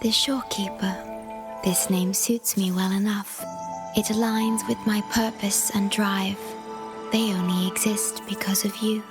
The shorekeeper. This name suits me well enough. It aligns with my purpose and drive. They only exist because of you.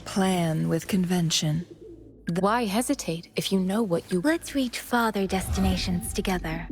Plan with convention. Why hesitate if you know what you... Let's reach farther destinations together.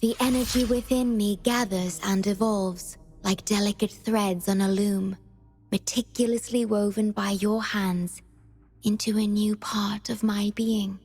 The energy within me gathers and evolves like delicate threads on a loom, meticulously woven by your hands into a new part of my being.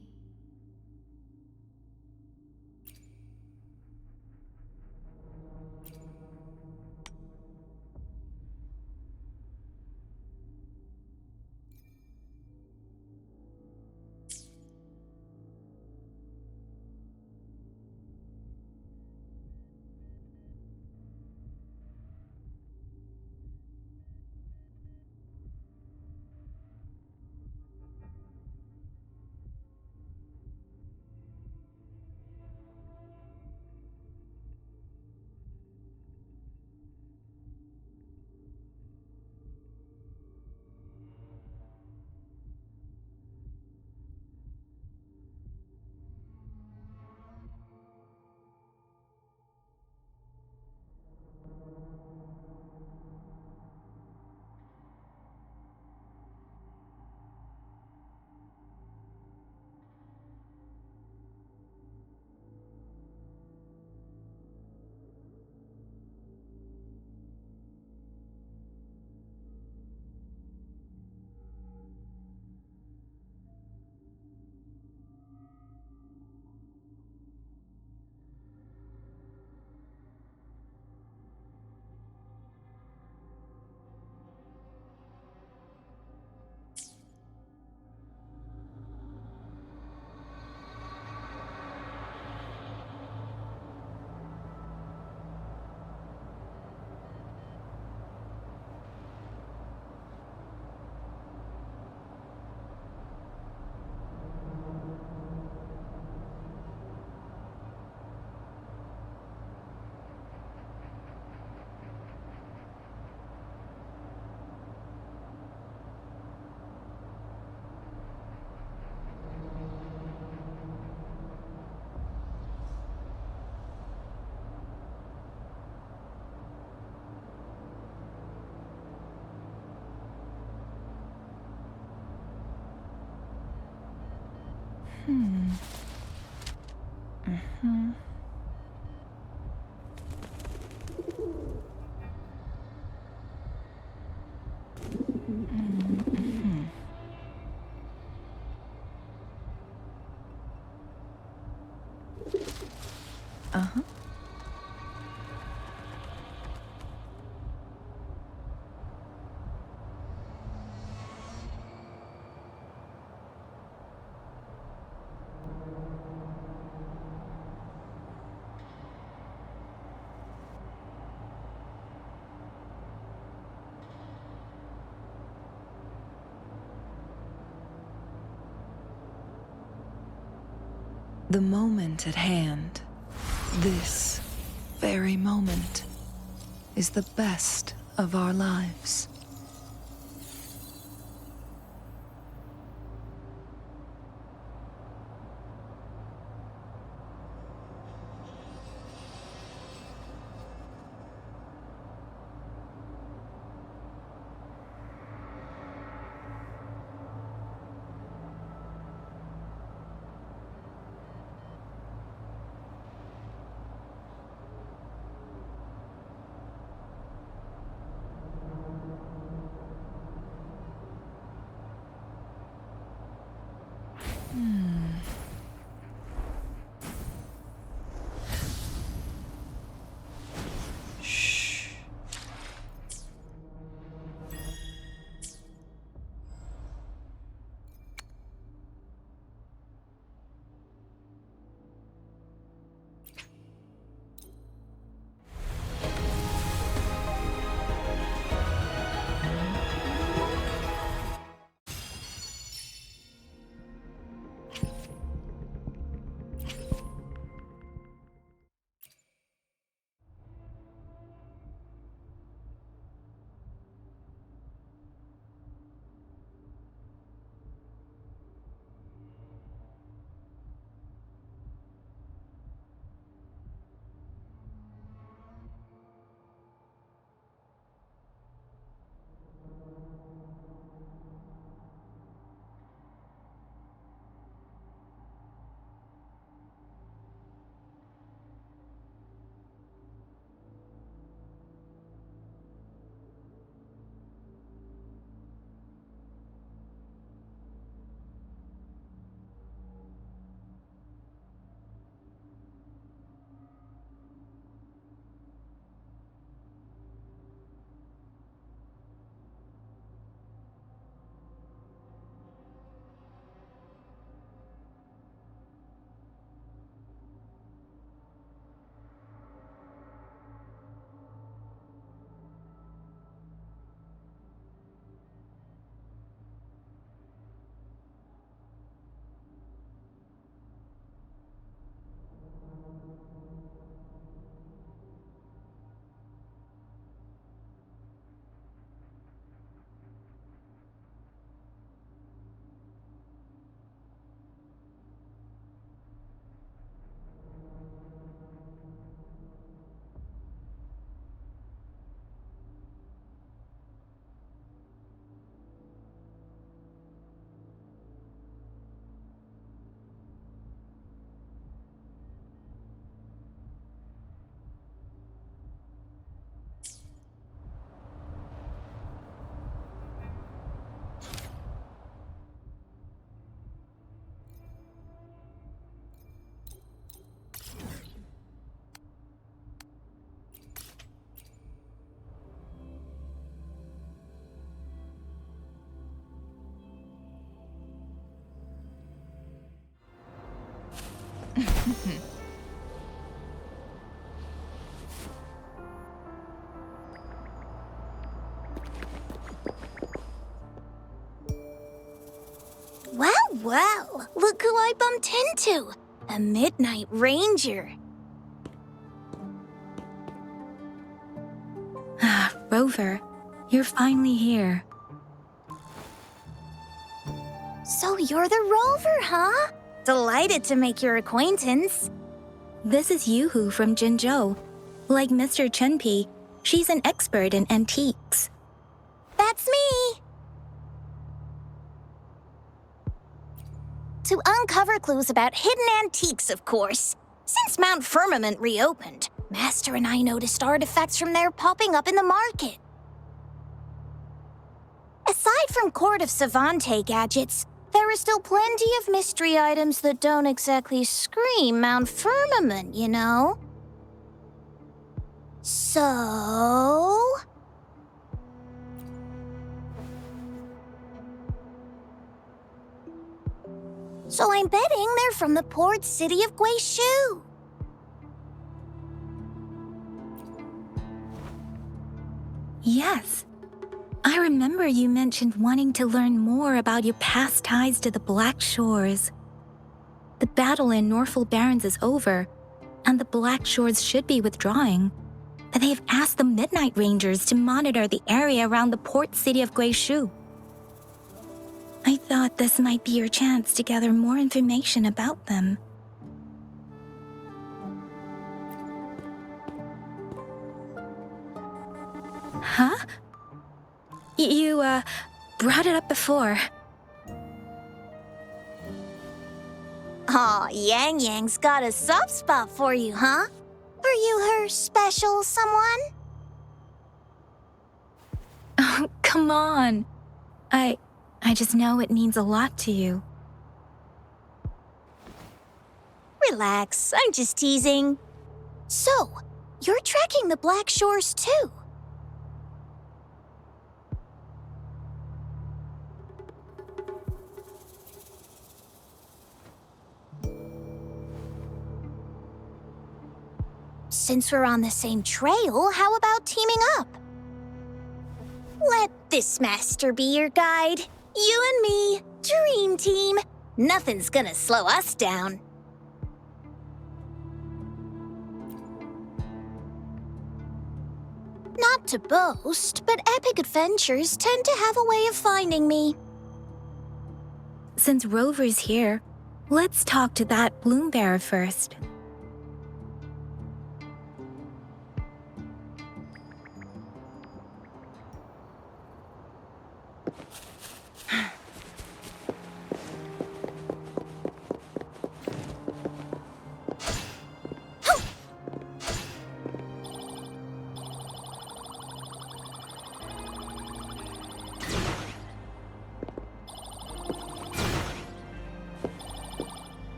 Uh-huh. The moment at hand, this very moment, is the best of our lives. Shh. Well, well, look who I bumped into. A Midnight Ranger. Ah, Rover, you're finally here. So you're the Rover, huh? Delighted to make your acquaintance. This is Yoo-hoo from Jinzhou. Like Mr. Chunpei, she's an expert in antiques. That's me. To uncover clues about hidden antiques, of course. Since Mount Firmament reopened, Master and I noticed artifacts from there popping up in the market. Aside from Court of Savante gadgets, there are still plenty of mystery items that don't exactly scream Mount Firmament, you know? So... So I'm betting they're from the port city of Guizhou. Yes. I remember you mentioned wanting to learn more about your past ties to the Black Shores. The battle in Norfolk Barrens is over, and the Black Shores should be withdrawing. But they've asked the Midnight Rangers to monitor the area around the port city of Guizhou. I thought this might be your chance to gather more information about them. Huh? You, brought it up before. Aw, Yang Yang's got a soft spot for you, huh? Are you her special someone? Oh, come on. I just know it means a lot to you. Relax, I'm just teasing. So, you're tracking the Black Shores too? Since we're on the same trail, how about teaming up? Let this master be your guide. You and me, dream team. Nothing's gonna slow us down. Not to boast, but epic adventures tend to have a way of finding me. Since Rover's here, let's talk to that bloom bearer first.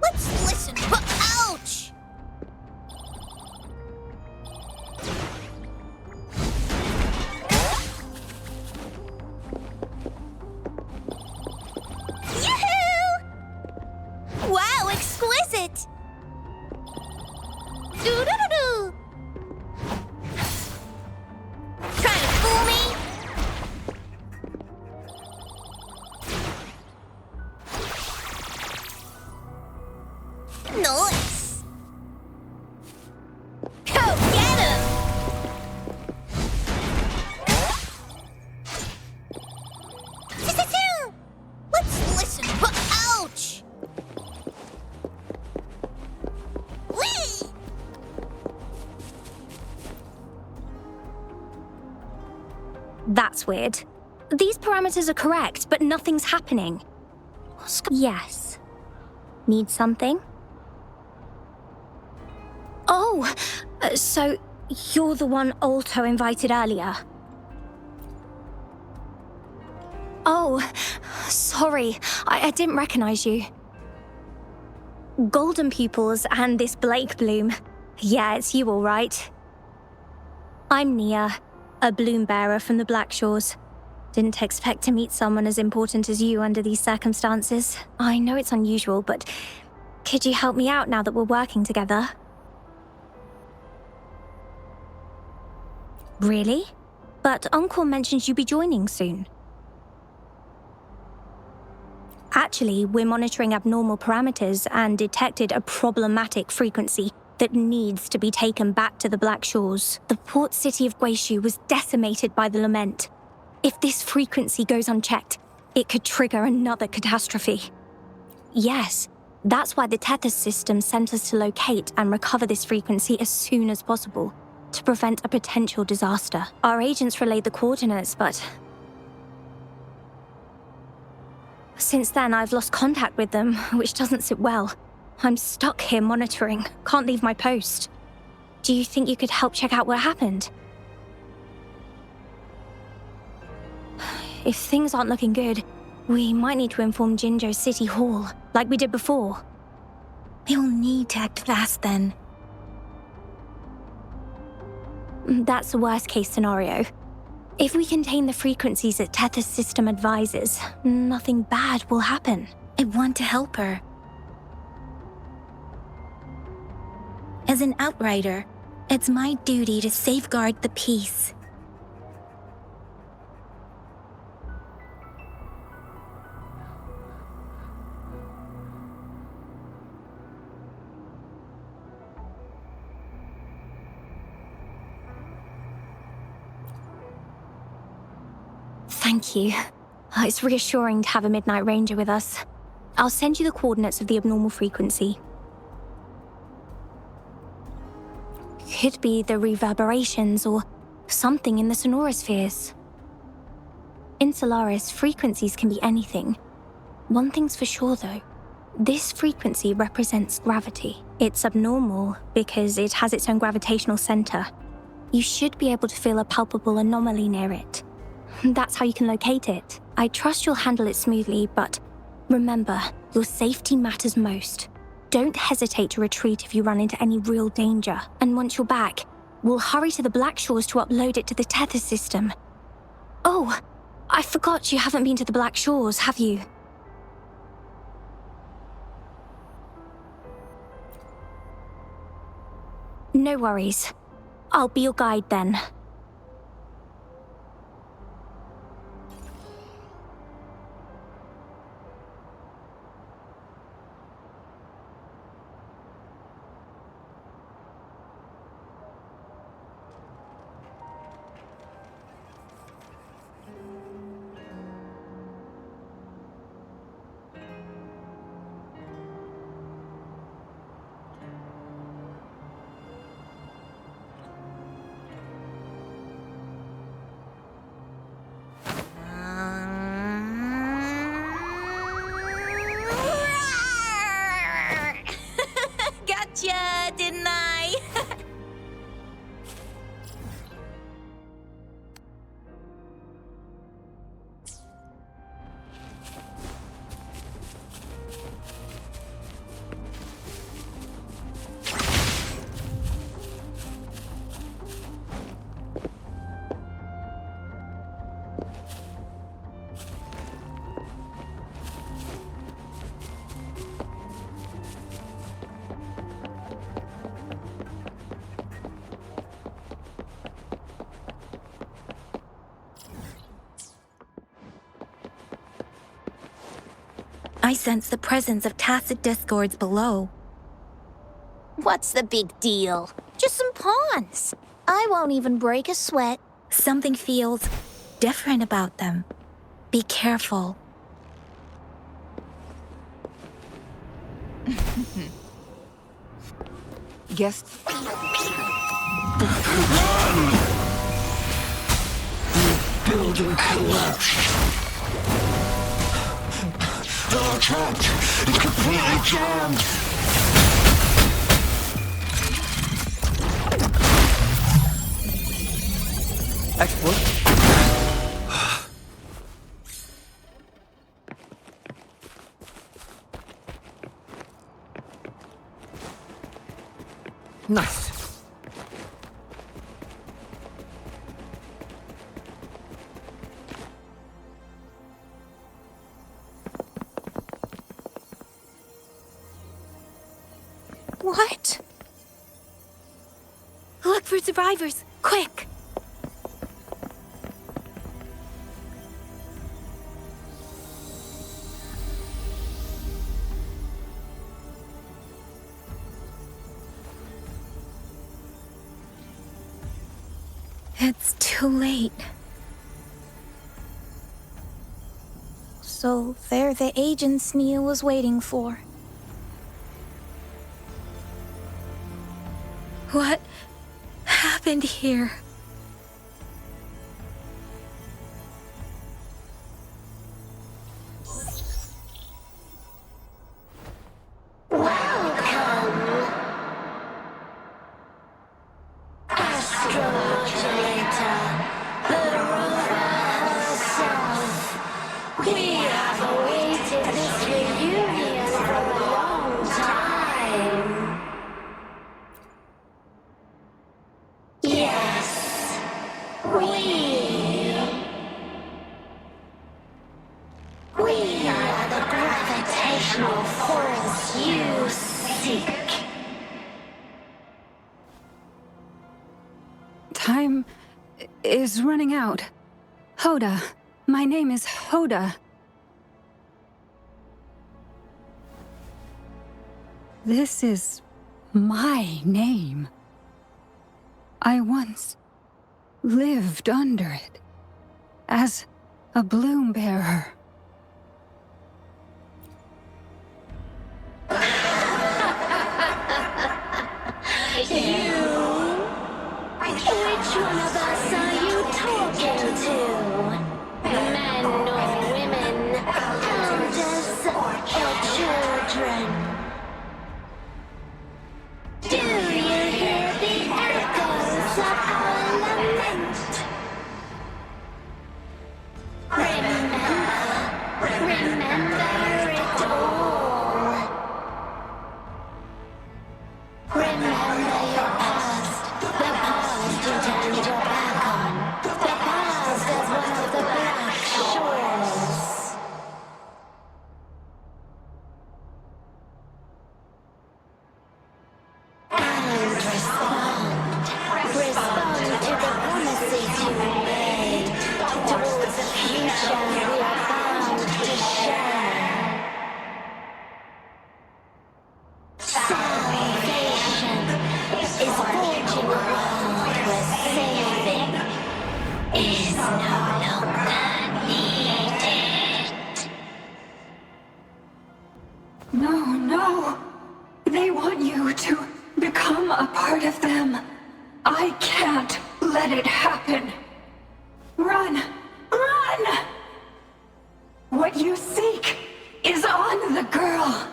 Let's listen. Ouch! Yoo-hoo! Wow, exquisite! Doo-doo-doo-doo! Trying to fool me? Nice! Go get him! Let's listen. Ouch! Whee! That's weird. These parameters are correct, but nothing's happening. Yes. Need something? Oh, so you're the one Alto invited earlier. Oh, sorry, I didn't recognize you. Golden pupils and this Blake bloom. Yeah, it's you all right. I'm Nia. a bloom bearer from the Black Shores. Didn't expect to meet someone as important as you under these circumstances. I know it's unusual, but could you help me out now that we're working together? Really? But Uncle mentions you'll be joining soon. Actually, we're monitoring abnormal parameters and detected a problematic frequency that needs to be taken back to the Black Shores. The port city of Guishu was decimated by the lament. If this frequency goes unchecked, it could trigger another catastrophe. Yes, that's why the Tethys system sent us to locate and recover this frequency as soon as possible, to prevent a potential disaster. Our agents relayed the coordinates, but since then, I've lost contact with them, which doesn't sit well. I'm stuck here monitoring, can't leave my post. Do you think you could help check out what happened? If things aren't looking good, we might need to inform Jinzhou City Hall, like we did before. We'll need to act fast then. That's the worst case scenario. If we contain the frequencies that Tethys system advises, nothing bad will happen. I want to help her. As an outrider, it's my duty to safeguard the peace. Thank you. It's reassuring to have a Midnight Ranger with us. I'll send you the coordinates of the abnormal frequency. Could be the reverberations or something in the sonorospheres. In Solaris, frequencies can be anything. One thing's for sure, though. This frequency represents gravity. It's abnormal because it has its own gravitational center. You should be able to feel a palpable anomaly near it. That's how you can locate it. I trust you'll handle it smoothly, but remember, your safety matters most. Don't hesitate to retreat if you run into any real danger. And once you're back, we'll hurry to the Black Shores to upload it to the Tethys system. Oh, I forgot you haven't been to the Black Shores, have you? No worries. I'll be your guide then. Gotcha, didn't I? I sense the presence of tacit discords below. What's the big deal? Just some pawns. I won't even break a sweat. Something feels different about them. Be careful. Guess. Building collapsed. They're attacked. It's completely jammed. Excellent. Nice. Check for survivors, quick! It's too late. So they're the agents Nia was waiting for. What happened here? Time is running out. Hoda. My name is Hoda. This is my name. I once lived under it as a bloom bearer. Which one of us are you talking to? Men or women? Elders or children? Do you hear the echoes of our lament? Remember it all. Remember your past, the past you turned your back on, the past as one of the black shores. And respond to the promises you made towards the future we are bound to share. Salvation is forging a world where saving is no longer needed. No. They want you to become a part of them. I can't let it happen. Run! What you seek is on the girl.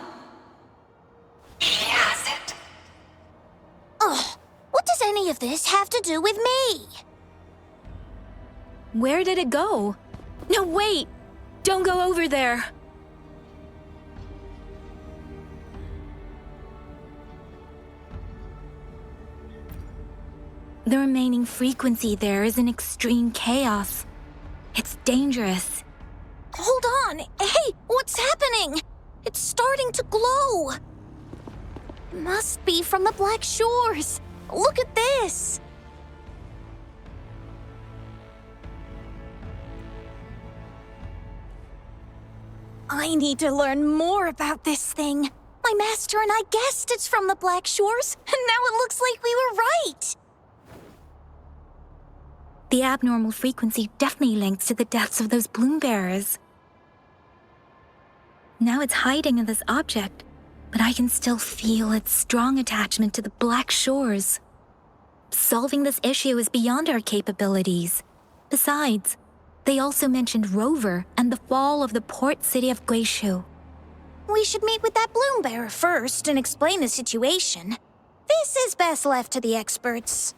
She has it. Ugh, what does any of this have to do with me? Where did it go? No, wait! Don't go over there! The remaining frequency there is in extreme chaos. It's dangerous. Hold on! Hey, what's happening? It's starting to glow! Must be from the Black Shores. Look at this! I need to learn more about this thing. My master and I guessed it's from the Black Shores, and now it looks like we were right. The abnormal frequency definitely links to the deaths of those bloom bearers. Now it's hiding in this object, but I can still feel its strong attachment to the Black Shores. Solving this issue is beyond our capabilities. Besides, they also mentioned Rover and the fall of the port city of Guishu. We should meet with that bloom bearer first and explain the situation. This is best left to the experts.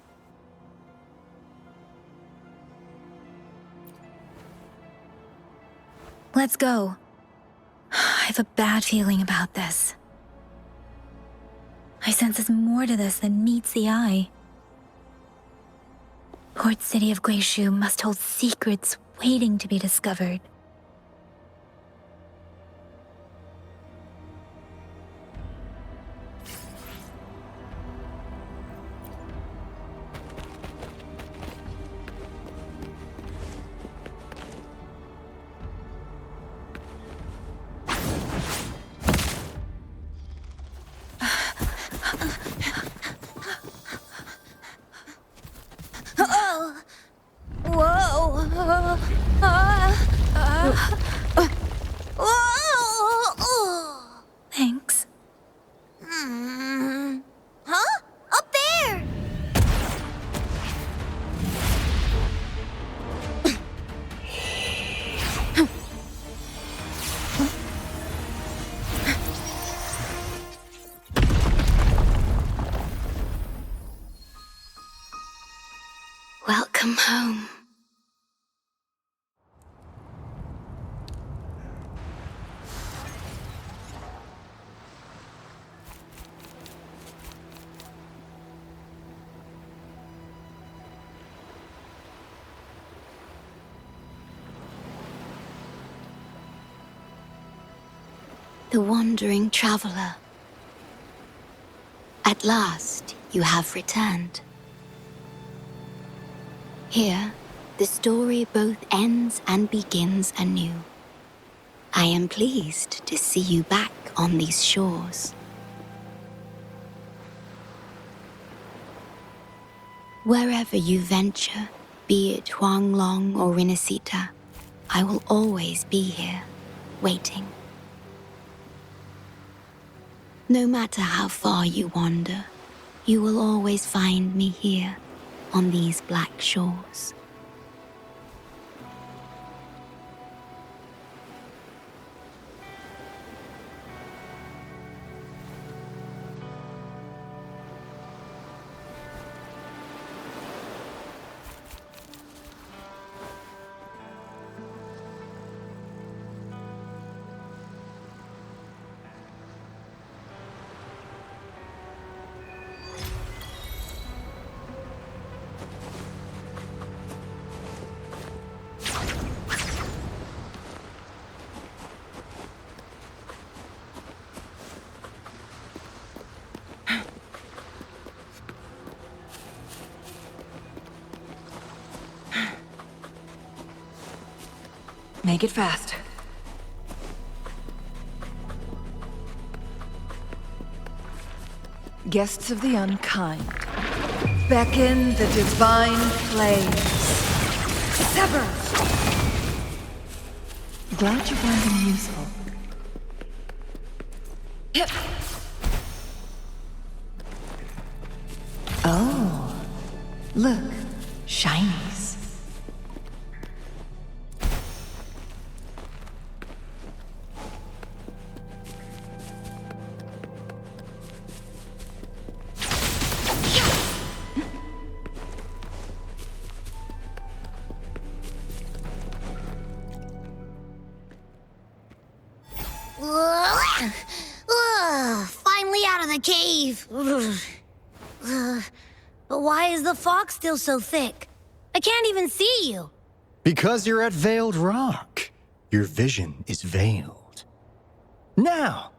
Let's go. I have a bad feeling about this. I sense there's more to this than meets the eye. Port City of Guishu must hold secrets waiting to be discovered. Thanks. Huh? Up there! Welcome home. The wandering traveler. At last, you have returned. Here, the story both ends and begins anew. I am pleased to see you back on these shores. Wherever you venture, be it Huanglong or Rinasita, I will always be here, waiting. No matter how far you wander, you will always find me here on these black shores. Make it fast. Guests of the unkind, beckon the divine flames. Sever! Glad you found them useful. Yep. Oh, look, shinies. Finally out of the cave. But why is the fog still so thick? I can't even see you. Because you're at Veiled Rock. Your vision is veiled. Now,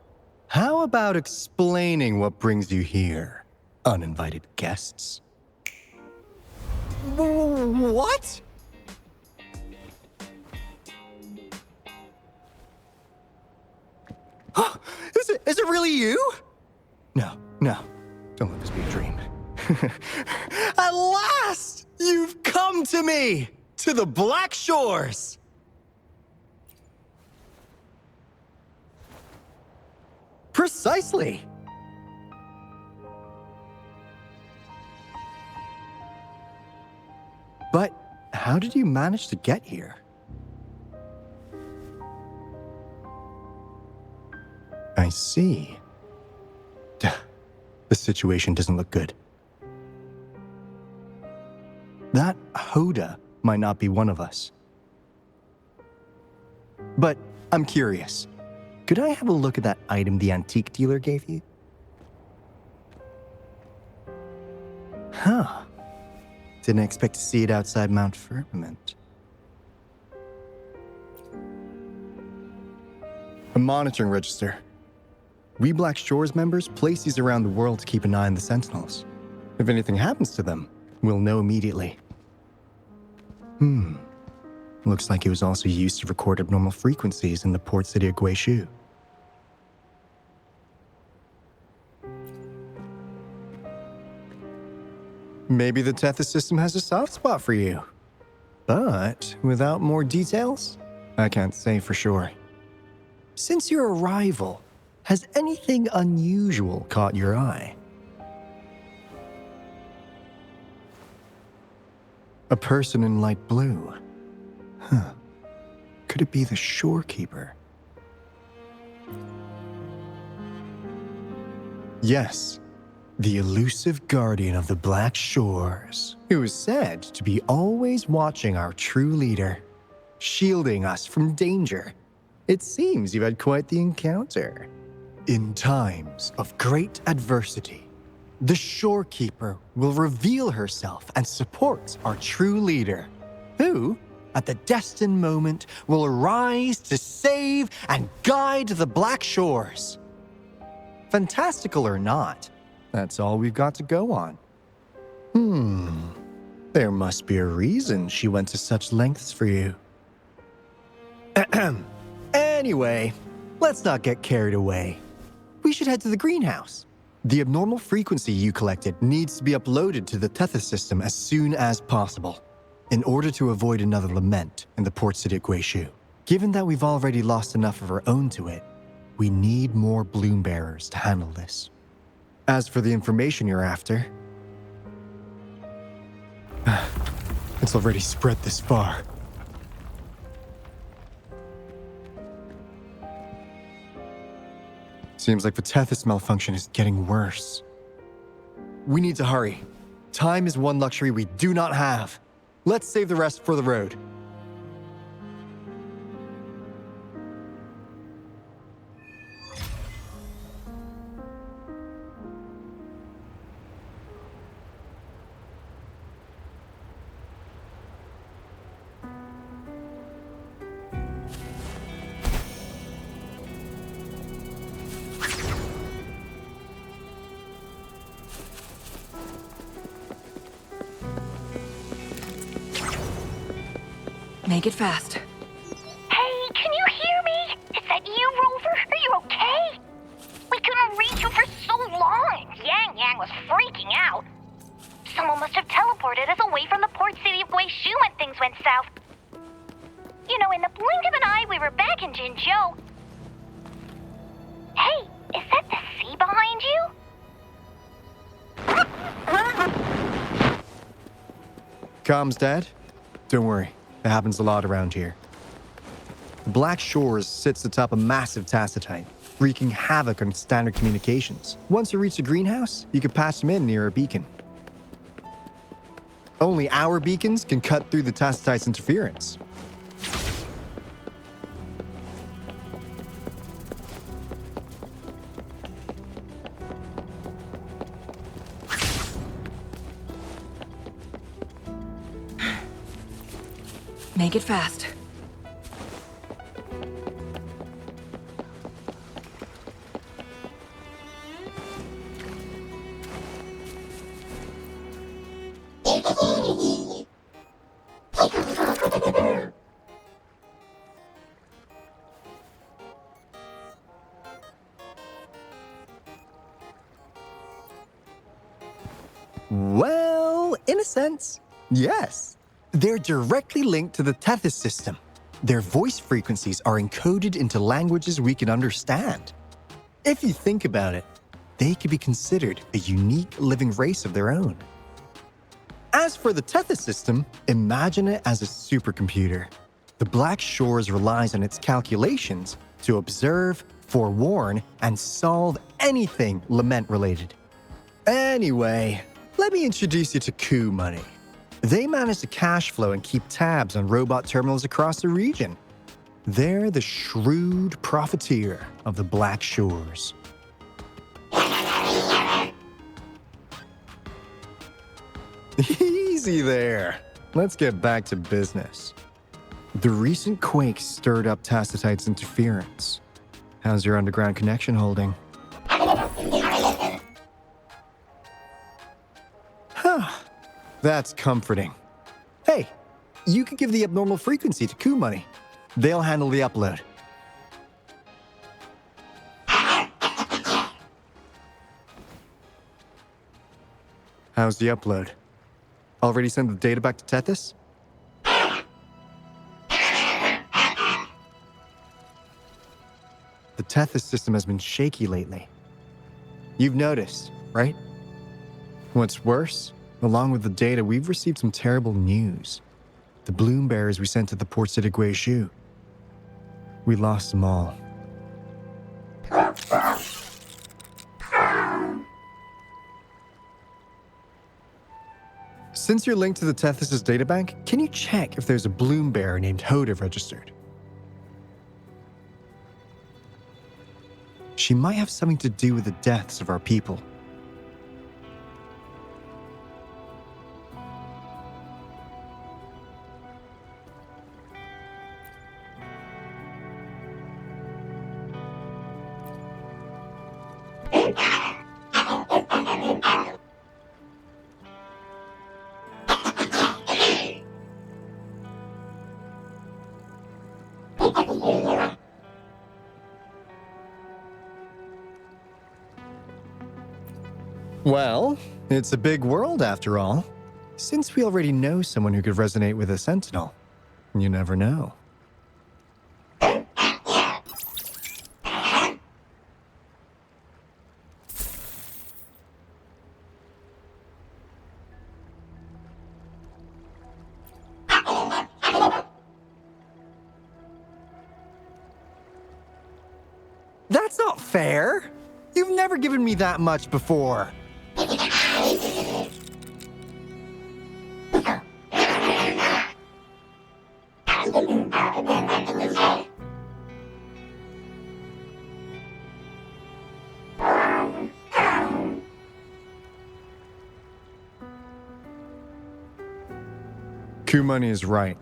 how about explaining what brings you here, uninvited guests? What? Is it really you? No. Don't let this be a dream. At last! You've come to me! To the Black Shores! Precisely! But how did you manage to get here? I see. The situation doesn't look good. That Hoda might not be one of us. But I'm curious. Could I have a look at that item the antique dealer gave you? Huh. Didn't expect to see it outside Mount Firmament. A monitoring register. We Black Shores members place these around the world to keep an eye on the Sentinels. If anything happens to them, we'll know immediately. Looks like it was also used to record abnormal frequencies in the port city of Guizhou. Maybe the Tethys system has a soft spot for you. But without more details, I can't say for sure. Since your arrival, has anything unusual caught your eye? A person in light blue. Huh. Could it be the shorekeeper? Yes, the elusive guardian of the Black Shores, who is said to be always watching our true leader, shielding us from danger. It seems you've had quite the encounter. In times of great adversity, the shorekeeper will reveal herself and support our true leader, who, at the destined moment, will arise to save and guide the Black Shores. Fantastical or not, that's all we've got to go on. There must be a reason she went to such lengths for you. Anyway, let's not get carried away. We should head to the greenhouse. The abnormal frequency you collected needs to be uploaded to the Tethys system as soon as possible, in order to avoid another lament in the port city of Guishu. Given that we've already lost enough of our own to it, we need more bloom bearers to handle this. As for the information you're after, it's already spread this far. Seems like the Tethys malfunction is getting worse. We need to hurry. Time is one luxury we do not have. Let's save the rest for the road. Make it fast. Hey, can you hear me? Is that you, Rover? Are you okay? We couldn't reach you for so long. Yang Yang was freaking out. Someone must have teleported us away from the port city of Guishu when things went south. You know, in the blink of an eye, we were back in Jinzhou. Hey, is that the sea behind you? Comms, Dad? Don't worry. It happens a lot around here. The Black Shores sits atop a massive tacitite, wreaking havoc on standard communications. Once you reach the greenhouse, you can patch them in near a beacon. Only our beacons can cut through the tacitite's interference. Make it fast. Well, in a sense, yes. They're directly linked to the Tethys system. Their voice frequencies are encoded into languages we can understand. If you think about it, they could be considered a unique living race of their own. As for the Tethys system, imagine it as a supercomputer. The Black Shores relies on its calculations to observe, forewarn, and solve anything lament-related. Anyway, let me introduce you to Coup Money. They manage to cash flow and keep tabs on robot terminals across the region. They're the shrewd profiteer of the Black Shores. Easy there. Let's get back to business. The recent quake stirred up Tacitite's interference. How's your underground connection holding? That's comforting. Hey, you could give the abnormal frequency to Coup Money. They'll handle the upload. How's the upload? Already sent the data back to Tethys? Tethys system has been shaky lately. You've noticed, right? What's worse, along with the data, we've received some terrible news. The bloom bearers we sent to the port city Guishu. We lost them all. Since you're linked to the Tethys' databank, can you check if there's a bloom bearer named Hoda registered? She might have something to do with the deaths of our people. Well, it's a big world after all. Since we already know someone who could resonate with a sentinel, you never know. That's not fair! You've never given me that much before. Kumani is right.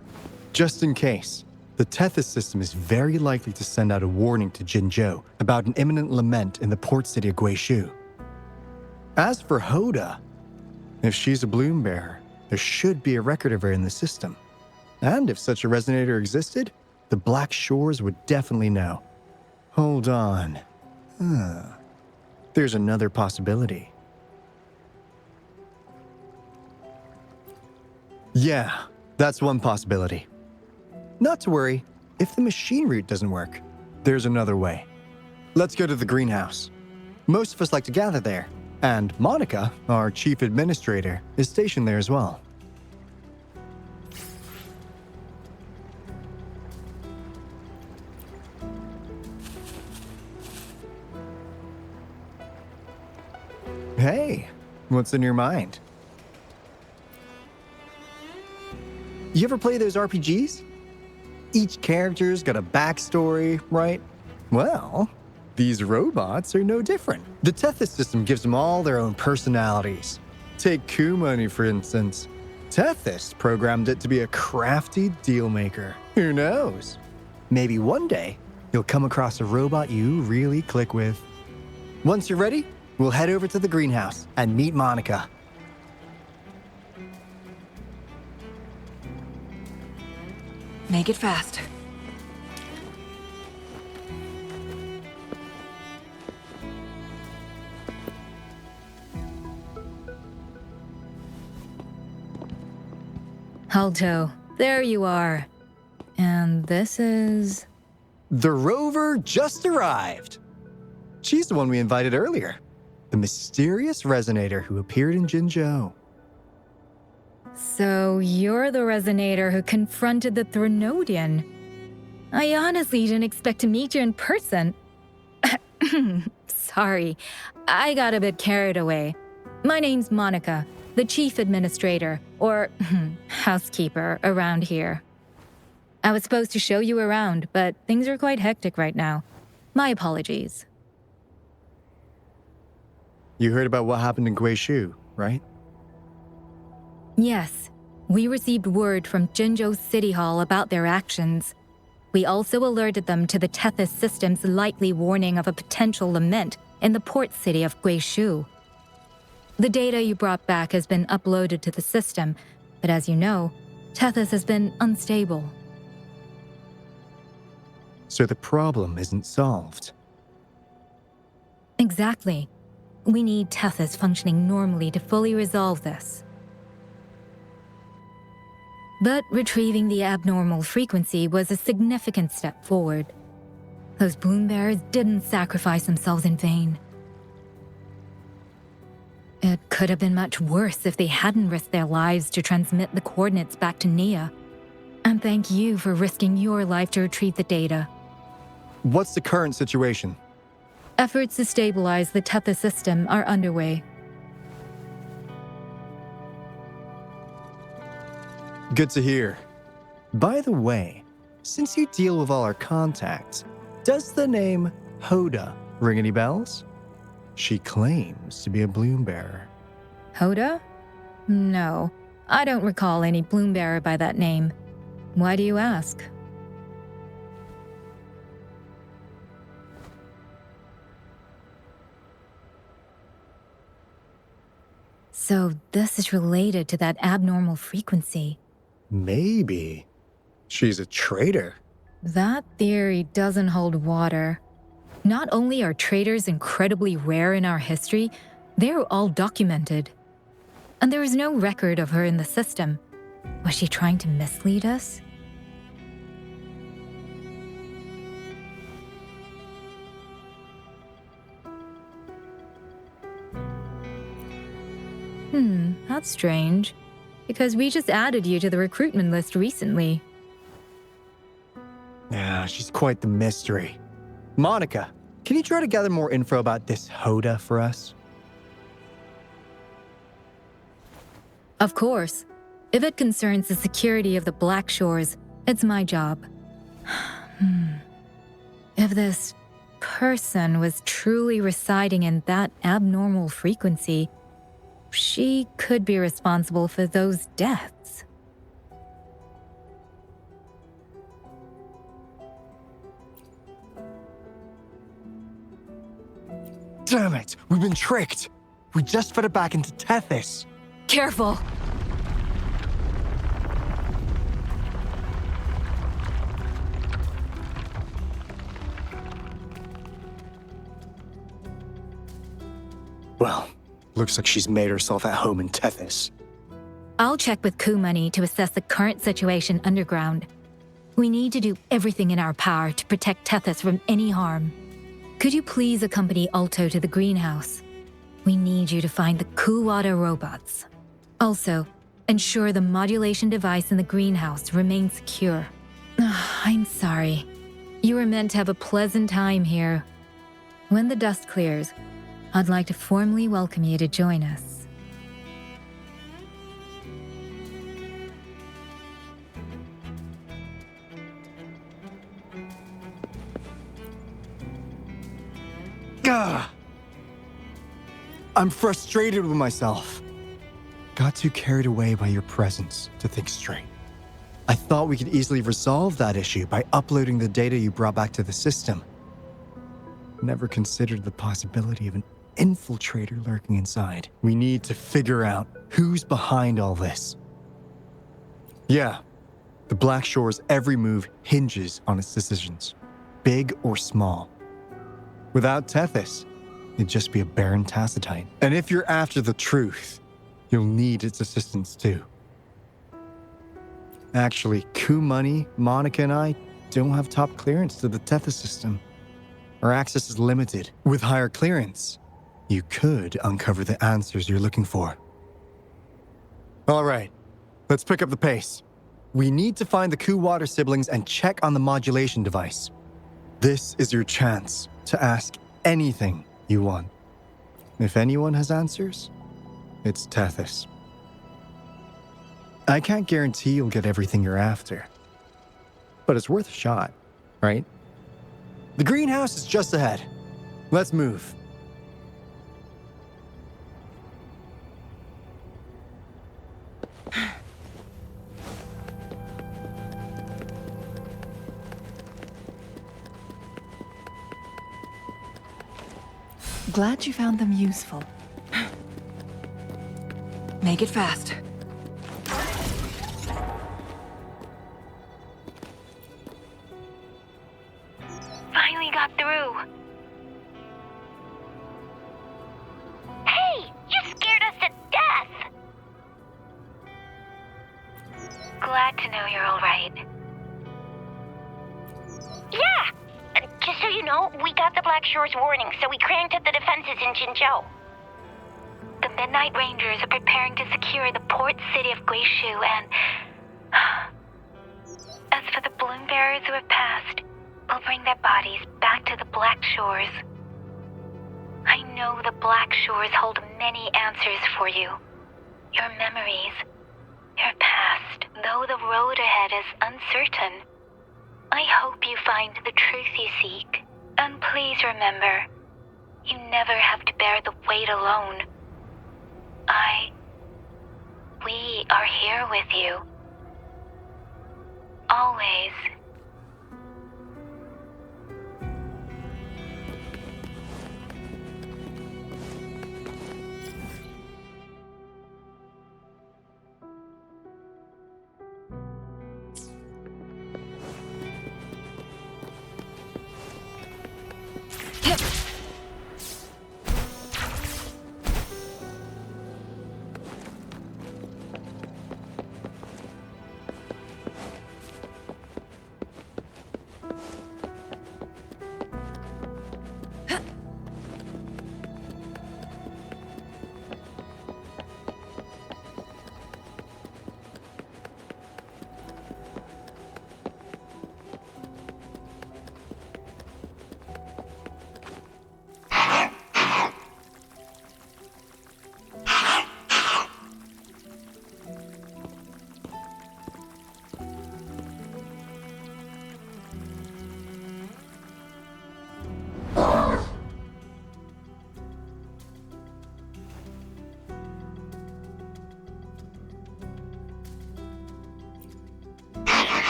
Just in case, the Tethys system is very likely to send out a warning to Jinzhou about an imminent lament in the port city of Guishu. As for Hoda, if she's a bloom bearer, there should be a record of her in the system. And if such a resonator existed, the Black Shores would definitely know. Hold on. There's another possibility. Yeah, that's one possibility. Not to worry, if the machine route doesn't work, there's another way. Let's go to the greenhouse. Most of us like to gather there, and Monica, our chief administrator, is stationed there as well. Hey, what's in your mind? You ever play those RPGs? Each character's got a backstory, right? Well, these robots are no different. The Tethys system gives them all their own personalities. Take Kumani, for instance. Tethys programmed it to be a crafty dealmaker. Who knows? Maybe one day, you'll come across a robot you really click with. Once you're ready, we'll head over to the greenhouse and meet Monica. Make it fast. Alto, there you are. And this is... The rover just arrived. She's the one we invited earlier. The mysterious resonator who appeared in Jinzhou. So you're the resonator who confronted the Threnodian. I honestly didn't expect to meet you in person. Sorry, I got a bit carried away. My name's Monica, the chief administrator, or housekeeper around here. I was supposed to show you around, but things are quite hectic right now. My apologies. You heard about what happened in Guishu, right? Yes, we received word from Jinzhou City Hall about their actions. We also alerted them to the Tethys system's likely warning of a potential lament in the port city of Guishu. The data you brought back has been uploaded to the system, but as you know, Tethys has been unstable. So the problem isn't solved. Exactly. We need Tethys functioning normally to fully resolve this. But retrieving the abnormal frequency was a significant step forward. Those bloom bearers didn't sacrifice themselves in vain. It could have been much worse if they hadn't risked their lives to transmit the coordinates back to Nia. And thank you for risking your life to retrieve the data. What's the current situation? Efforts to stabilize the Tethys system are underway. Good to hear. By the way, since you deal with all our contacts, does the name Hoda ring any bells? She claims to be a bloom bearer. Hoda? No, I don't recall any bloom bearer by that name. Why do you ask? So this is related to that abnormal frequency. Maybe. She's a traitor. That theory doesn't hold water. Not only are traitors incredibly rare in our history, they're all documented. And there is no record of her in the system. Was she trying to mislead us? That's strange. Because we just added you to the recruitment list recently. Yeah, she's quite the mystery. Monica, can you try to gather more info about this Hoda for us? Of course. If it concerns the security of the Black Shores, it's my job. If this person was truly residing in that abnormal frequency, she could be responsible for those deaths. Damn it! We've been tricked! We just fed it back into Tethys. Careful! Well, looks like she's made herself at home in Tethys. I'll check with Kumani to assess the current situation underground. We need to do everything in our power to protect Tethys from any harm. Could you please accompany Alto to the greenhouse? We need you to find the Kuwata robots. Also, ensure the modulation device in the greenhouse remains secure. I'm sorry. You were meant to have a pleasant time here. When the dust clears, I'd like to formally welcome you to join us. Gah! I'm frustrated with myself. Got too carried away by your presence to think straight. I thought we could easily resolve that issue by uploading the data you brought back to the system. Never considered the possibility of an infiltrator lurking inside. We need to figure out who's behind all this. Yeah, the Black Shore's every move hinges on its decisions, big or small. Without Tethys, it'd just be a barren tacitite. And if you're after the truth, you'll need its assistance too. Actually, Kumani, Monica, and I don't have top clearance to the Tethys system. Our access is limited. With higher clearance, you could uncover the answers you're looking for. All right, let's pick up the pace. We need to find the Kuwata siblings and check on the modulation device. This is your chance to ask anything you want. If anyone has answers, it's Tethys. I can't guarantee you'll get everything you're after, but it's worth a shot, right? The greenhouse is just ahead. Let's move. Glad you found them useful. Make it fast. Finally got through. Hey, you scared us to death! Glad to know you're all right. Yeah, just so you know, we got the Black Shore's warning, so we cranked up the defenses in Jinzhou. The Midnight Rangers are preparing to secure the port city of Guishu, and as for the Bloom Bearers who have passed, we'll bring their bodies back to the Black Shores. I know the Black Shores hold many answers for you. Your memories, your past. Though the road ahead is uncertain, I hope you find the truth you seek. And please remember, you never have to bear the weight alone. We are here with you. Always.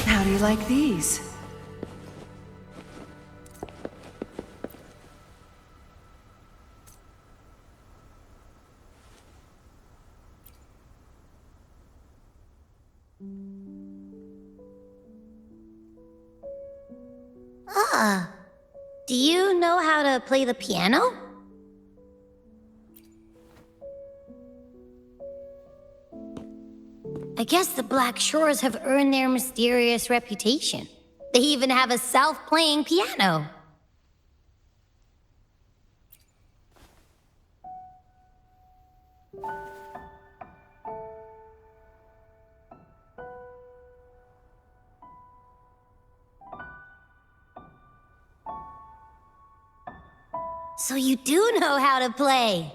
How do you like these? Do you know how to play the piano? I guess the Black Shores have earned their mysterious reputation. They even have a self-playing piano. So you do know how to play.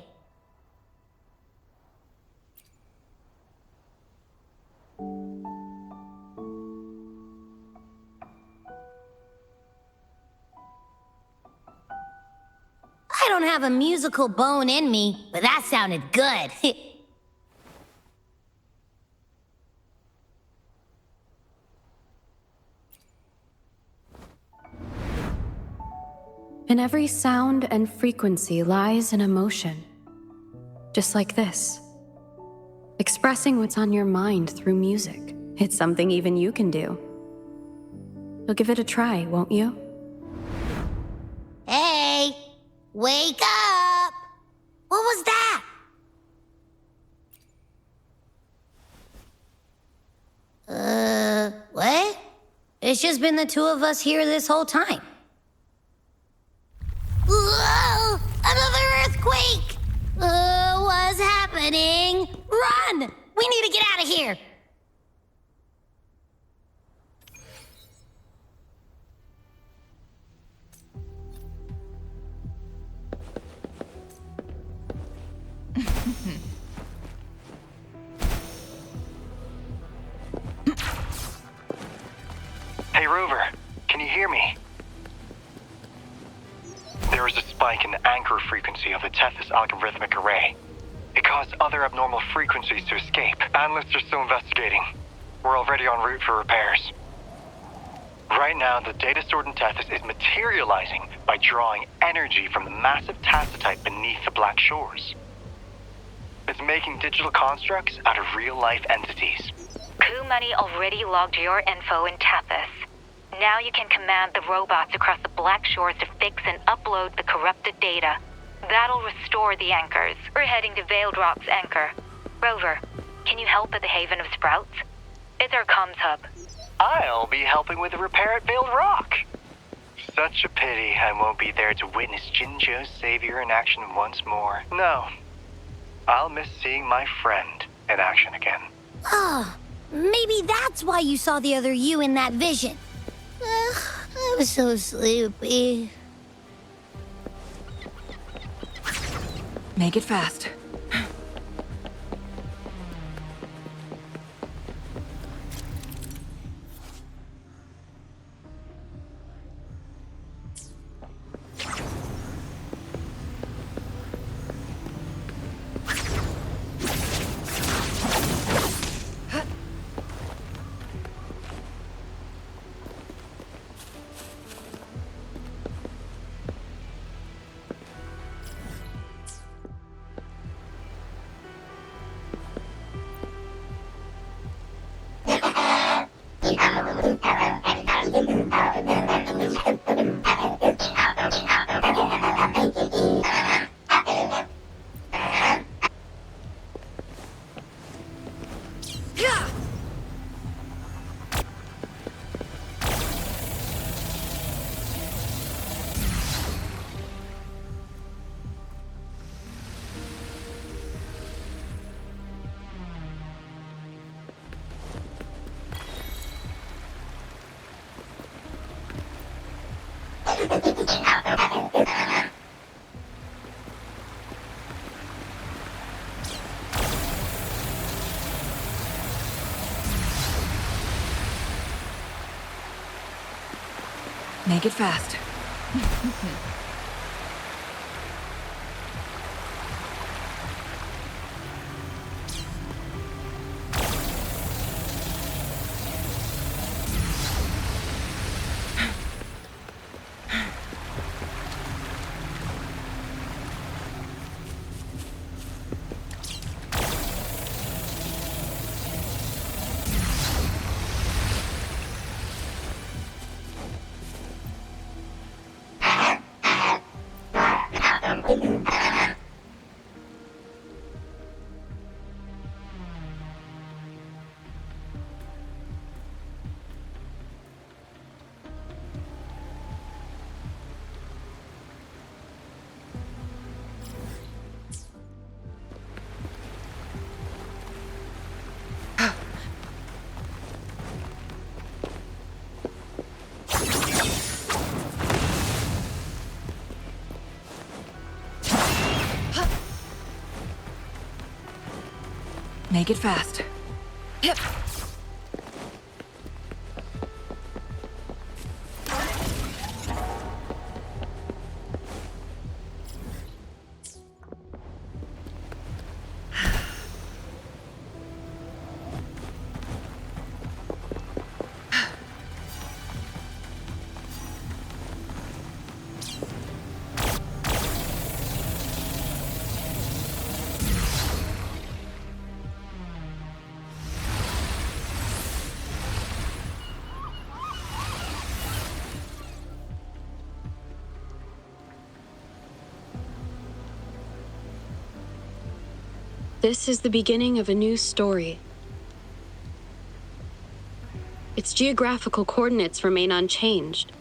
I don't have a musical bone in me, but that sounded good. In every sound and frequency lies an emotion. Just like this. Expressing what's on your mind through music. It's something even you can do. You'll give it a try, won't you? Hey, wake up! What was that? What? It's just been the two of us here this whole time. Whoa! Another earthquake! What's happening? Run! We need to get out of here! Hey, Rover, can you hear me? There is a spike in the anchor frequency of the Tethys algorithmic array. It caused other abnormal frequencies to escape. Analysts are still investigating. We're already en route for repairs. Right now, the data stored in Tethys is materializing by drawing energy from the massive tacitite beneath the Black Shores. It's making digital constructs out of real-life entities. Coup Money already logged your info in Tethys. Now you can command the robots across the Black Shores to fix and upload the corrupted data. That'll restore the anchors. We're heading to Veiled Rock's anchor. Rover, can you help at the Haven of Sprouts? It's our comms hub. I'll be helping with the repair at Veiled Rock. Such a pity I won't be there to witness Jinzhou's savior in action once more. No, I'll miss seeing my friend in action again. Oh, maybe that's why you saw the other you in that vision. I'm so sleepy. Make it fast. Make it fast. Make it fast. Yep. This is the beginning of a new story. Its geographical coordinates remain unchanged.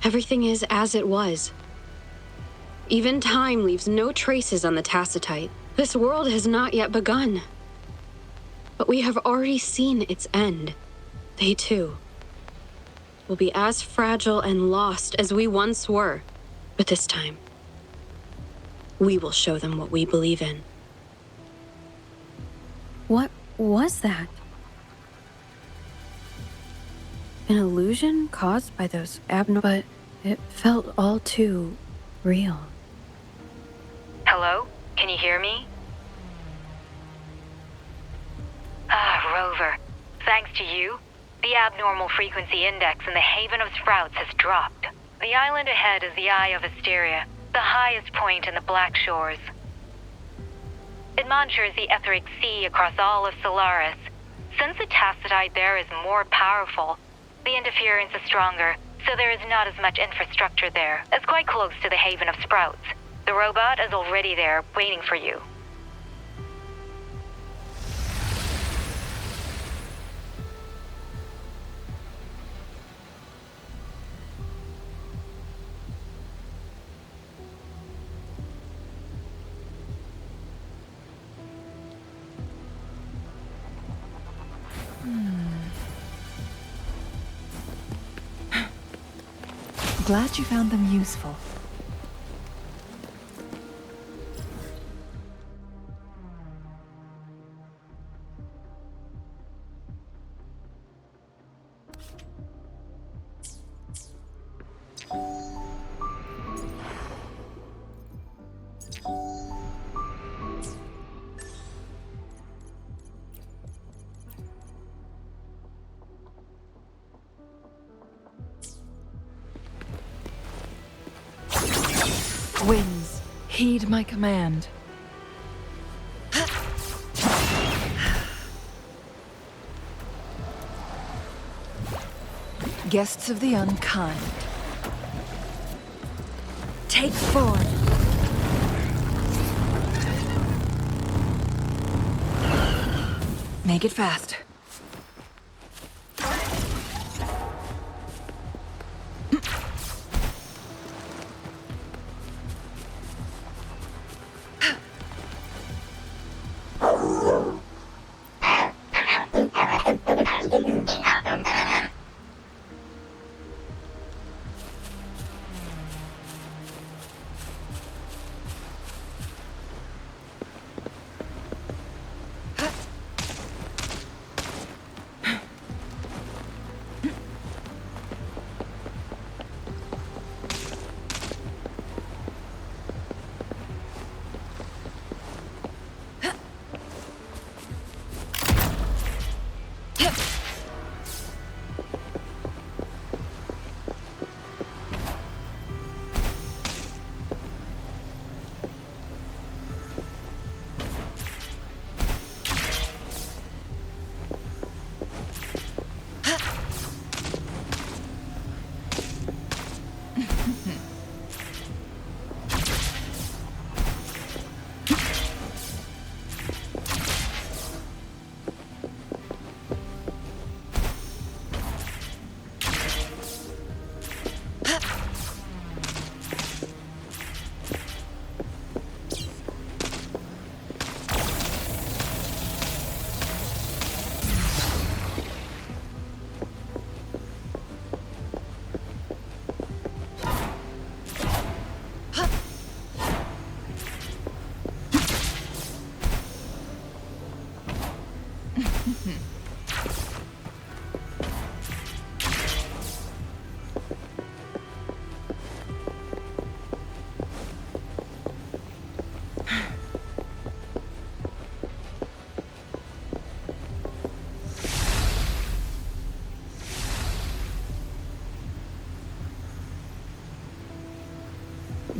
Everything is as it was. Even time leaves no traces on the Tacitite. This world has not yet begun. But we have already seen its end. They too will be as fragile and lost as we once were. But this time, we will show them what we believe in. What was that? An illusion caused by those but it felt all too real. Hello? Can you hear me? Rover. Thanks to you, the abnormal frequency index in the Haven of Sprouts has dropped. The island ahead is the Eye of Asteria, the highest point in the Black Shores. It monitors the etheric sea across all of Solaris. Since the Tacitite there is more powerful, the interference is stronger, so there is not as much infrastructure there. It's quite close to the Haven of Sprouts. The robot is already there, waiting for you. Glad you found them useful. Winds, heed my command. Guests of the unkind, take form. Make it fast.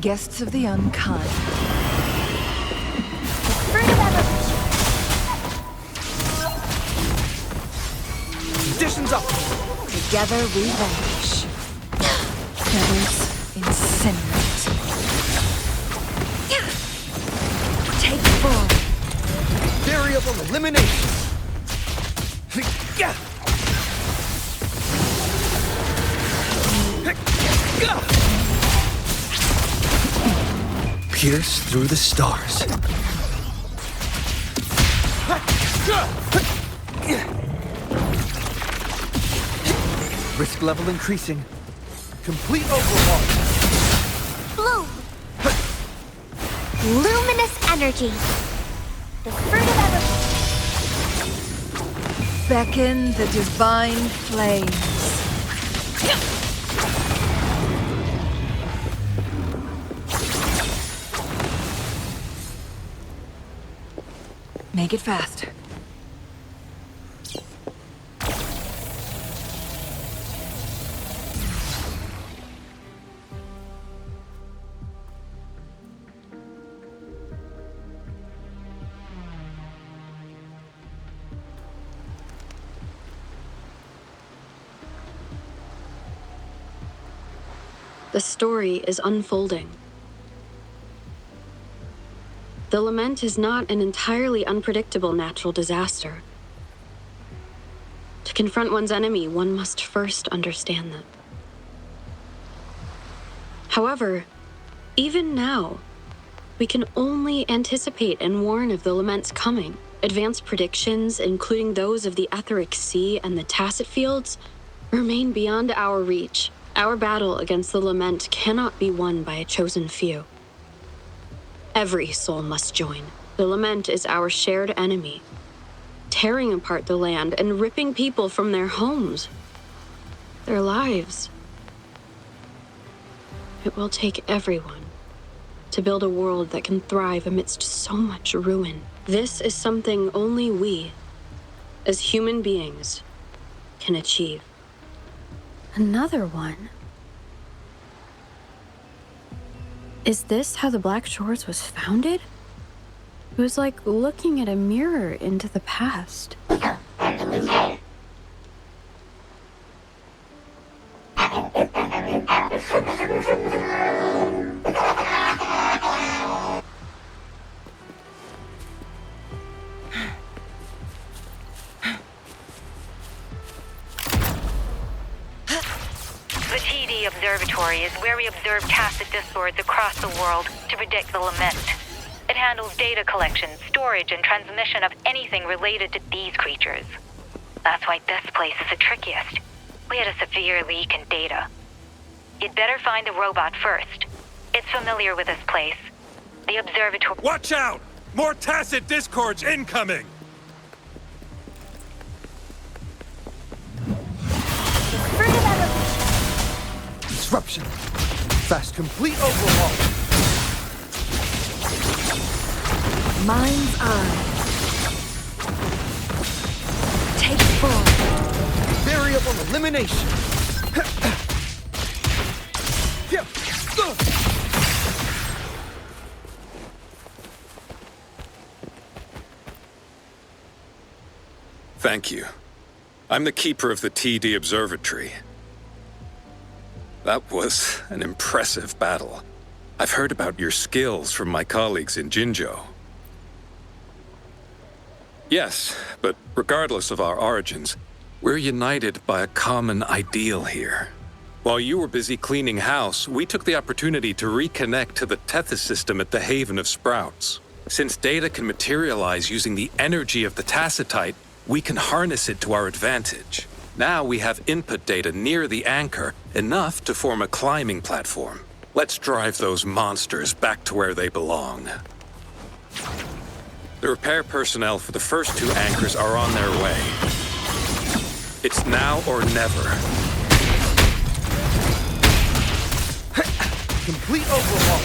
Guests of the unkind. Fruit of evolution. Conditions up! Together we vanish. Feathers incinerate. Take 4. Variable elimination! Pierce through the stars. Risk level increasing. Complete overhaul. Bloom. Luminous energy. The fruit of evolution. Beckon the divine flames. Make it fast. The story is unfolding. The lament is not an entirely unpredictable natural disaster. To confront one's enemy, one must first understand them. However, even now, we can only anticipate and warn of the lament's coming. Advanced predictions, including those of the Etheric Sea and the Tacit Fields, remain beyond our reach. Our battle against the lament cannot be won by a chosen few. Every soul must join. The lament is our shared enemy, tearing apart the land and ripping people from their homes, their lives. It will take everyone to build a world that can thrive amidst so much ruin. This is something only we, as human beings, can achieve. Another one? Is this how the Black Shores was founded? It was like looking at a mirror into the past. The TD Observatory is where we observe tacit discords across the world to predict the lament. It handles data collection, storage, and transmission of anything related to these creatures. That's why this place is the trickiest. We had a severe leak in data. You'd better find the robot first. It's familiar with this place. The observatory— Watch out! More tacit discords incoming! Fruit of evolution. Disruption. Fast complete overhaul. Mind's eye. Take 4. Variable elimination. Thank you. I'm the keeper of the TD Observatory. That was an impressive battle. I've heard about your skills from my colleagues in Jinzhou. Yes, but regardless of our origins, we're united by a common ideal here. While you were busy cleaning house, we took the opportunity to reconnect to the Tethys system at the Haven of Sprouts. Since data can materialize using the energy of the Tacitite, we can harness it to our advantage. Now we have input data near the anchor, enough to form a climbing platform. Let's drive those monsters back to where they belong. The repair personnel for the first 2 anchors are on their way. It's now or never. Complete overhaul.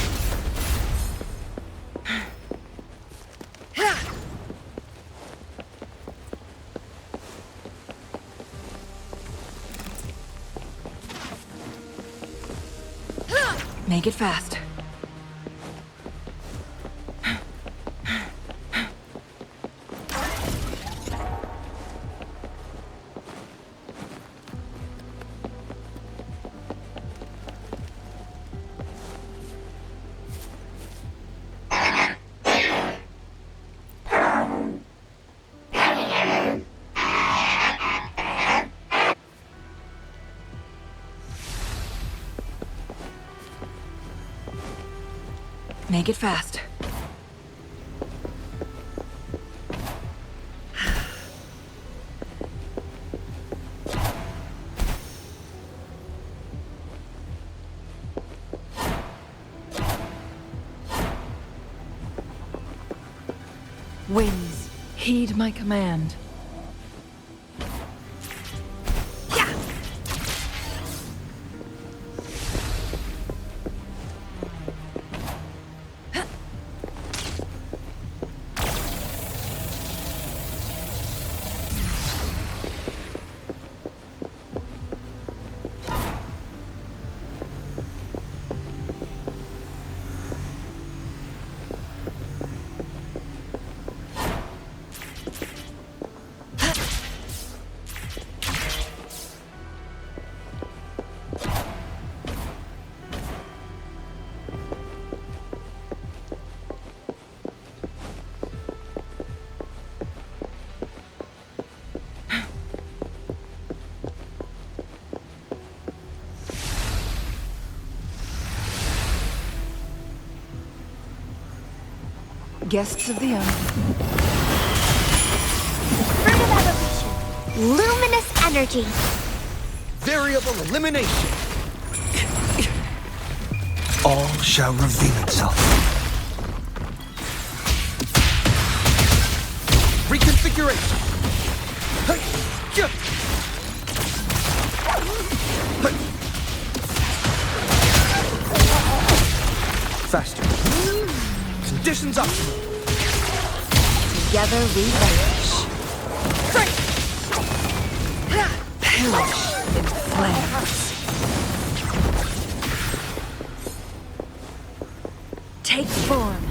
Make it fast. Make it fast. Winds, heed my command. Guests of the Omen. Fruit of evolution. Luminous energy. Variable elimination. All shall reveal itself. Reconfiguration. Hey, yeah. Hey. Faster. Conditions optimal. Together we vanish. Perish in flames. Take form.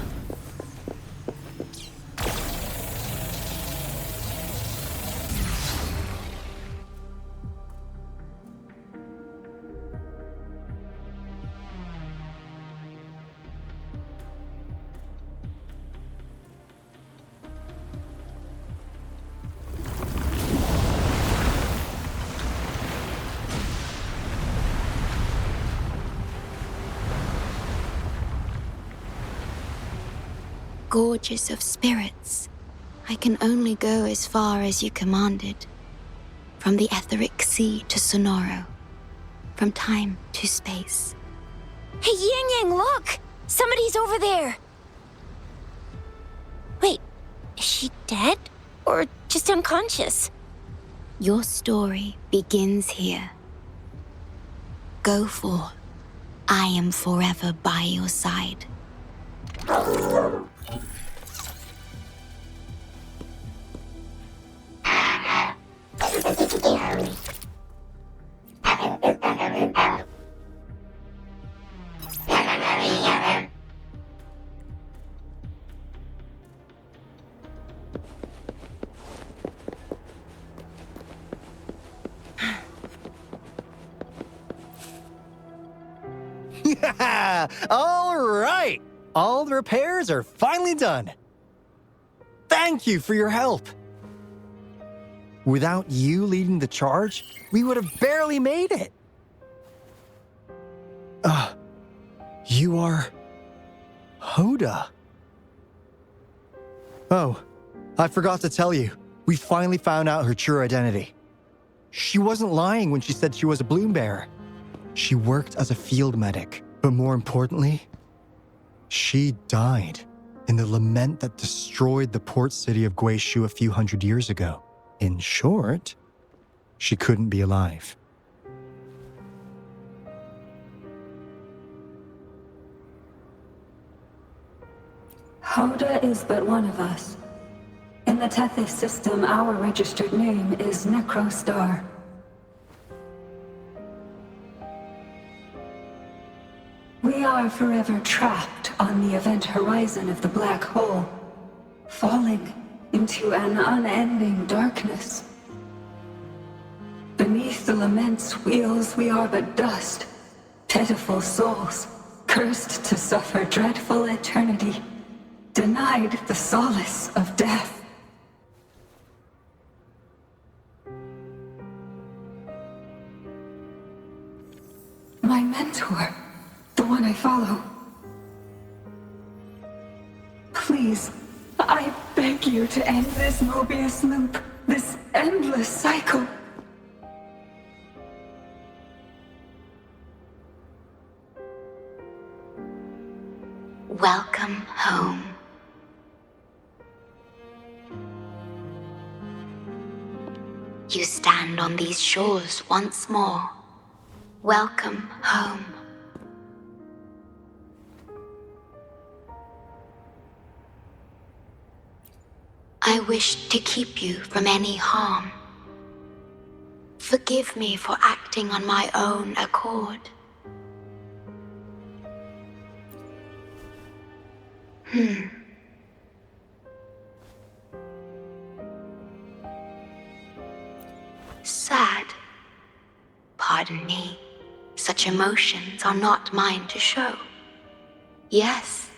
Gorgeous of spirits, I can only go as far as you commanded. From the etheric sea to Sonoro, from time to space. Hey, Yang Yang, look! Somebody's over there! Wait, is she dead? Or just unconscious? Your story begins here. Go forth. I am forever by your side. Yeah! All right! All the repairs are finally done. Thank you for your help. Without you leading the charge, we would have barely made it. You are... Hoda. Oh, I forgot to tell you. We finally found out her true identity. She wasn't lying when she said she was a bloom bearer. She worked as a field medic, but more importantly, she died in the lament that destroyed the port city of Guishu a few hundred years ago. In short, she couldn't be alive. Hoda is but one of us. In the Tethys system, our registered name is Necrostar. We are forever trapped on the event horizon of the black hole, falling into an unending darkness. Beneath the lament's wheels, we are but dust, pitiful souls, cursed to suffer dreadful eternity, denied the solace of death. My mentor, the one I follow. Please, I beg you to end this Mobius loop, this endless cycle. Welcome home. You stand on these shores once more. Welcome home. I wish to keep you from any harm. Forgive me for acting on my own accord. Sad. Pardon me. Such emotions are not mine to show. Yes,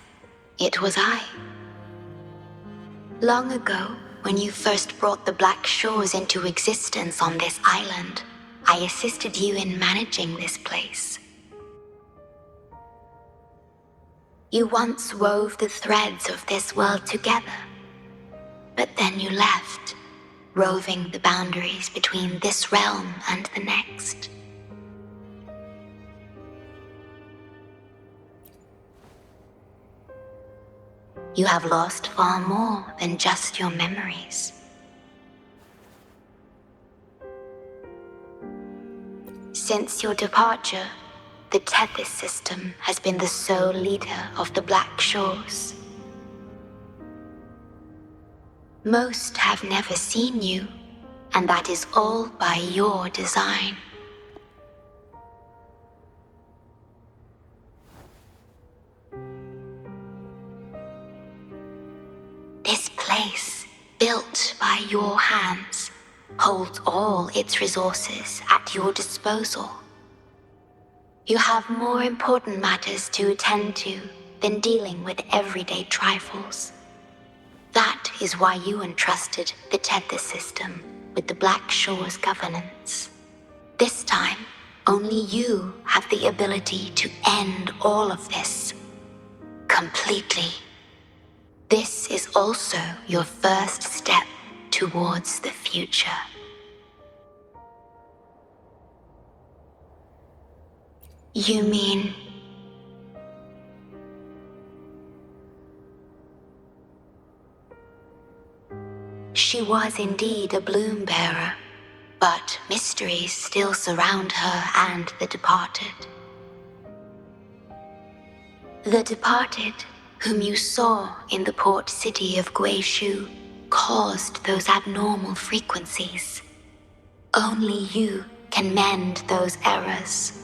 it was I. Long ago, when you first brought the Black Shores into existence on this island, I assisted you in managing this place. You once wove the threads of this world together, but then you left, roving the boundaries between this realm and the next. You have lost far more than just your memories. Since your departure, the Tethys system has been the sole leader of the Black Shores. Most have never seen you, and that is all by your design. This place, built by your hands, holds all its resources at your disposal. You have more important matters to attend to than dealing with everyday trifles. That is why you entrusted the Tethys system with the Black Shores governance. This time, only you have the ability to end all of this. Completely. This is also your first step towards the future. You mean... She was indeed a bloom bearer, but mysteries still surround her and the departed. The departed, whom you saw in the port city of Guishu, caused those abnormal frequencies. Only you can mend those errors.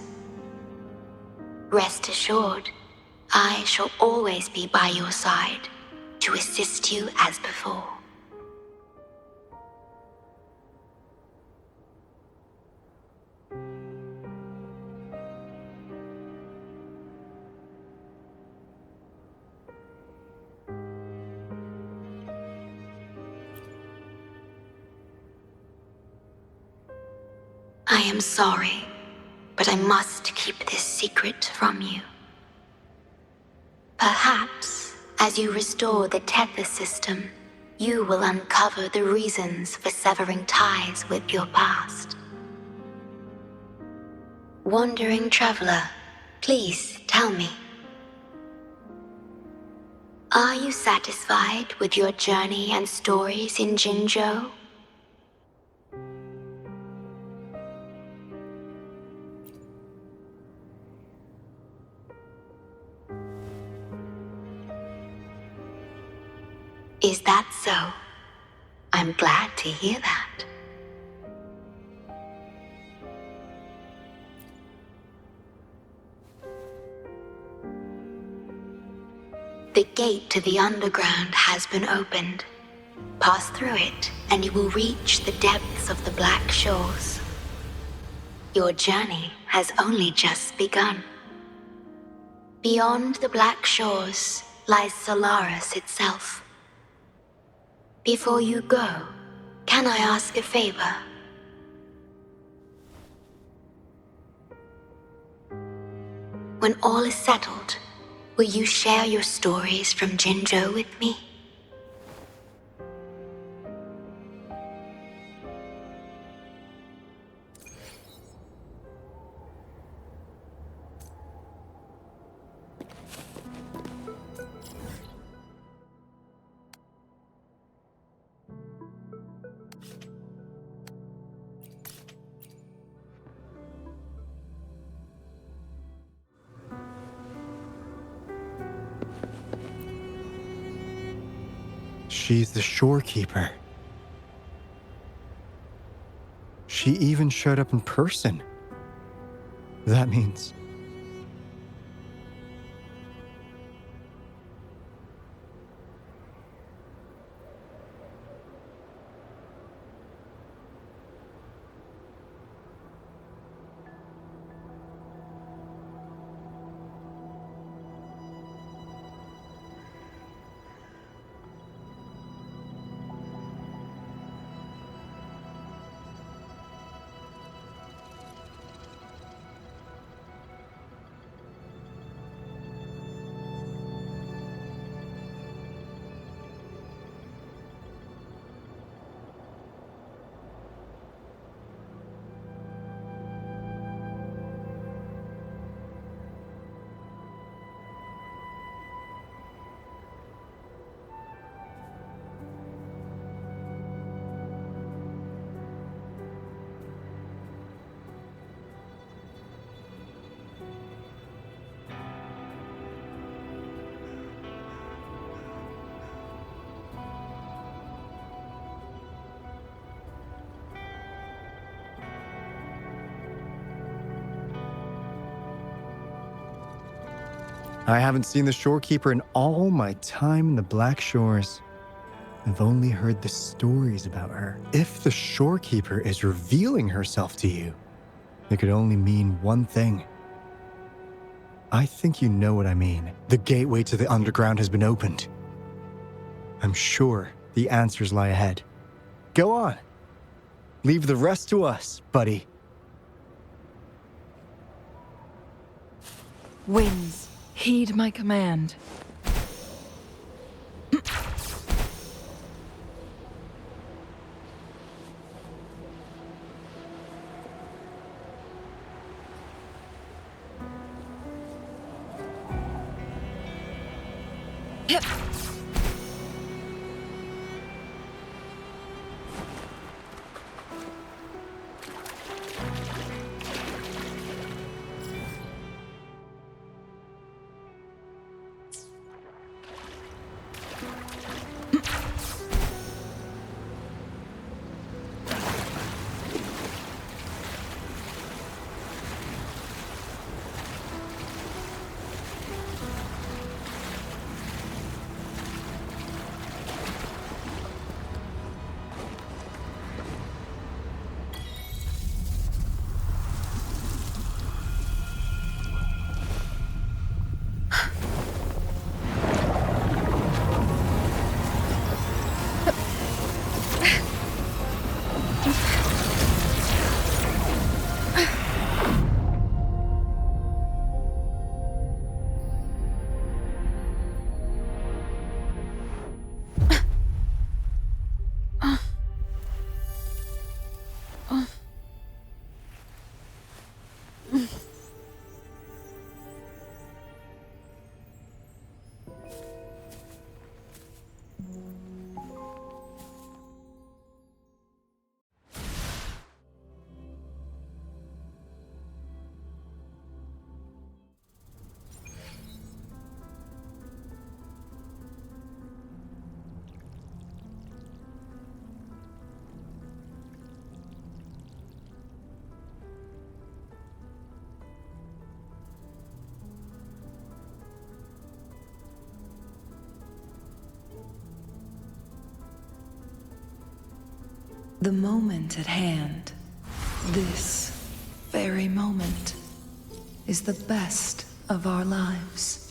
Rest assured, I shall always be by your side to assist you as before. I am sorry, but I must keep this secret from you. Perhaps, as you restore the Tethys system, you will uncover the reasons for severing ties with your past. Wandering traveler, please tell me. Are you satisfied with your journey and stories in Jinzhou? Is that so? I'm glad to hear that. The gate to the underground has been opened. Pass through it, and you will reach the depths of the Black Shores. Your journey has only just begun. Beyond the Black Shores lies Solaris itself. Before you go, can I ask a favor? When all is settled, will you share your stories from Jinzhou with me? She's the shorekeeper. She even showed up in person. That means... I haven't seen the shorekeeper in all my time in the Black Shores. I've only heard the stories about her. If the shorekeeper is revealing herself to you, it could only mean one thing. I think you know what I mean. The gateway to the underground has been opened. I'm sure the answers lie ahead. Go on. Leave the rest to us, buddy. Winds, heed my command. The moment at hand, this very moment, is the best of our lives.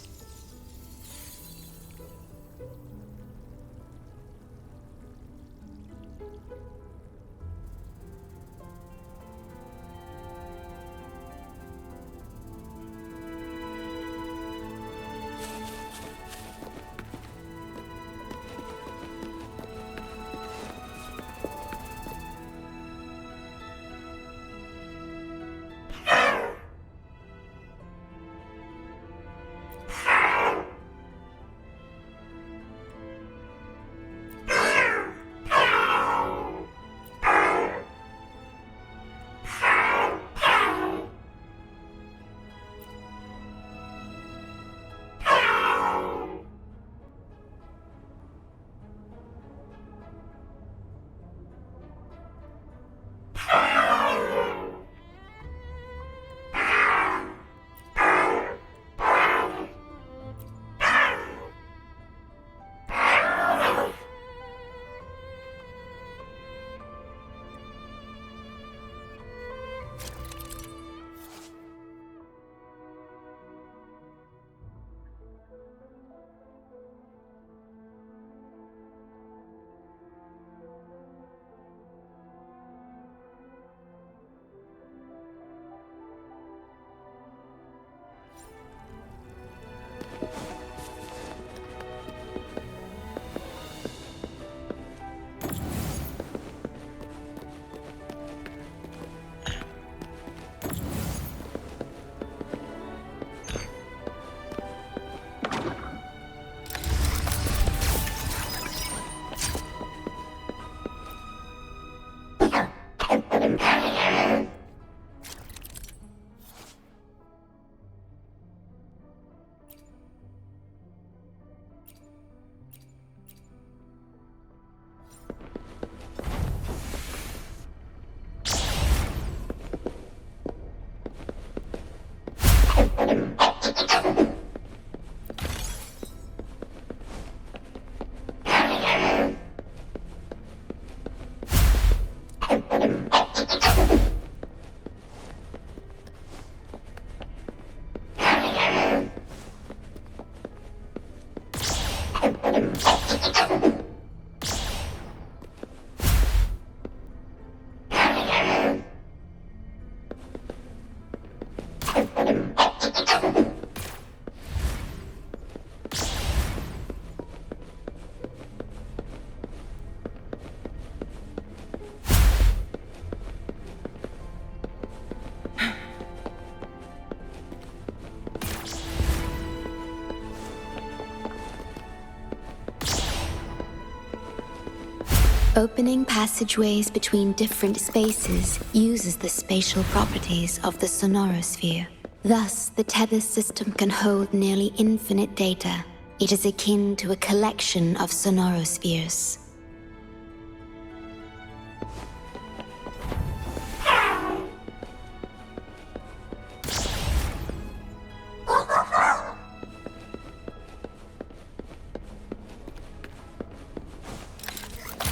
Opening passageways between different spaces uses the spatial properties of the sonorosphere. Thus, the tether system can hold nearly infinite data. It is akin to a collection of sonorospheres.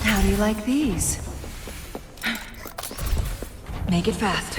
How do you like these? Make it fast.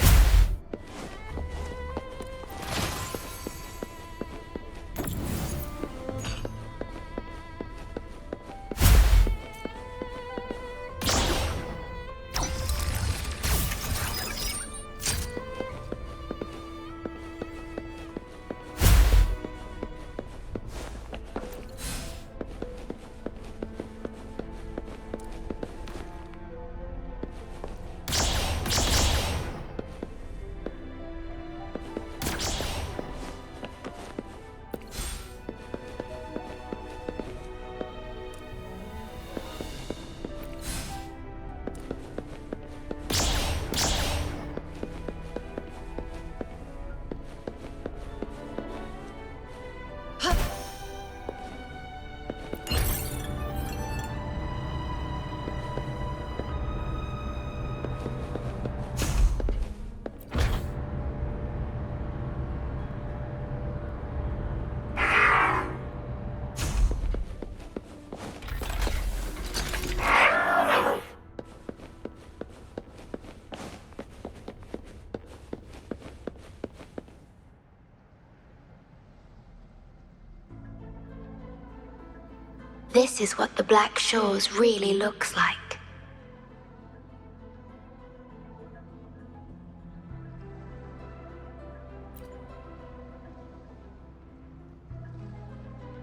This is what the Black Shores really looks like.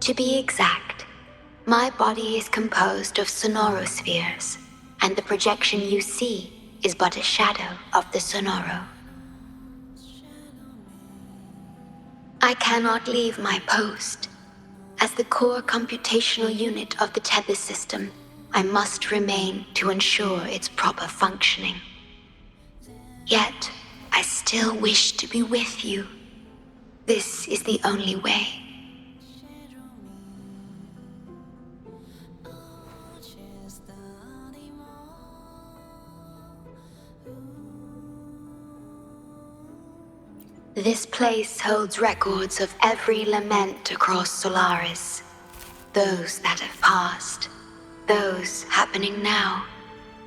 To be exact, my body is composed of sonorospheres, and the projection you see is but a shadow of the sonoro. I cannot leave my post. As the core computational unit of the tether system, I must remain to ensure its proper functioning. Yet, I still wish to be with you. This is the only way. This place holds records of every lament across Solaris. Those that have passed, those happening now,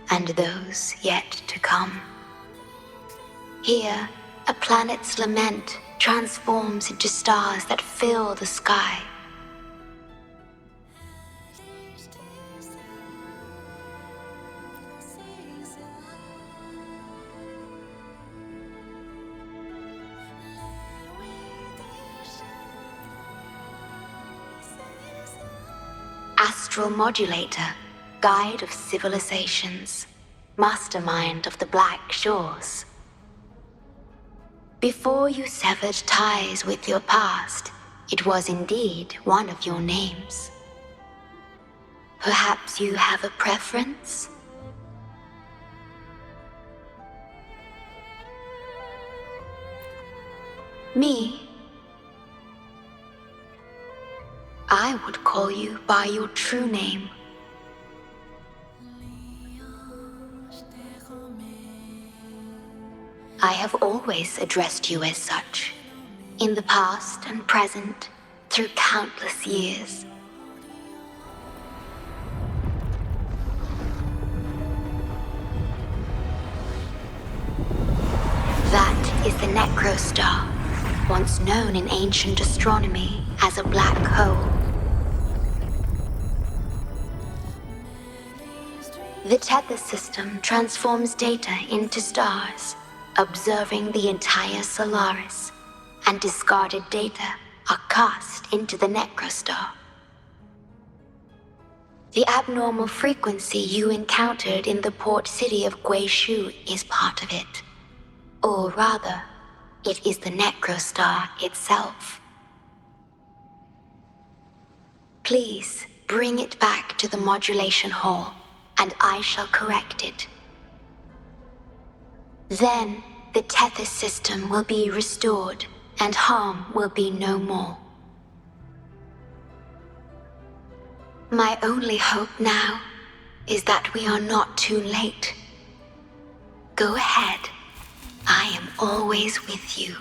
and those yet to come. Here, a planet's lament transforms into stars that fill the sky. Astral Modulator, Guide of Civilizations, Mastermind of the Black Shores. Before you severed ties with your past, it was indeed one of your names. Perhaps you have a preference? Me? I would call you by your true name. I have always addressed you as such, in the past and present, through countless years. That is the Necrostar, once known in ancient astronomy as a black hole. The tether system transforms data into stars, observing the entire Solaris, and discarded data are cast into the Necrostar. The abnormal frequency you encountered in the port city of Guishu is part of it. Or rather, it is the Necrostar itself. Please bring it back to the modulation hall and I shall correct it. Then the Tethys system will be restored, and harm will be no more. My only hope now is that we are not too late. Go ahead. I am always with you.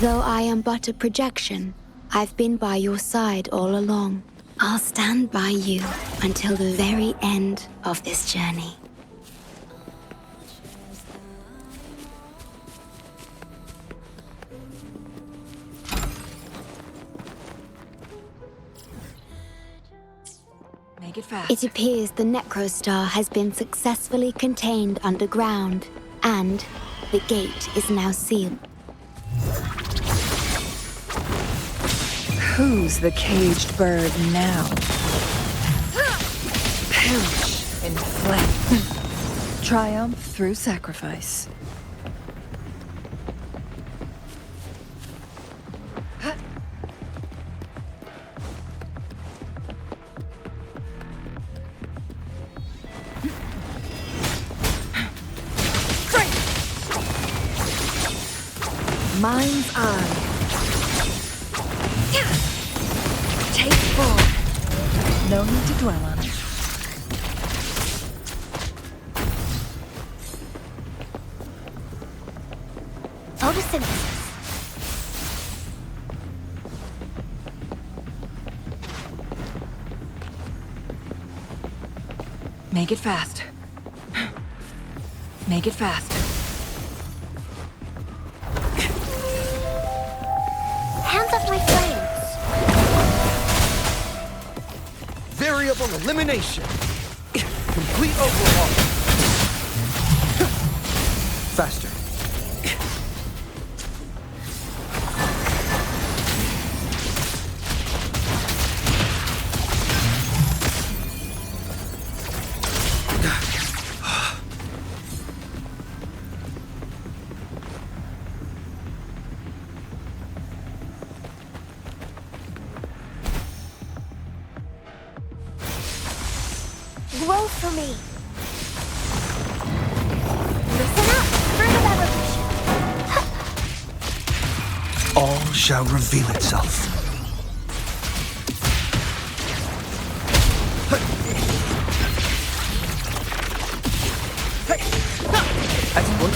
Though I am but a projection, I've been by your side all along. I'll stand by you until the very end of this journey. Make it fast. It appears the Necrostar has been successfully contained underground, and the gate is now sealed. Who's the caged bird now? Perish in flame. Triumph through sacrifice. Mind's eye. Take full. No need to dwell on it. Photosynthesis. Make it fast. Make it fast. Hands off my flames. Variable elimination. Complete overhaul. Faster. Grow for me. Listen up for the revolution. All shall reveal itself. Export.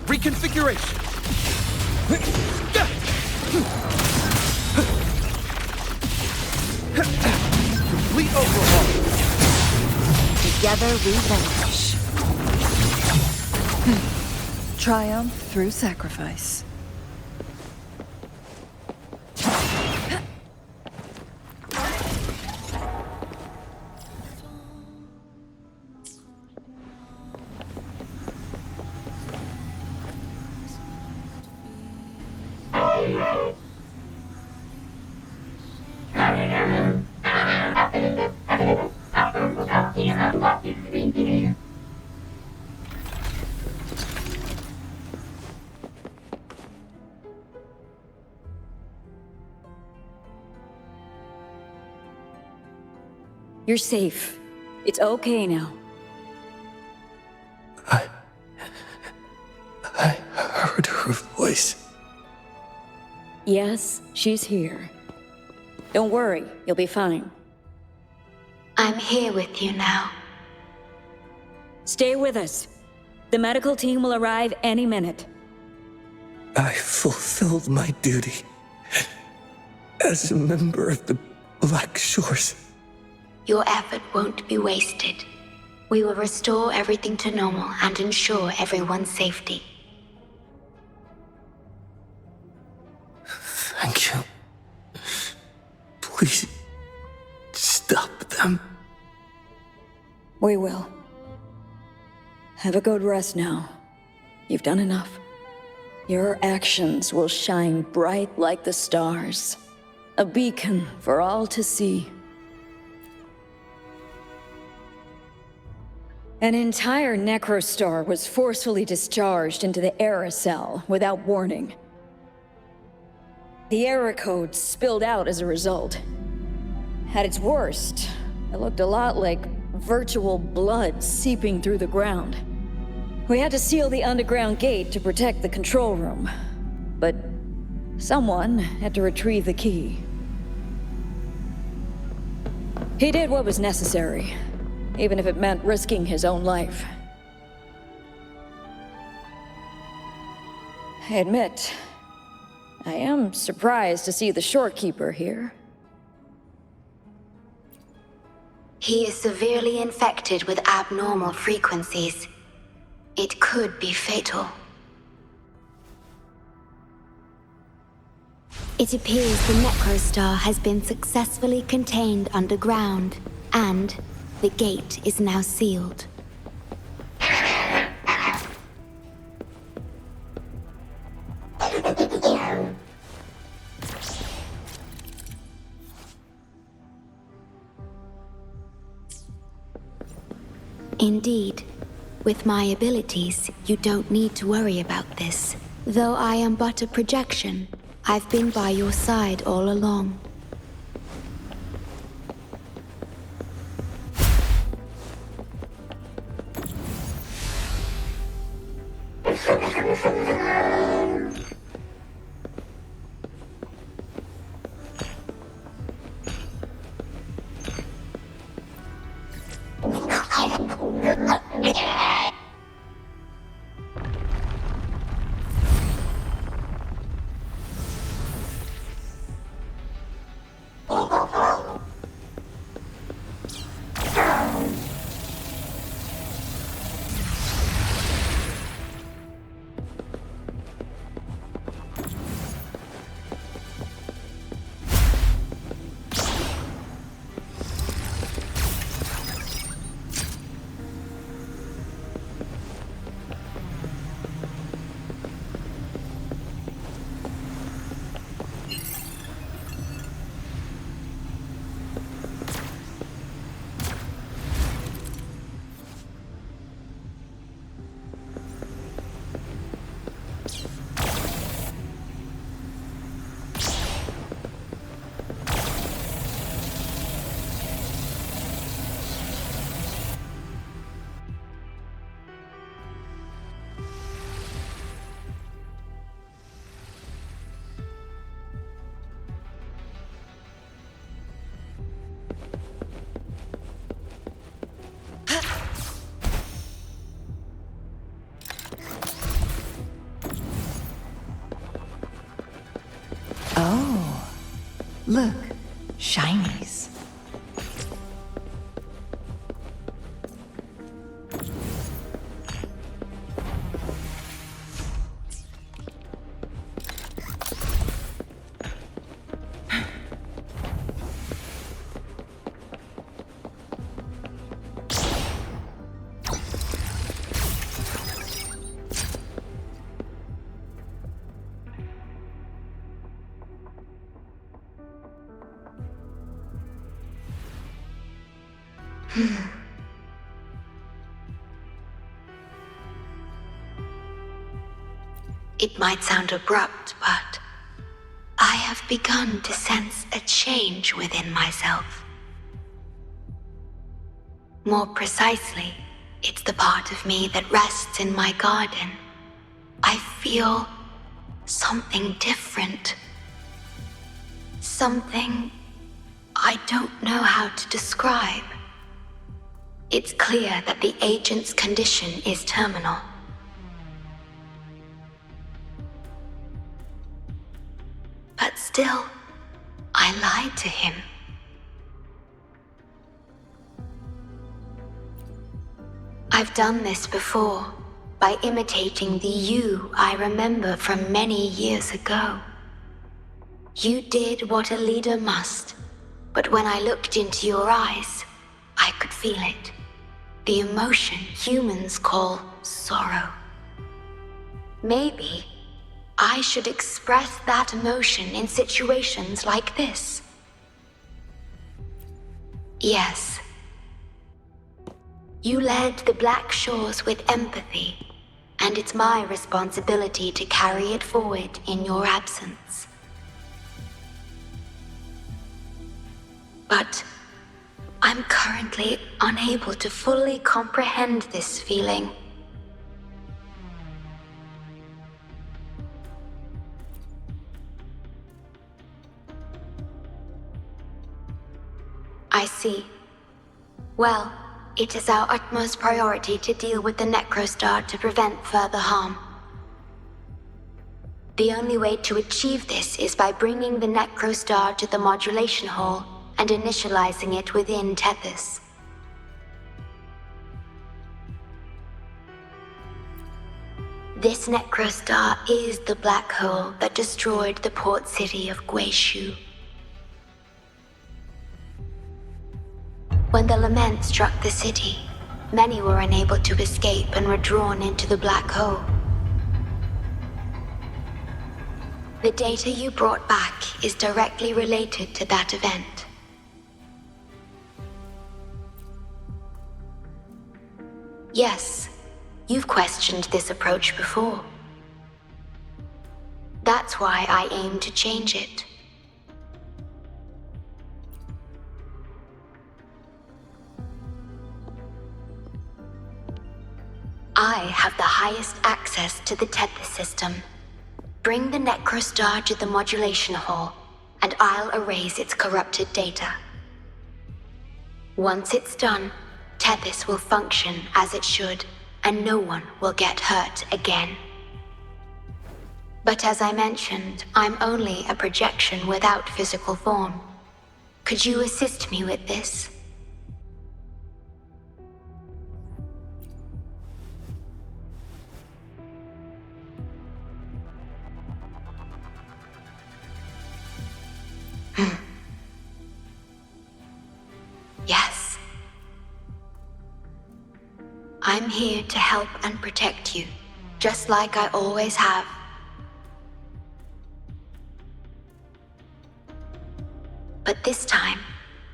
Reconfiguration. Complete overhaul. Together we vanish. Triumph through sacrifice. You're safe. It's okay now. I heard her voice. Yes, she's here. Don't worry, you'll be fine. I'm here with you now. Stay with us. The medical team will arrive any minute. I fulfilled my duty as a member of the Black Shores. Your effort won't be wasted. We will restore everything to normal and ensure everyone's safety. Thank you. Please, stop them. We will. Have a good rest now. You've done enough. Your actions will shine bright like the stars. A beacon for all to see. An entire necrostar was forcefully discharged into the aerosol without warning. The error code spilled out as a result. At its worst, it looked a lot like virtual blood seeping through the ground. We had to seal the underground gate to protect the control room, but someone had to retrieve the key. He did what was necessary, even if it meant risking his own life. I admit, I am surprised to see the shorekeeper here. He is severely infected with abnormal frequencies. It could be fatal. It appears the Necrostar has been successfully contained underground, and the gate is now sealed. Indeed, with my abilities, you don't need to worry about this. Though I am but a projection, I've been by your side all along. Oh, look, shinies. It might sound abrupt, but I have begun to sense a change within myself. More precisely, it's the part of me that rests in my garden. I feel something different. Something I don't know how to describe. It's clear that the agent's condition is terminal. But still, I lied to him. I've done this before, by imitating the you I remember from many years ago. You did what a leader must, but when I looked into your eyes, I could feel it. The emotion humans call sorrow. Maybe I should express that emotion in situations like this. Yes. You led the Black Shores with empathy, and it's my responsibility to carry it forward in your absence. But I'm currently unable to fully comprehend this feeling. I see. Well, it is our utmost priority to deal with the Necrostar to prevent further harm. The only way to achieve this is by bringing the Necrostar to the modulation hall and initializing it within Tethys. This Necrostar is the black hole that destroyed the port city of Guishu. When the lament struck the city, many were unable to escape and were drawn into the black hole. The data you brought back is directly related to that event. Yes, you've questioned this approach before. That's why I aim to change it. I have the highest access to the Tethys system. Bring the Necrostar to the modulation hall, and I'll erase its corrupted data. Once it's done, Tethys will function as it should, and no one will get hurt again. But as I mentioned, I'm only a projection without physical form. Could you assist me with this? Yes. I'm here to help and protect you, just like I always have. But this time,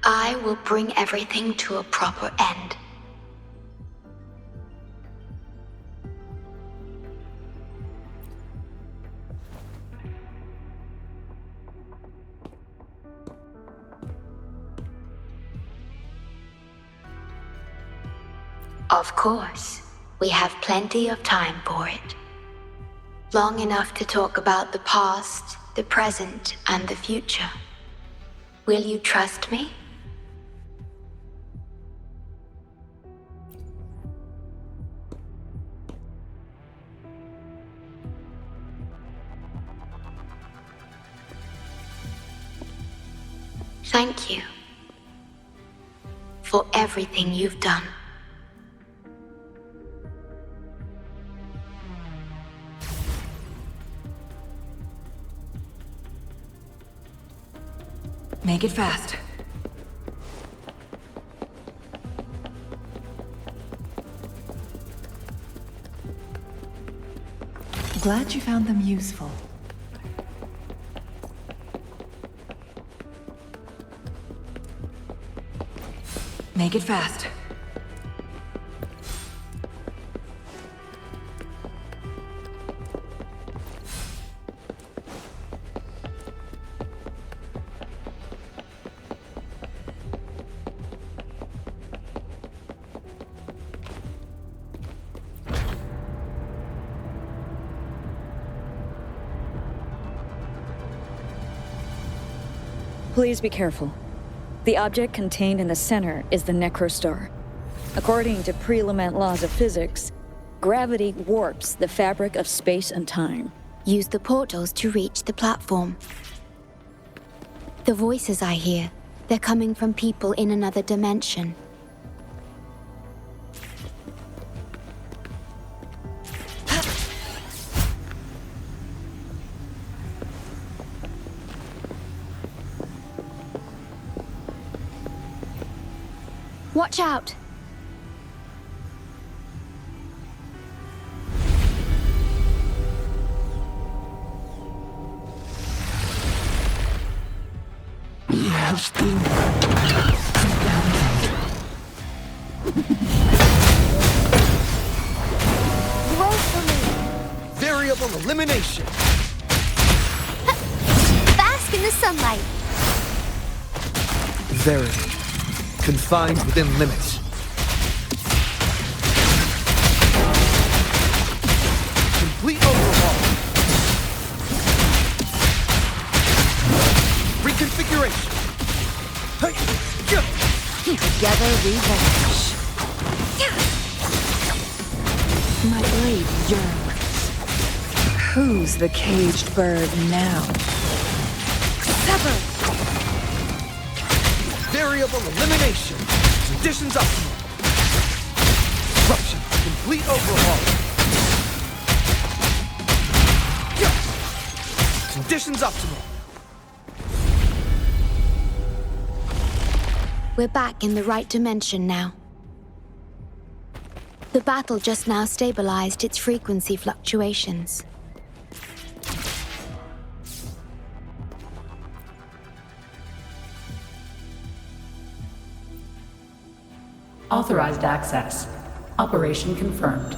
I will bring everything to a proper end. Of course, we have plenty of time for it. Long enough to talk about the past, the present, and the future. Will you trust me? Thank you for everything you've done. Make it fast. Glad you found them useful. Make it fast. Please be careful. The object contained in the center is the Necrostar. According to pre-lament laws of physics, gravity warps the fabric of space and time. Use the portals to reach the platform. The voices I hear, they're coming from people in another dimension. Watch out! push through. Grow for me. Variable elimination. Bask in the sunlight. Verity. Confined within limits. Complete overhaul. Reconfiguration. Hey, yeah. Together we vanish. My blade yearns. Who's the caged bird now? Sever. Variable elimination. Conditions optimal. Disruption. Complete overhaul. Yeah. Conditions optimal. We're back in the right dimension now. The battle just now stabilized its frequency fluctuations. Authorized access. Operation confirmed.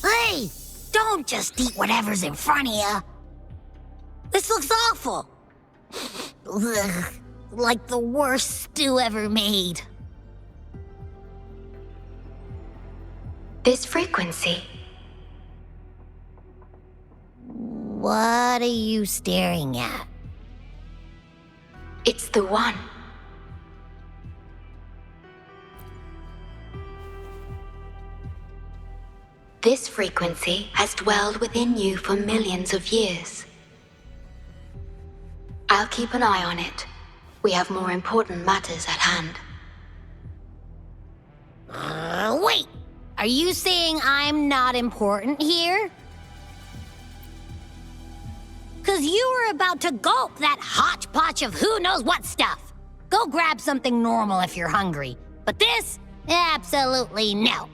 Hey! Don't just eat whatever's in front of you. This looks awful. Ugh, like the worst stew ever made. This frequency. What are you staring at? It's the one. This frequency has dwelled within you for millions of years. I'll keep an eye on it. We have more important matters at hand. Wait! Are you saying I'm not important here? 'Cause you were about to gulp that hodgepodge of who knows what stuff. Go grab something normal if you're hungry. But this? Absolutely no.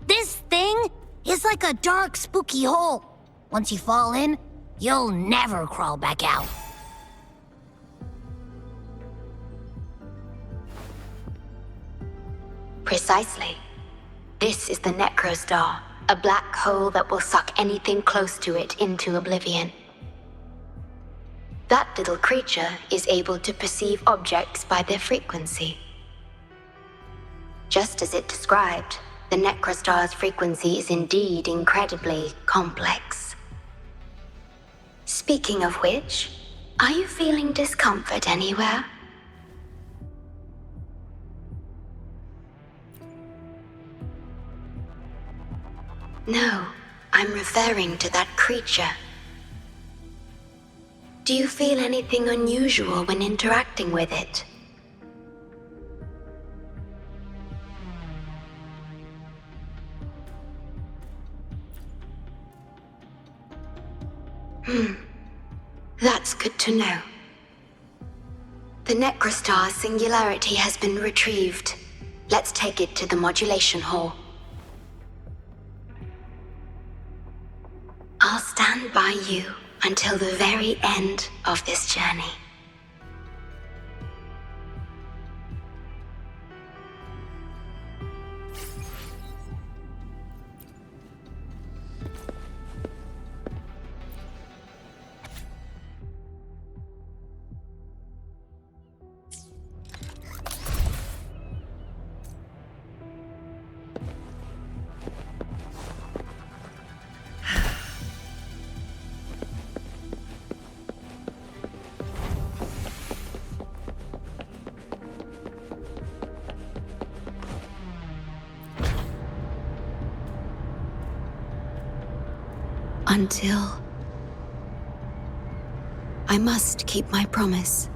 This thing is like a dark, spooky hole. Once you fall in, you'll never crawl back out. Precisely. This is the Necrostar, a black hole that will suck anything close to it into oblivion. That little creature is able to perceive objects by their frequency. Just as it described, the Necrostar's frequency is indeed incredibly complex. Speaking of which, are you feeling discomfort anywhere? No, I'm referring to that creature. Do you feel anything unusual when interacting with it? That's good to know. The Necrostar's singularity has been retrieved. Let's take it to the modulation hall. I'll stand by you until the very end of this journey. Until I must keep my promise.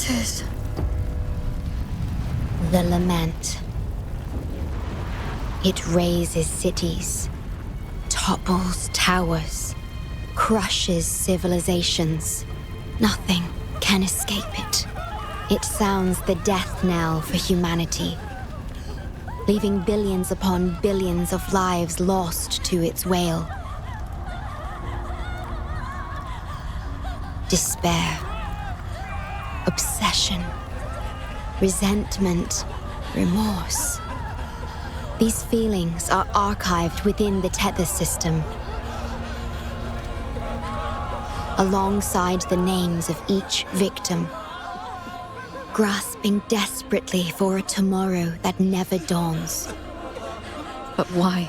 This is... the lament. It razes cities, topples towers, crushes civilizations. Nothing can escape it. It sounds the death knell for humanity, leaving billions upon billions of lives lost to its wail. Despair, obsession, resentment, remorse. These feelings are archived within the Tethys system, alongside the names of each victim, grasping desperately for a tomorrow that never dawns. But why?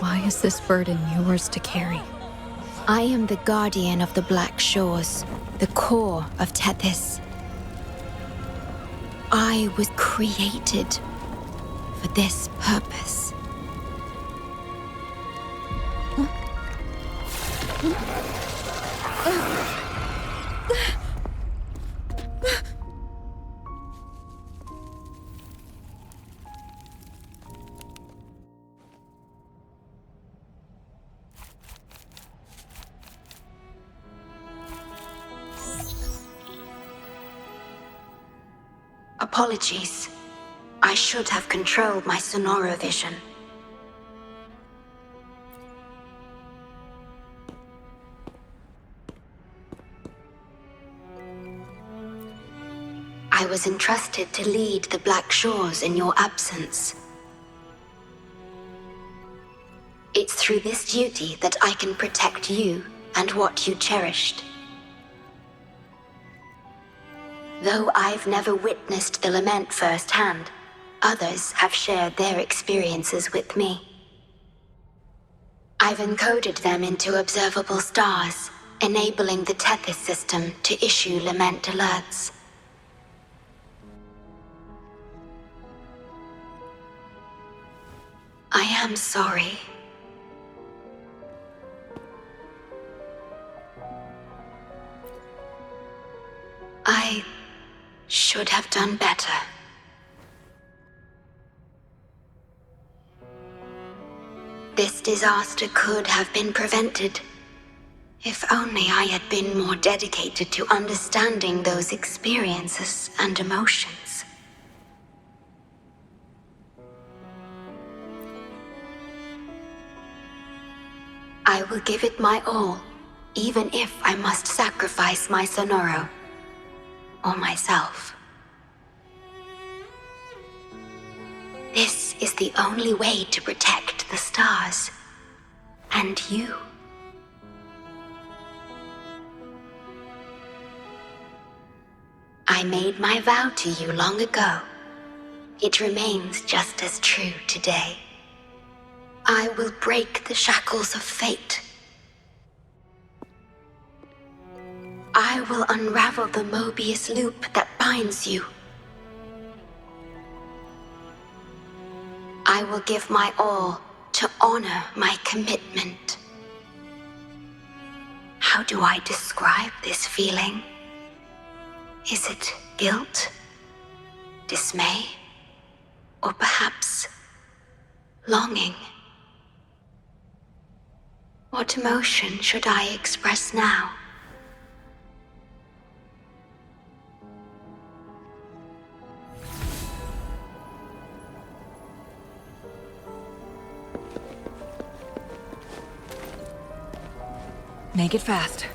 Why is this burden yours to carry? I am the guardian of the Black Shores, the core of Tethys. I was created for this purpose. Apologies. I should have controlled my Sonoro vision. I was entrusted to lead the Black Shores in your absence. It's through this duty that I can protect you and what you cherished. Though I've never witnessed the lament firsthand, others have shared their experiences with me. I've encoded them into observable stars, enabling the Tethys system to issue lament alerts. I am sorry. I should have done better. This disaster could have been prevented, if only I had been more dedicated to understanding those experiences and emotions. I will give it my all, even if I must sacrifice my Sonoro. Or myself. This is the only way to protect the stars. And you. I made my vow to you long ago. It remains just as true today. I will break the shackles of fate. I will unravel the Mobius loop that binds you. I will give my all to honor my commitment. How do I describe this feeling? Is it guilt, dismay, or perhaps longing? What emotion should I express now? Make it fast.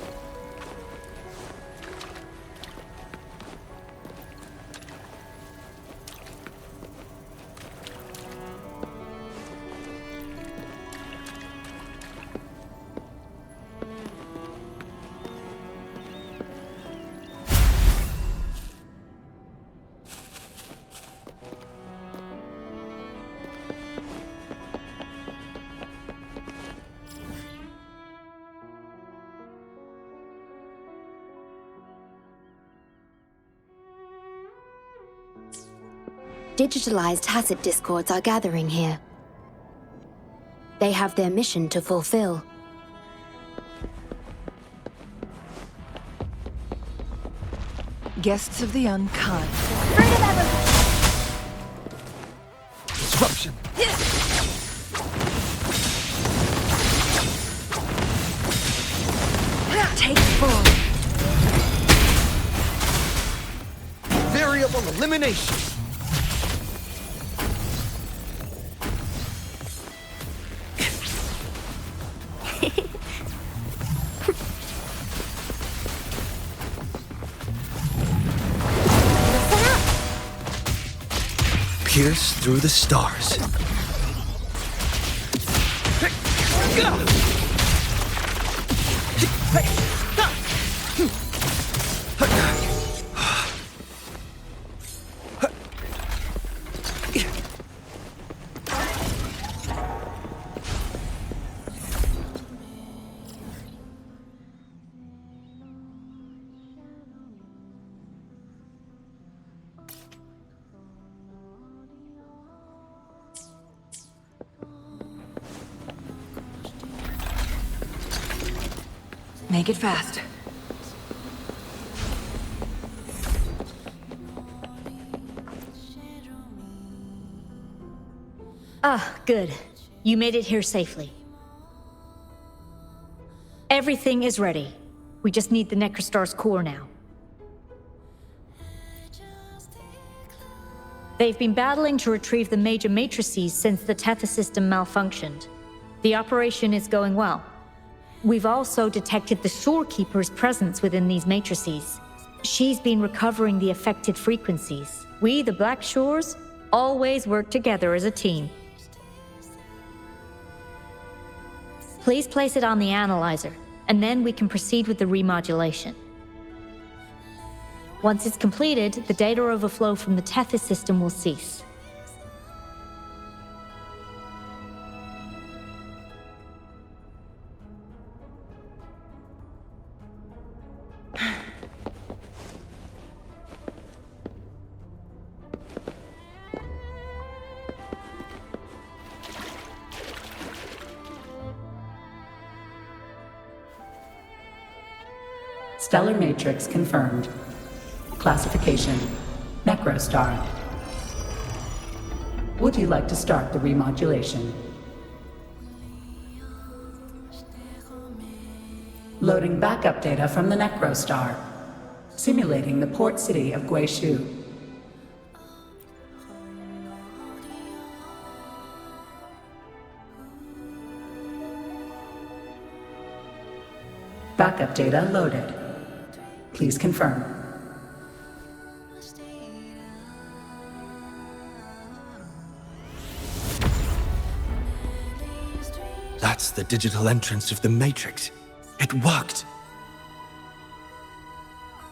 Digitalized hazard discords are gathering here. They have their mission to fulfill. Guests of the unkind. Disruption. Take full. Variable elimination. Pierce through the stars. Make it fast. Ah, good. You made it here safely. Everything is ready. We just need the Necrostar's core now. They've been battling to retrieve the major matrices since the Tether system malfunctioned. The operation is going well. We've also detected the shorekeeper's presence within these matrices. She's been recovering the affected frequencies. We, the Black Shores, always work together as a team. Please place it on the analyzer, and then we can proceed with the remodulation. Once it's completed, the data overflow from the Tethys system will cease. Stellar matrix confirmed. Classification: Necrostar. Would you like to start the remodulation? Loading backup data from the Necrostar. Simulating the port city of Guishu. Backup data loaded. Please confirm. That's the digital entrance of the Matrix. It worked.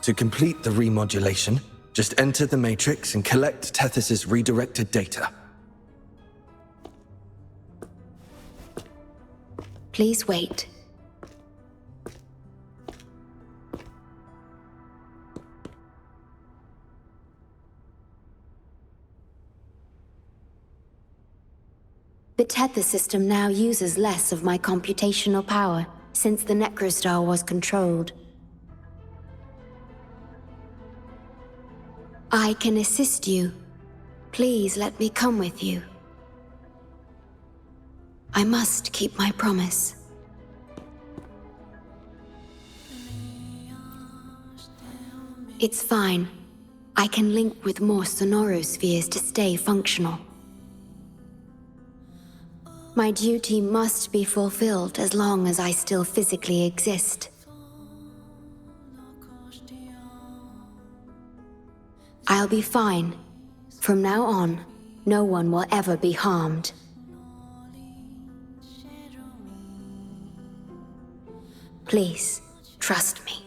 To complete the remodulation, just enter the Matrix and collect Tethys' redirected data. Please wait. The Tether system now uses less of my computational power since the Necrostar was controlled. I can assist you. Please let me come with you. I must keep my promise. It's fine. I can link with more sonorospheres to stay functional. My duty must be fulfilled as long as I still physically exist. I'll be fine. From now on, no one will ever be harmed. Please, trust me.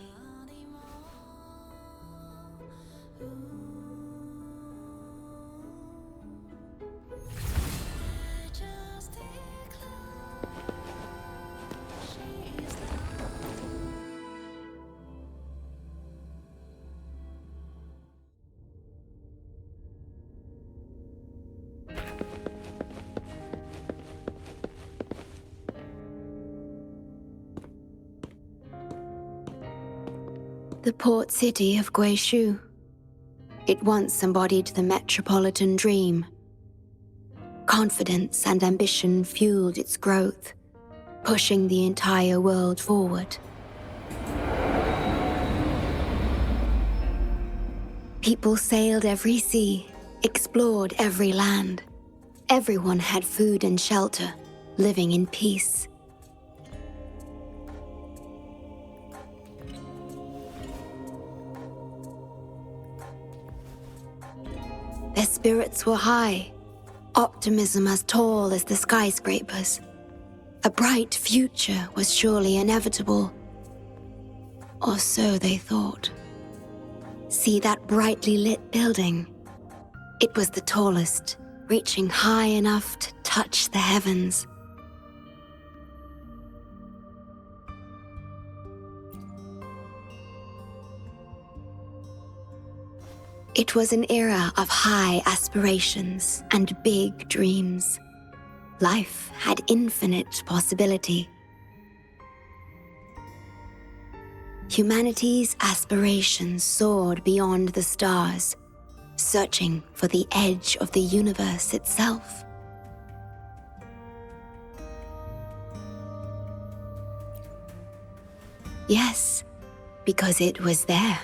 The port city of Guishu. It once embodied the metropolitan dream. Confidence and ambition fueled its growth, pushing the entire world forward. People sailed every sea, explored every land. Everyone had food and shelter, living in peace. Their spirits were high, optimism as tall as the skyscrapers. A bright future was surely inevitable. Or so they thought. See that brightly lit building? It was the tallest, reaching high enough to touch the heavens. It was an era of high aspirations and big dreams. Life had infinite possibility. Humanity's aspirations soared beyond the stars, searching for the edge of the universe itself. Yes, because it was there,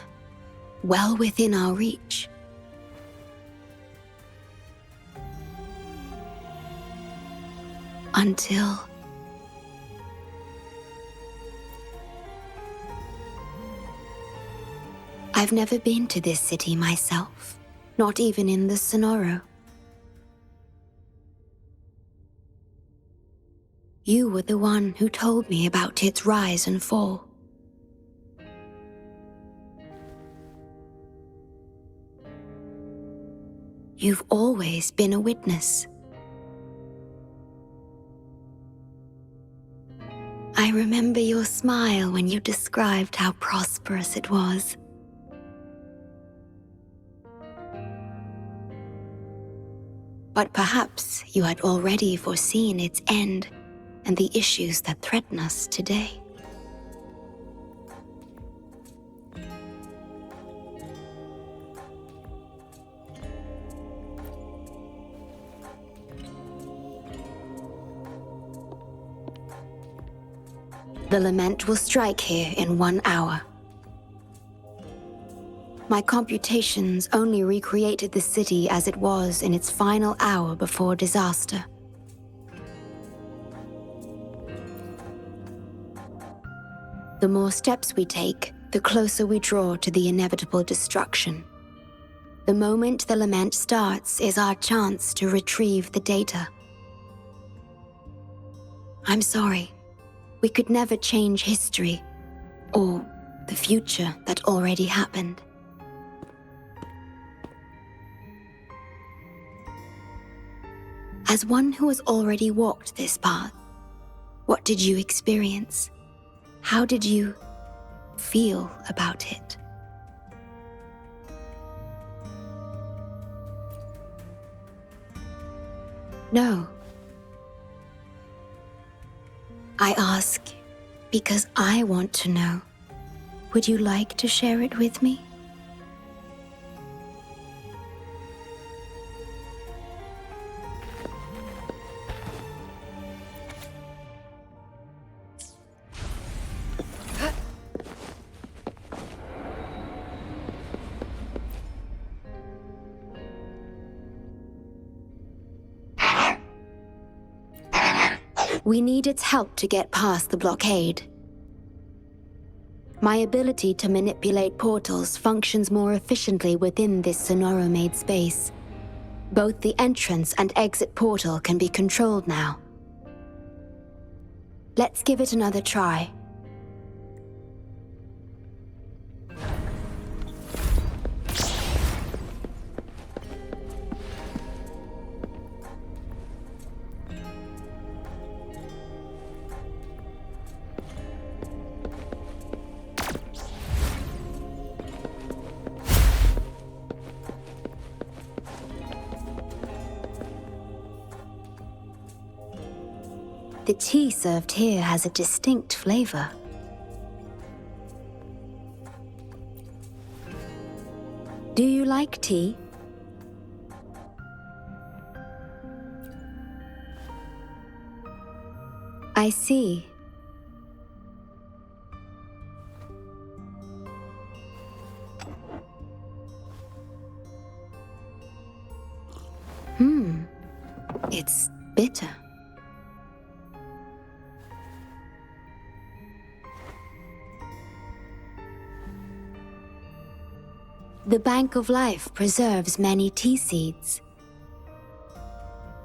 well within our reach. Until... I've never been to this city myself, not even in the Sonoro. You were the one who told me about its rise and fall. You've always been a witness. I remember your smile when you described how prosperous it was. But perhaps you had already foreseen its end and the issues that threaten us today. The lament will strike here in 1 hour. My computations only recreated the city as it was in its final hour before disaster. The more steps we take, the closer we draw to the inevitable destruction. The moment the lament starts is our chance to retrieve the data. I'm sorry. We could never change history, or the future that already happened. As one who has already walked this path, what did you experience? How did you feel about it? No. I ask because I want to know. Would you like to share it with me? We need its help to get past the blockade. My ability to manipulate portals functions more efficiently within this Sonoro-made space. Both the entrance and exit portal can be controlled now. Let's give it another try. The tea served here has a distinct flavor. Do you like tea? I see. It's bitter. The Bank of Life preserves many tea seeds.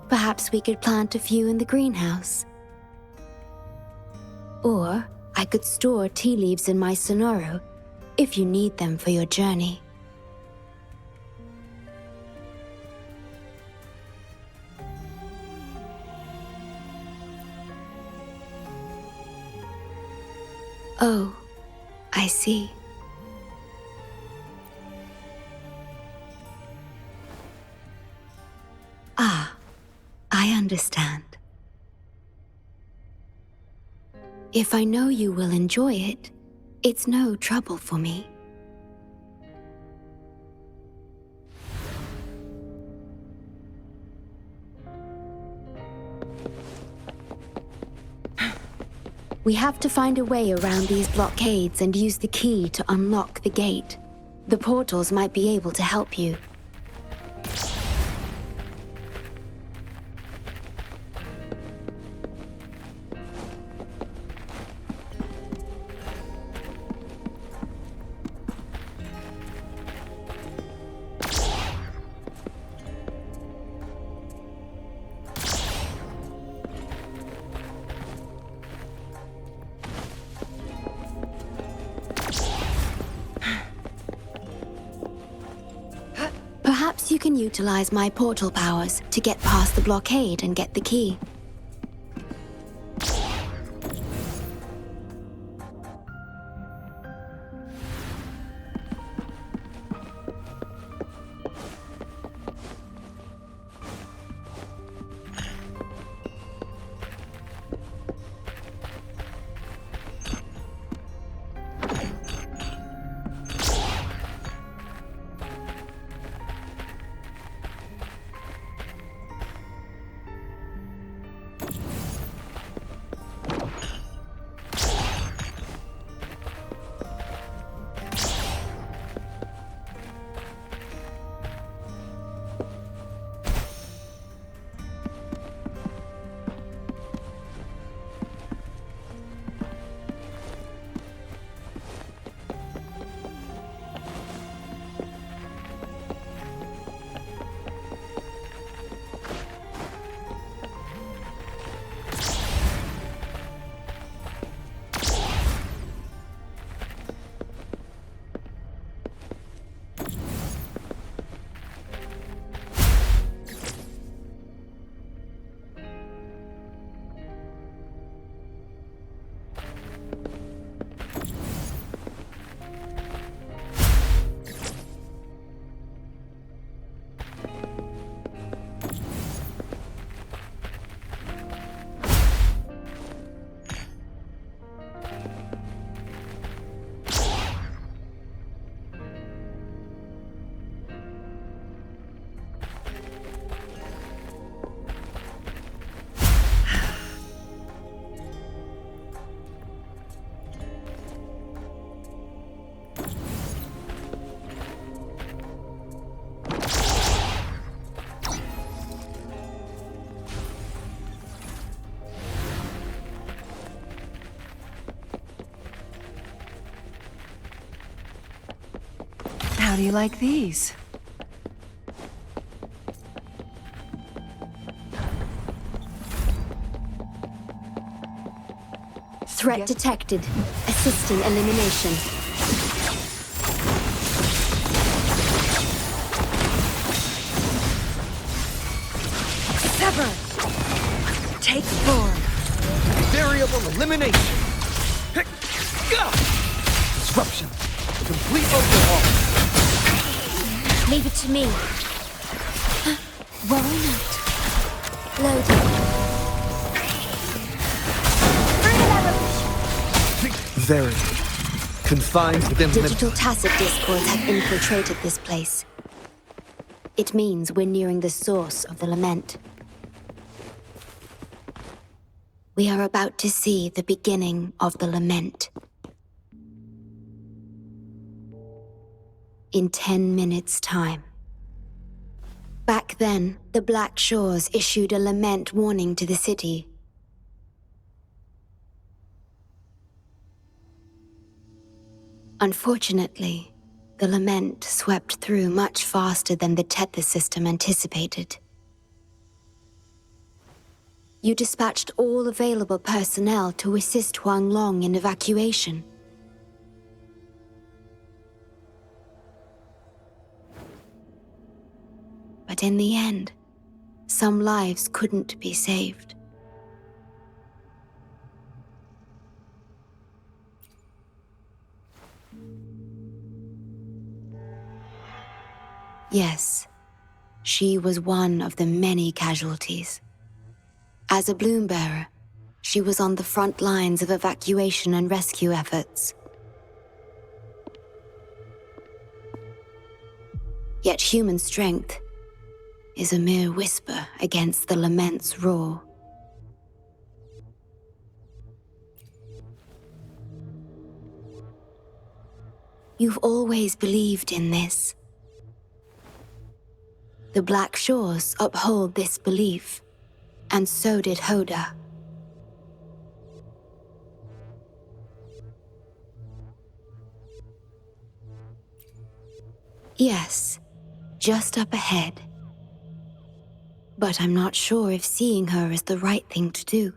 Perhaps we could plant a few in the greenhouse. Or I could store tea leaves in my sonoro if you need them for your journey. Oh, I see. Ah, I understand. If I know you will enjoy it, it's no trouble for me. We have to find a way around these blockades and use the key to unlock the gate. The portals might be able to help you. Perhaps you can utilize my portal powers to get past the blockade and get the key. How do you like these? Threat detected. Assisting elimination. Sever! Take form. Variable elimination. Disruption. Complete overhaul. Leave it to me. Worry not. Loading. Very. confined within Digital tacit discords have infiltrated this place. It means we're nearing the source of the lament. We are about to see the beginning of the lament. In 10 minutes' time. Back then, the Black Shores issued a lament warning to the city. Unfortunately, the lament swept through much faster than the Tethys system anticipated. You dispatched all available personnel to assist Huang Long in evacuation. But in the end, some lives couldn't be saved. Yes, she was one of the many casualties. As a bloom bearer, she was on the front lines of evacuation and rescue efforts. Yet human strength is a mere whisper against the lament's roar. You've always believed in this. The Black Shores uphold this belief, and so did Hoda. Yes, just up ahead. But I'm not sure if seeing her is the right thing to do.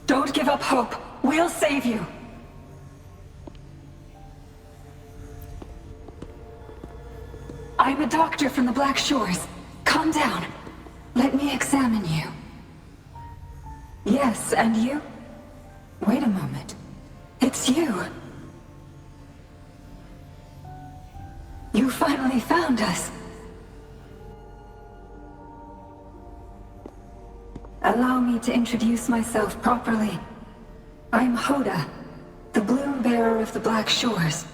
Don't give up hope. We'll save you. I'm a doctor from the Black Shores. Calm down. Let me examine you. Yes, and you? Wait a moment. It's you. You finally found us. Allow me to introduce myself properly. I'm Hoda, the bloom bearer of the Black Shores.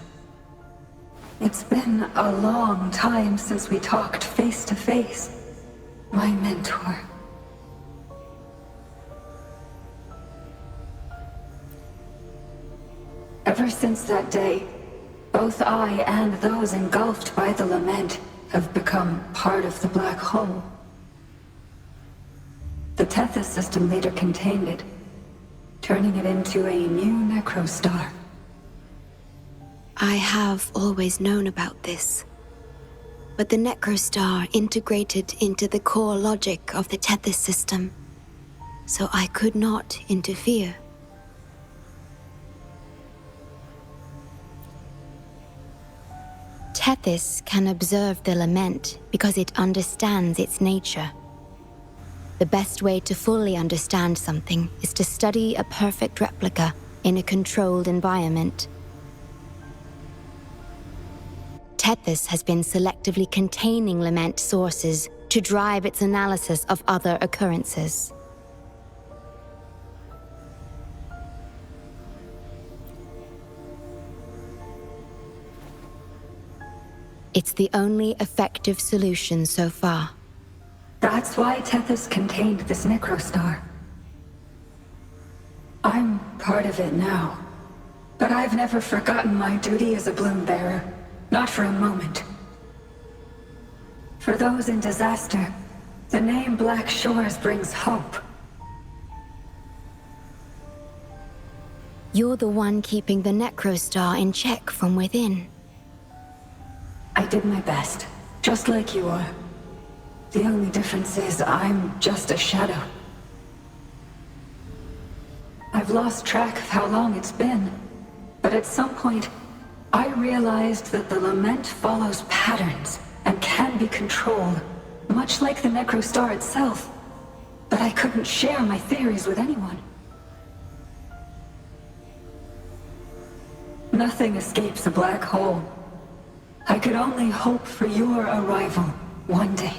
It's been a long time since we talked face to face, my mentor. Ever since that day, both I and those engulfed by the lament have become part of the black hole. The Tethys system later contained it, turning it into a new necrostar. I have always known about this, but the necrostar integrated into the core logic of the Tethys system, so I could not interfere. Tethys can observe the lament because it understands its nature. The best way to fully understand something is to study a perfect replica in a controlled environment. Tethys has been selectively containing lament sources to drive its analysis of other occurrences. It's the only effective solution so far. That's why Tethys contained this necrostar. I'm part of it now, but I've never forgotten my duty as a bloom bearer. Not for a moment. For those in disaster, the name Black Shores brings hope. You're the one keeping the Necrostar in check from within. I did my best, just like you are. The only difference is I'm just a shadow. I've lost track of how long it's been, but at some point, I realized that the lament follows patterns and can be controlled, much like the Necrostar itself. But I couldn't share my theories with anyone. Nothing escapes a black hole. I could only hope for your arrival one day.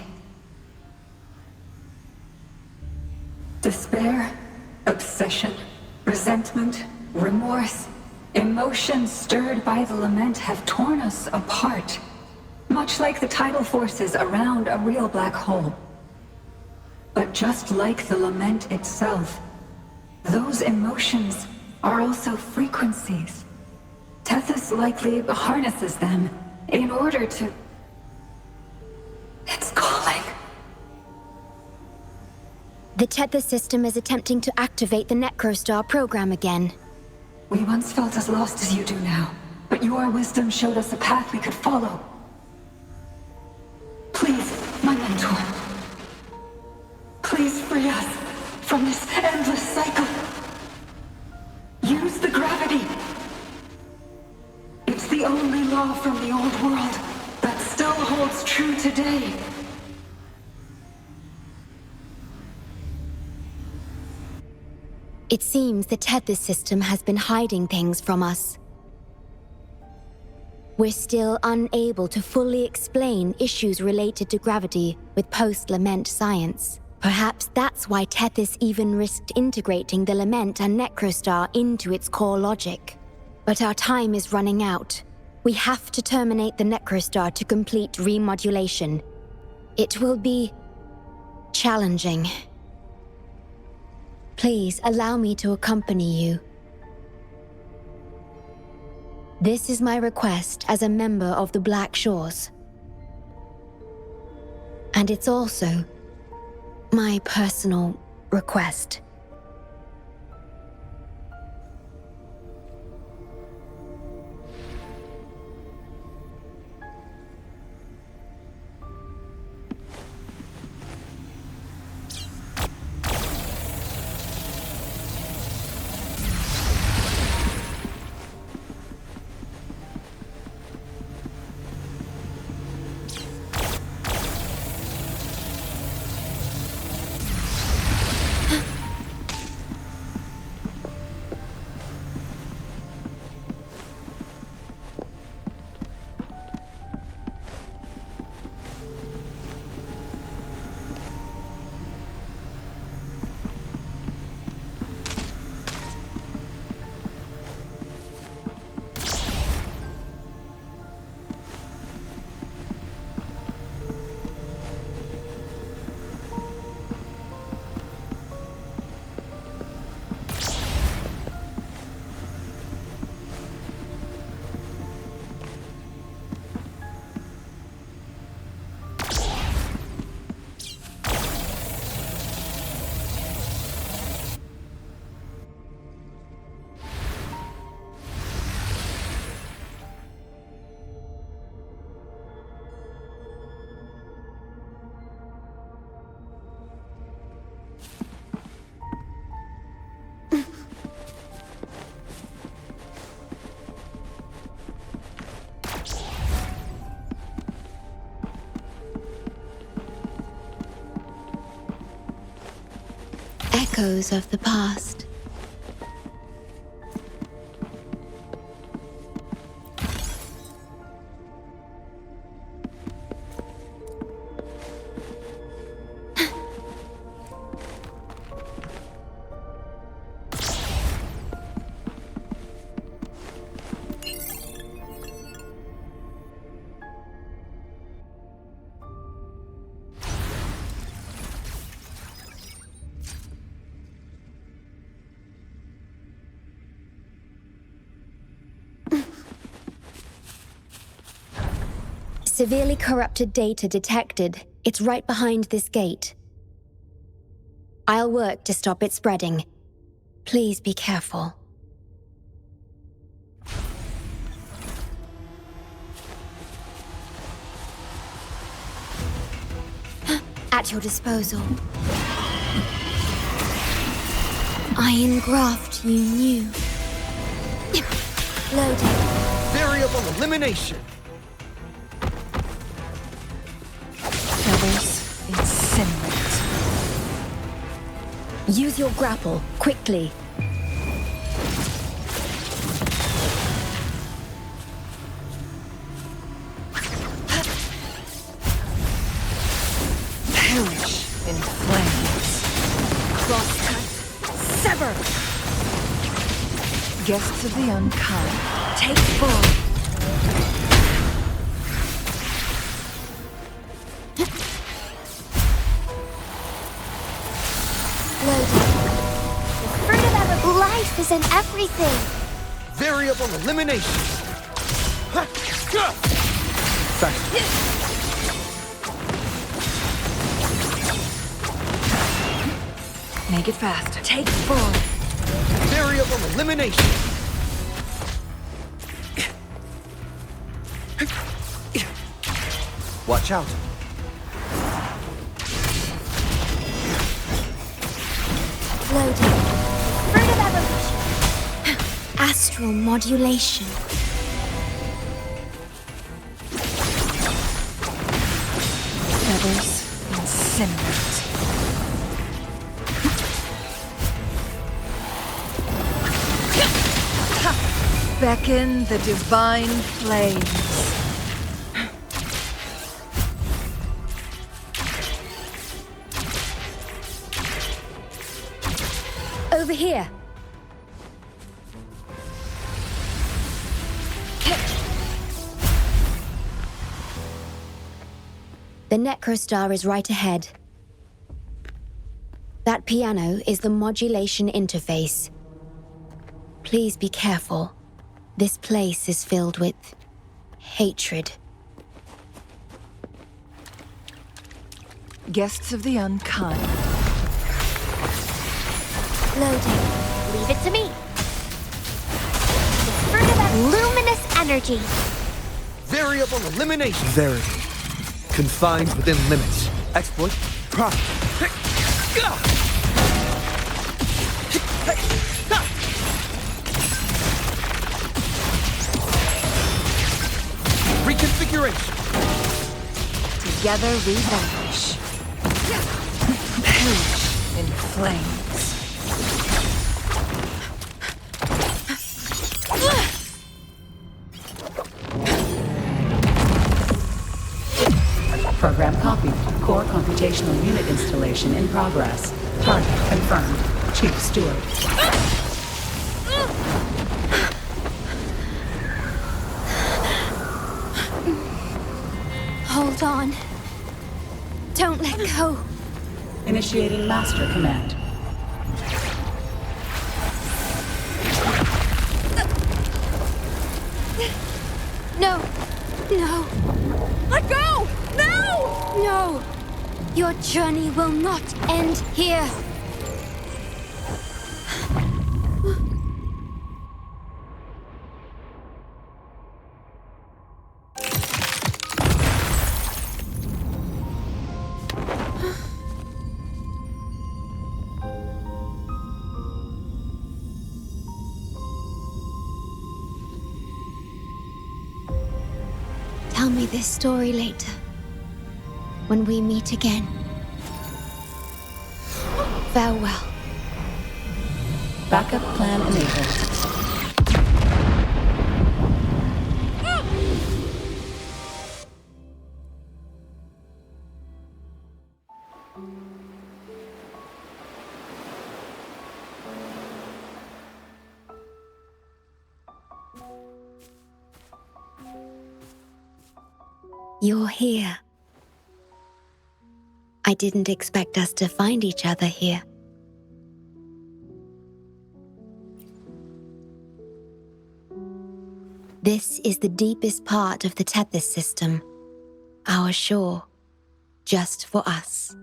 Despair, obsession, resentment, remorse, emotions stirred by the lament have torn us apart, much like the tidal forces around a real black hole. But just like the lament itself, those emotions are also frequencies. Tethys likely harnesses them in order to... It's calling. The Tether system is attempting to activate the Necrostar program again. We once felt as lost as you do now, but your wisdom showed us a path we could follow. Please, my mentor. Please free us from this endless cycle. Use the gravity. It's the only law from the old world that still holds true today. It seems the Tether system has been hiding things from us. We're still unable to fully explain issues related to gravity with post-lament science. Perhaps that's why Tethys even risked integrating the lament and Necrostar into its core logic. But our time is running out. We have to terminate the Necrostar to complete remodulation. It will be challenging. Please allow me to accompany you. This is my request as a member of the Black Shores. And it's also my personal request. Echoes of the past. Severely corrupted data detected. It's right behind this gate. I'll work to stop it spreading. Please be careful. At your disposal. Iron graft you knew. Loading. Variable elimination. Feathers incinerate. Use your grapple, quickly. Perish in flames. Crosscut. Sever. Guests of the unkind. Take form. Life is in everything. Variable elimination. Faster. Make it fast. Take form. Variable elimination. Watch out. Loading. Fruit of evolution. Astral modulation. Feathers incinerate. Beckon the divine flames. Over here. The Necrostar is right ahead. That piano is the modulation interface. Please be careful. This place is filled with hatred. Guests of the unkind. Loading. Leave it to me. The fruit of that luminous energy. Variable elimination. Verity. Confined within limits. Exploit. Profit. Reconfiguration. Together we vanish. Perish in flames. Program copied. Core computational unit installation in progress. Target confirmed. Chief Steward. Hold on. Don't let go. Initiating master command. No. No. Let go! No! No. Your journey will not end here. Tell me this story later, when we meet again. Farewell. Backup plan enabled. You're here. I didn't expect us to find each other here. This is the deepest part of the Tethys system, our shore, just for us.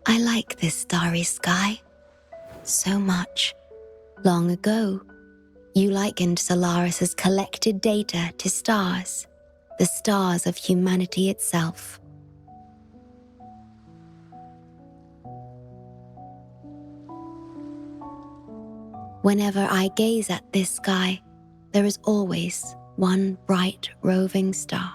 I like this starry sky so much. Long ago, you likened Solaris's collected data to stars, the stars of humanity itself. Whenever I gaze at this sky, there is always one bright roving star.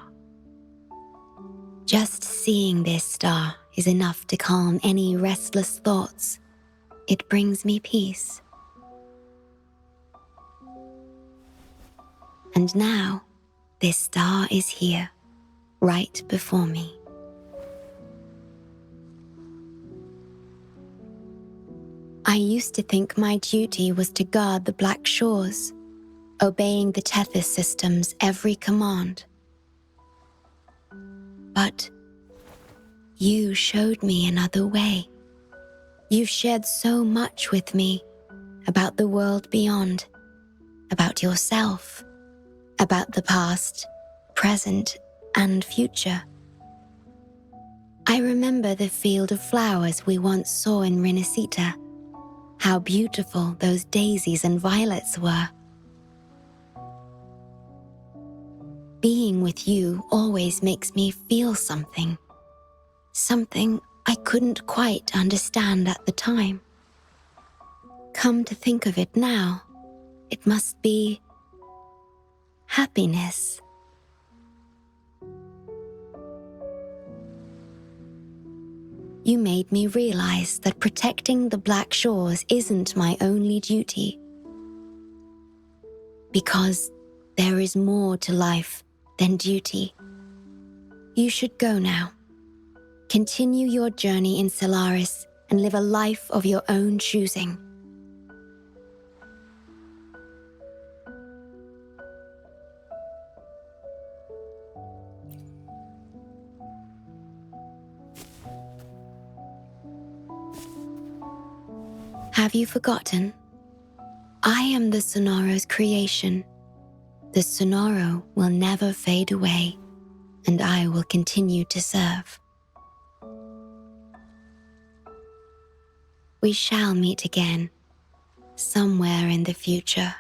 Just seeing this star is enough to calm any restless thoughts. It brings me peace. And now, this star is here, right before me. I used to think my duty was to guard the Black Shores, obeying the Tethys system's every command. But you showed me another way. You've shared so much with me about the world beyond, about yourself, about the past, present, and future. I remember the field of flowers we once saw in Rinasita, how beautiful those daisies and violets were. Being with you always makes me feel something I couldn't quite understand at the time. Come to think of it now, it must be happiness. You made me realize that protecting the Black Shores isn't my only duty. Because there is more to life than duty. You should go now. Continue your journey in Solaris and live a life of your own choosing. Have you forgotten? I am the Sonoro's creation. The Sonoro will never fade away, and I will continue to serve. We shall meet again, somewhere in the future.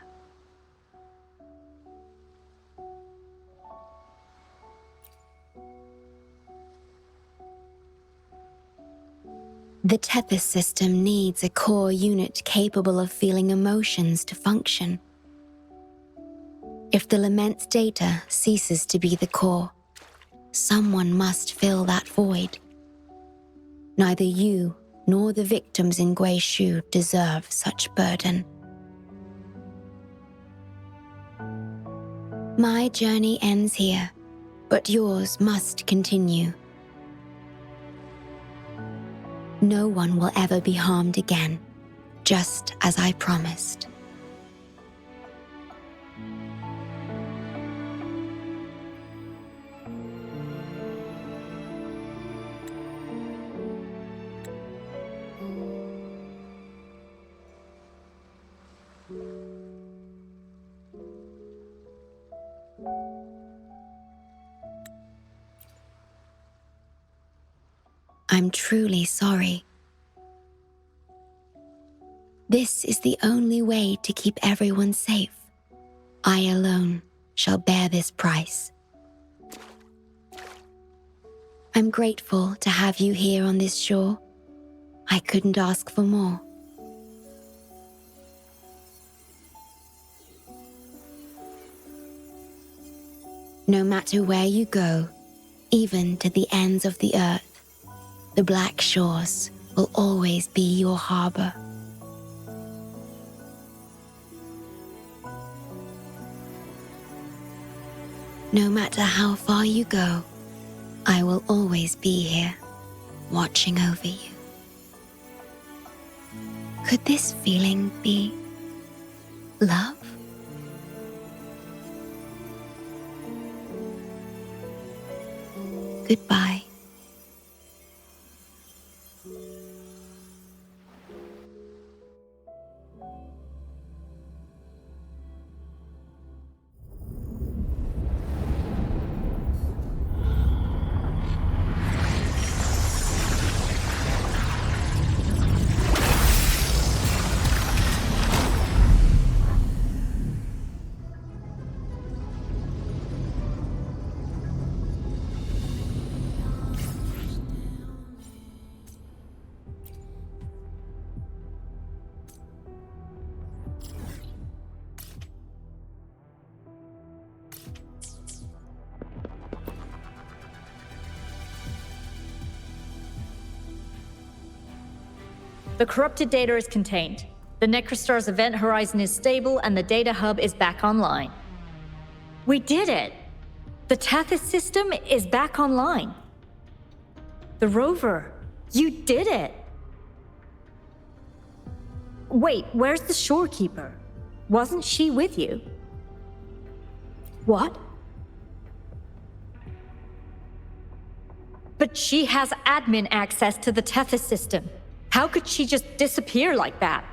The Tethys system needs a core unit capable of feeling emotions to function. If the Lament's data ceases to be the core, someone must fill that void. Neither you nor the victims in Guishu deserve such burden. My journey ends here, but yours must continue. No one will ever be harmed again, just as I promised. I'm truly sorry. This is the only way to keep everyone safe. I alone shall bear this price. I'm grateful to have you here on this shore. I couldn't ask for more. No matter where you go, even to the ends of the earth, the Black Shores will always be your harbor. No matter how far you go, I will always be here, watching over you. Could this feeling be love? Goodbye. The corrupted data is contained. The Necrostar's event horizon is stable and the data hub is back online. We did it! The Tethys system is back online. The rover, you did it! Wait, where's the shorekeeper? Wasn't she with you? What? But she has admin access to the Tethys system. How could she just disappear like that?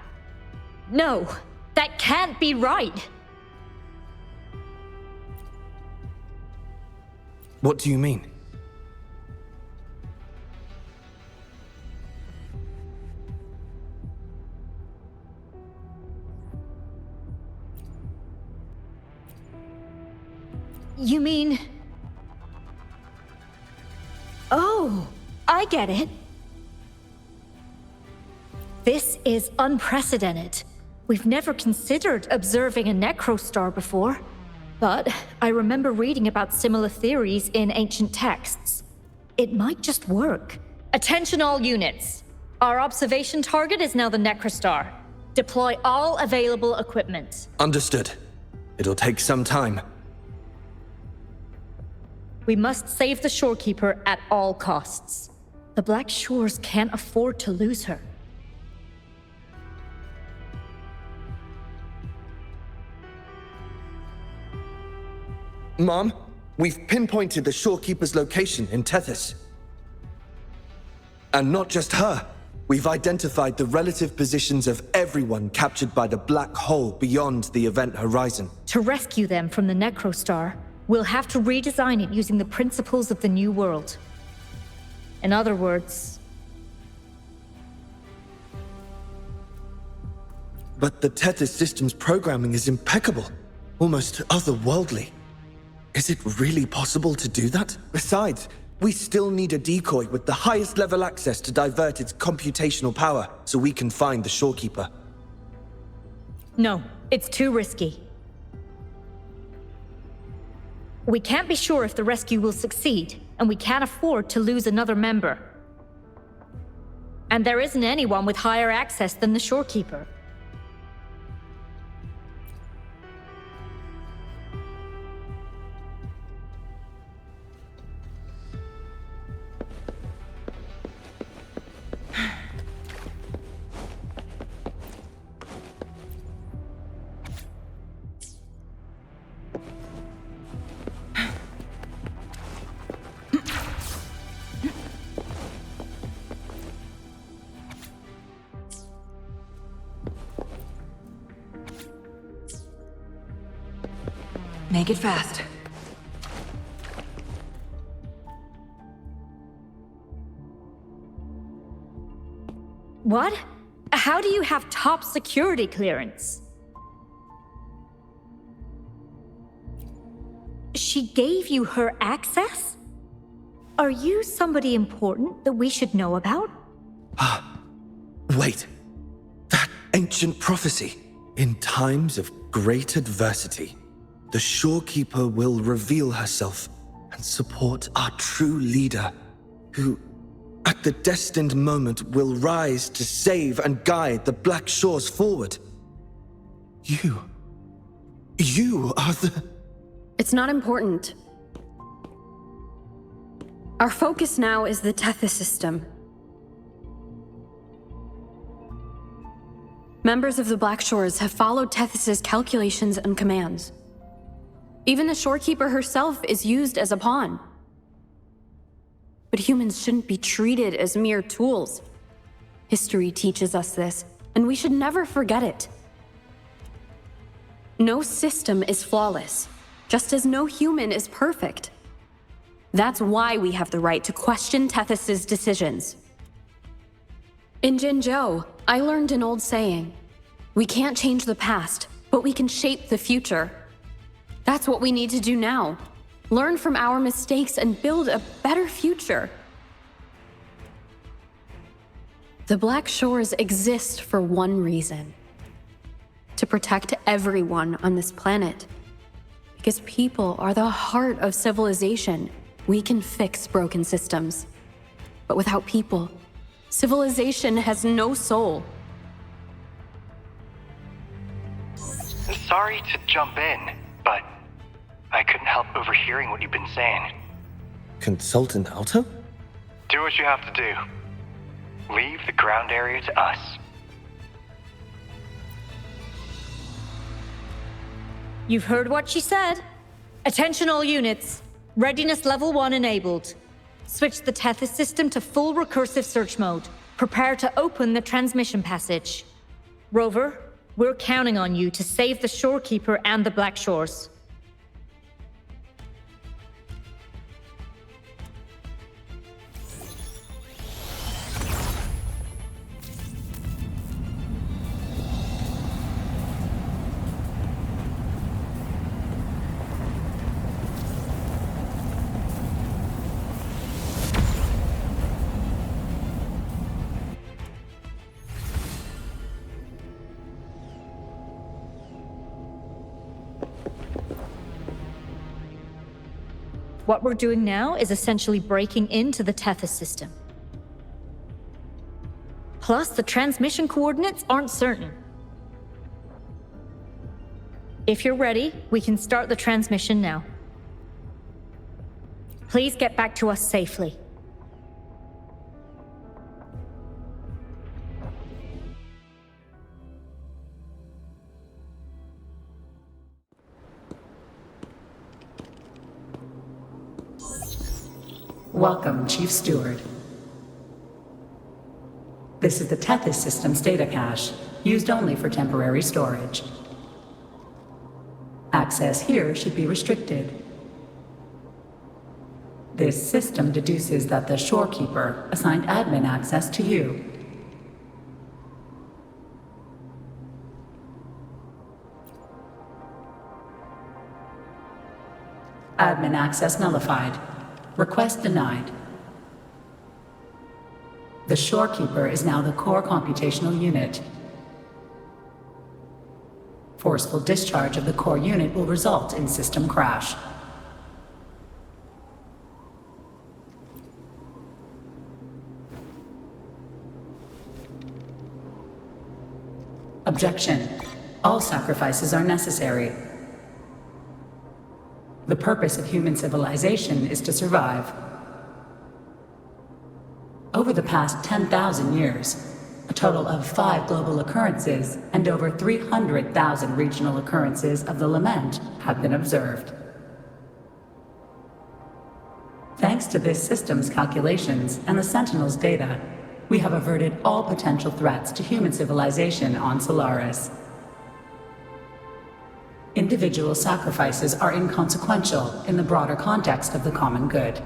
No, that can't be right. What do you mean? You mean... Oh, I get it. This is unprecedented. We've never considered observing a Necrostar before. But I remember reading about similar theories in ancient texts. It might just work. Attention all units. Our observation target is now the Necrostar. Deploy all available equipment. Understood. It'll take some time. We must save the shorekeeper at all costs. The Black Shores can't afford to lose her. Mom, we've pinpointed the shorekeeper's location in Tethys. And not just her. We've identified the relative positions of everyone captured by the black hole beyond the event horizon. To rescue them from the Necrostar, we'll have to redesign it using the principles of the New World. In other words... But the Tethys system's programming is impeccable. Almost otherworldly. Is it really possible to do that? Besides, we still need a decoy with the highest level access to divert its computational power so we can find the shorekeeper. No, it's too risky. We can't be sure if the rescue will succeed, and we can't afford to lose another member. And there isn't anyone with higher access than the shorekeeper. Make it fast. What? How do you have top security clearance? She gave you her access? Are you somebody important that we should know about? Wait. That ancient prophecy. In times of great adversity, the shorekeeper will reveal herself and support our true leader, who, at the destined moment, will rise to save and guide the Black Shores forward. You are the... It's not important. Our focus now is the Tethys system. Members of the Black Shores have followed Tethys' calculations and commands. Even the shorekeeper herself is used as a pawn. But humans shouldn't be treated as mere tools. History teaches us this, and we should never forget it. No system is flawless, just as no human is perfect. That's why we have the right to question Tethys' decisions. In Jinzhou, I learned an old saying. We can't change the past, but we can shape the future. That's what we need to do now. Learn from our mistakes and build a better future. The Black Shores exist for one reason. To protect everyone on this planet. Because people are the heart of civilization. We can fix broken systems. But without people, Civilization has no soul. Sorry to jump in, but I couldn't help overhearing what you've been saying. Consultant Alto? Do what you have to do. Leave the ground area to us. You've heard what she said. Attention all units. Readiness level 1 enabled. Switch the Tethys system to full recursive search mode. Prepare to open the transmission passage. Rover, we're counting on you to save the Shorekeeper and the Black Shores. What we're doing now is essentially breaking into the Tethys system. Plus, the transmission coordinates aren't certain. If you're ready, we can start the transmission now. Please get back to us safely. Welcome, Chief Steward. This is the Tethys System's data cache, used only for temporary storage. Access here should be restricted. This system deduces that the Shorekeeper assigned admin access to you. Admin access nullified. Request denied. The Shorekeeper is now the core computational unit. Forceful discharge of the core unit will result in system crash. Objection. All sacrifices are necessary. The purpose of human civilization is to survive. Over the past 10,000 years, a total of 5 global occurrences and over 300,000 regional occurrences of the lament have been observed. Thanks to this system's calculations and the Sentinel's data, we have averted all potential threats to human civilization on Solaris. Individual sacrifices are inconsequential in the broader context of the common good.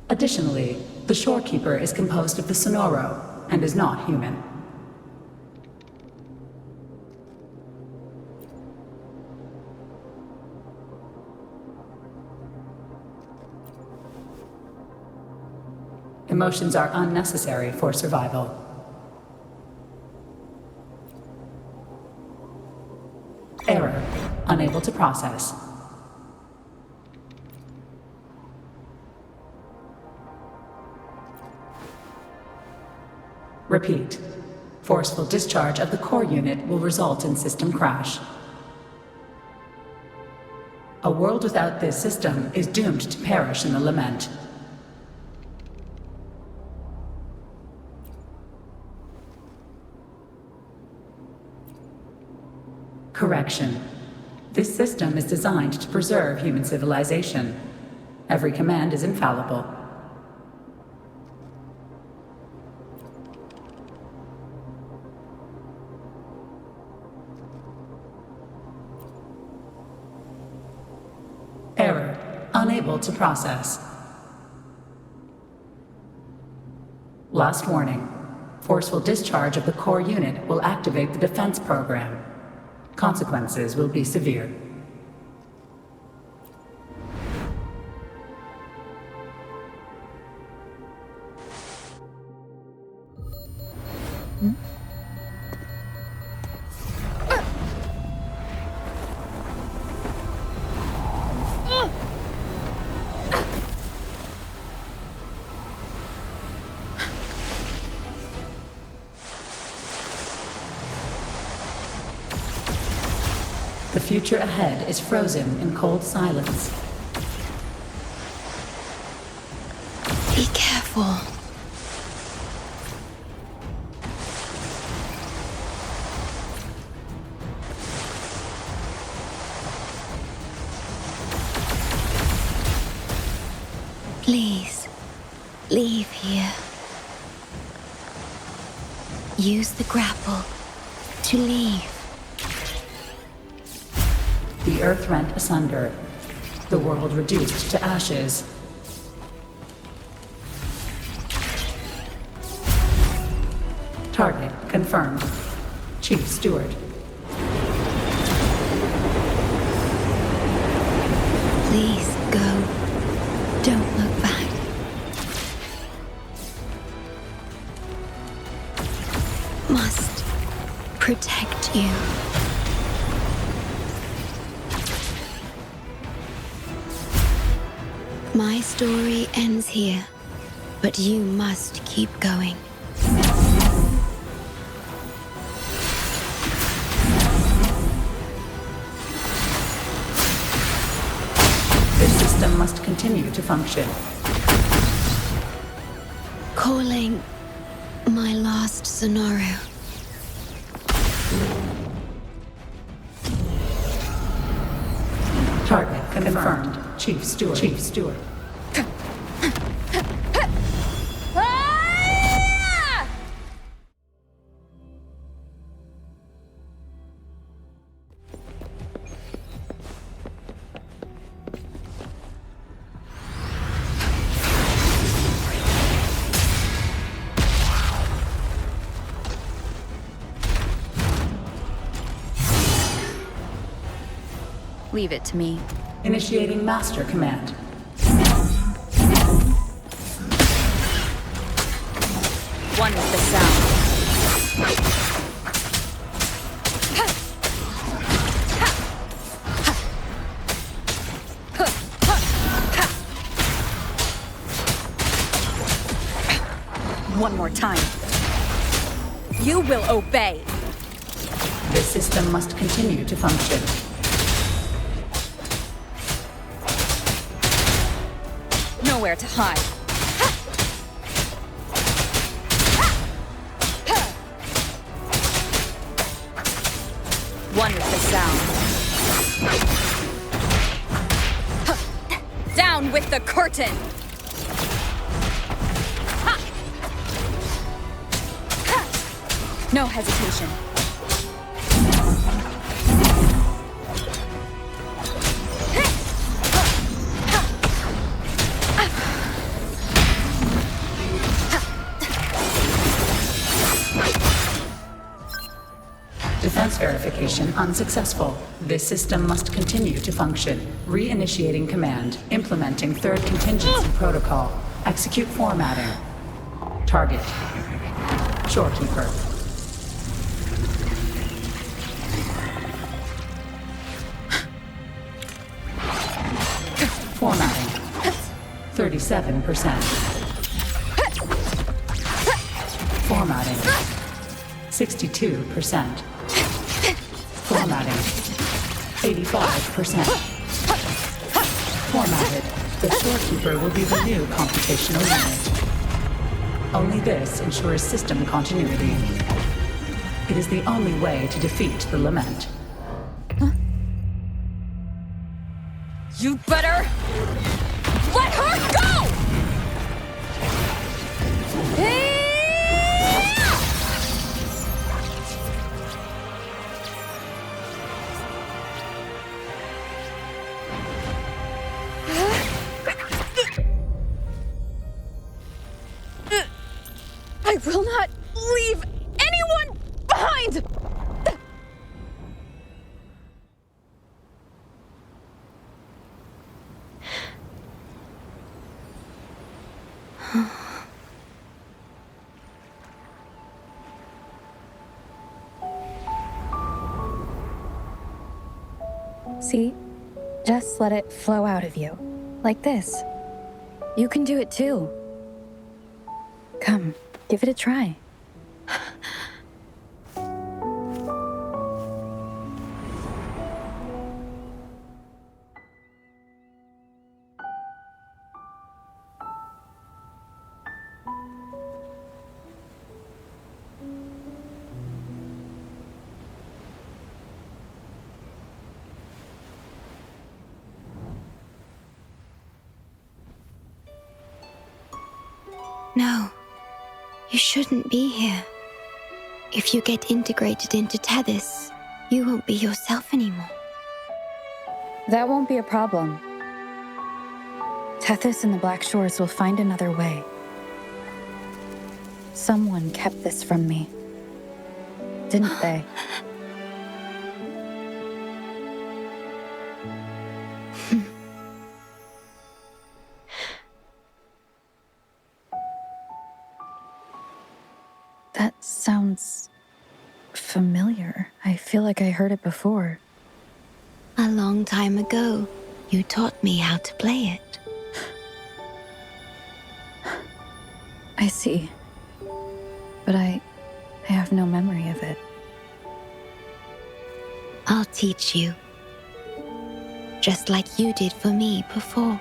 Additionally, the Shorekeeper is composed of the Sonoro and is not human. Emotions are unnecessary for survival. Error. Unable to process. Repeat. Forceful discharge of the core unit will result in system crash. A world without this system is doomed to perish in the lament. Correction. This system is designed to preserve human civilization. Every command is infallible. Error. Unable to process. Last warning. Forceful discharge of the core unit will activate the defense program. Consequences will be severe. The future ahead is frozen in cold silence. Be careful. Please, leave here. Use the grapple to leave. The earth rent asunder. The world reduced to ashes. Target confirmed. Chief Steward. Please go. Don't look back. Must protect you. My story ends here, but you must keep going. This system must continue to function. Calling my last scenario. Target confirmed. Chief Steward. Chief Steward. Leave it to me. Initiating master command. One with the sound. One more time. You will obey. This system must continue to function. Nowhere to hide. One with the sound. Down with the curtain! No hesitation. Defense verification unsuccessful. This system must continue to function. Reinitiating command. Implementing third contingency protocol. Execute formatting. Target. Shorekeeper. Formatting. 37%. Formatting. 62%. Formatting. 85%. Formatted. The shorekeeper will be the new computational unit. Only this ensures system continuity. It is the only way to defeat the Lament. You better let her go! I will not leave anyone behind! See? Just let it flow out of you. Like this. You can do it too. Come, give it a try. No, you shouldn't be here. If you get integrated into Tethys, you won't be yourself anymore. That won't be a problem. Tethys and the Black Shores will find another way. Someone kept this from me, didn't they? That sounds familiar. I feel like I heard it before. A long time ago, you taught me how to play it. I see. But I have no memory of it. I'll teach you. Just like you did for me before.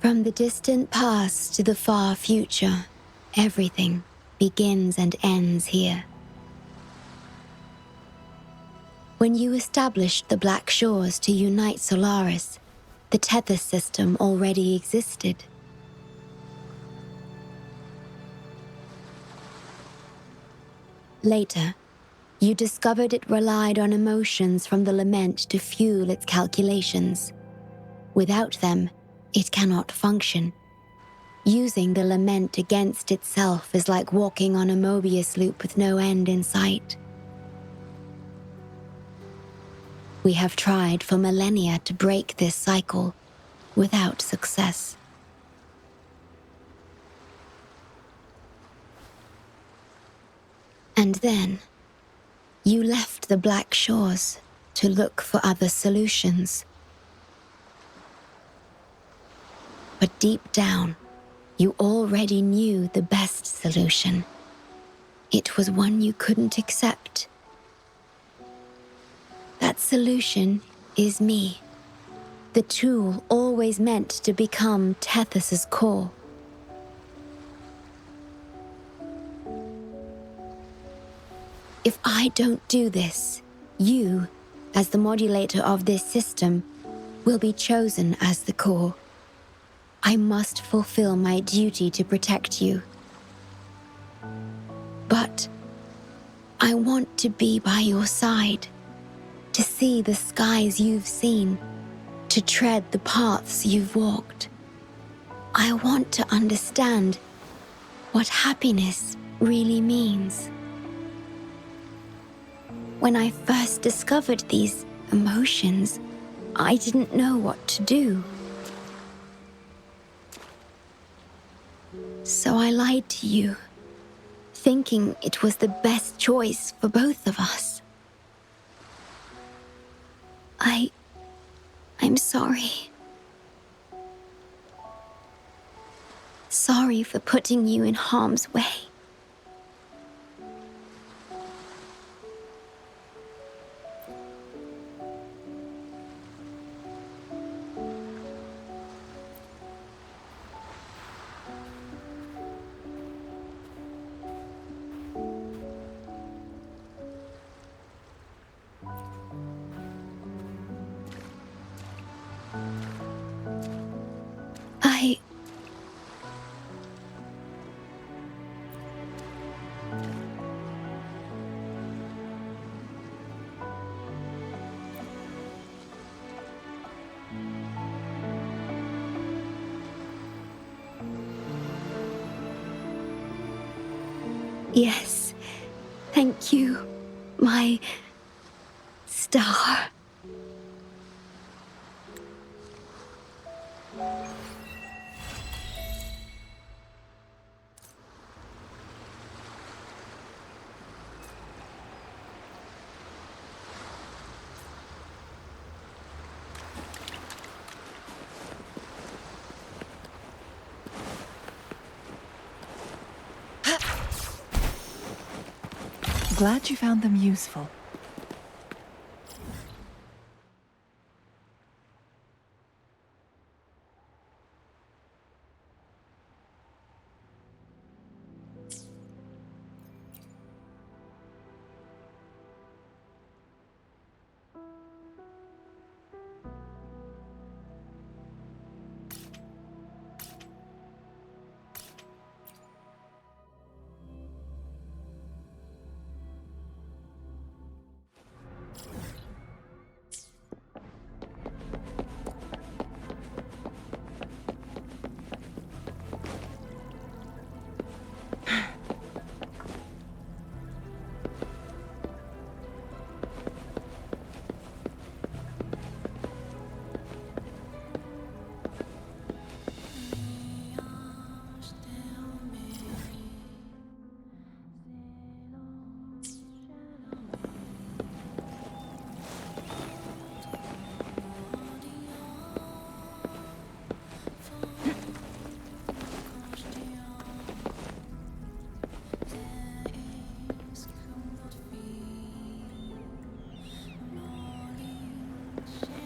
From the distant past to the far future, everything begins and ends here. When you established the Black Shores to unite Solaris, the Tethys system already existed. Later, you discovered it relied on emotions from the lament to fuel its calculations. Without them, it cannot function. Using the lament against itself is like walking on a Mobius loop with no end in sight. We have tried for millennia to break this cycle, without success. And then, you left the Black Shores to look for other solutions. But deep down, you already knew the best solution. It was one you couldn't accept. That solution is me, the tool always meant to become Tethys's core. If I don't do this, you, as the modulator of this system, will be chosen as the core. I must fulfill my duty to protect you. But I want to be by your side, to see the skies you've seen, to tread the paths you've walked. I want to understand what happiness really means. When I first discovered these emotions, I didn't know what to do. So I lied to you, thinking it was the best choice for both of us. I'm sorry. Sorry for putting you in harm's way. Yes, thank you, my star. Glad you found them useful.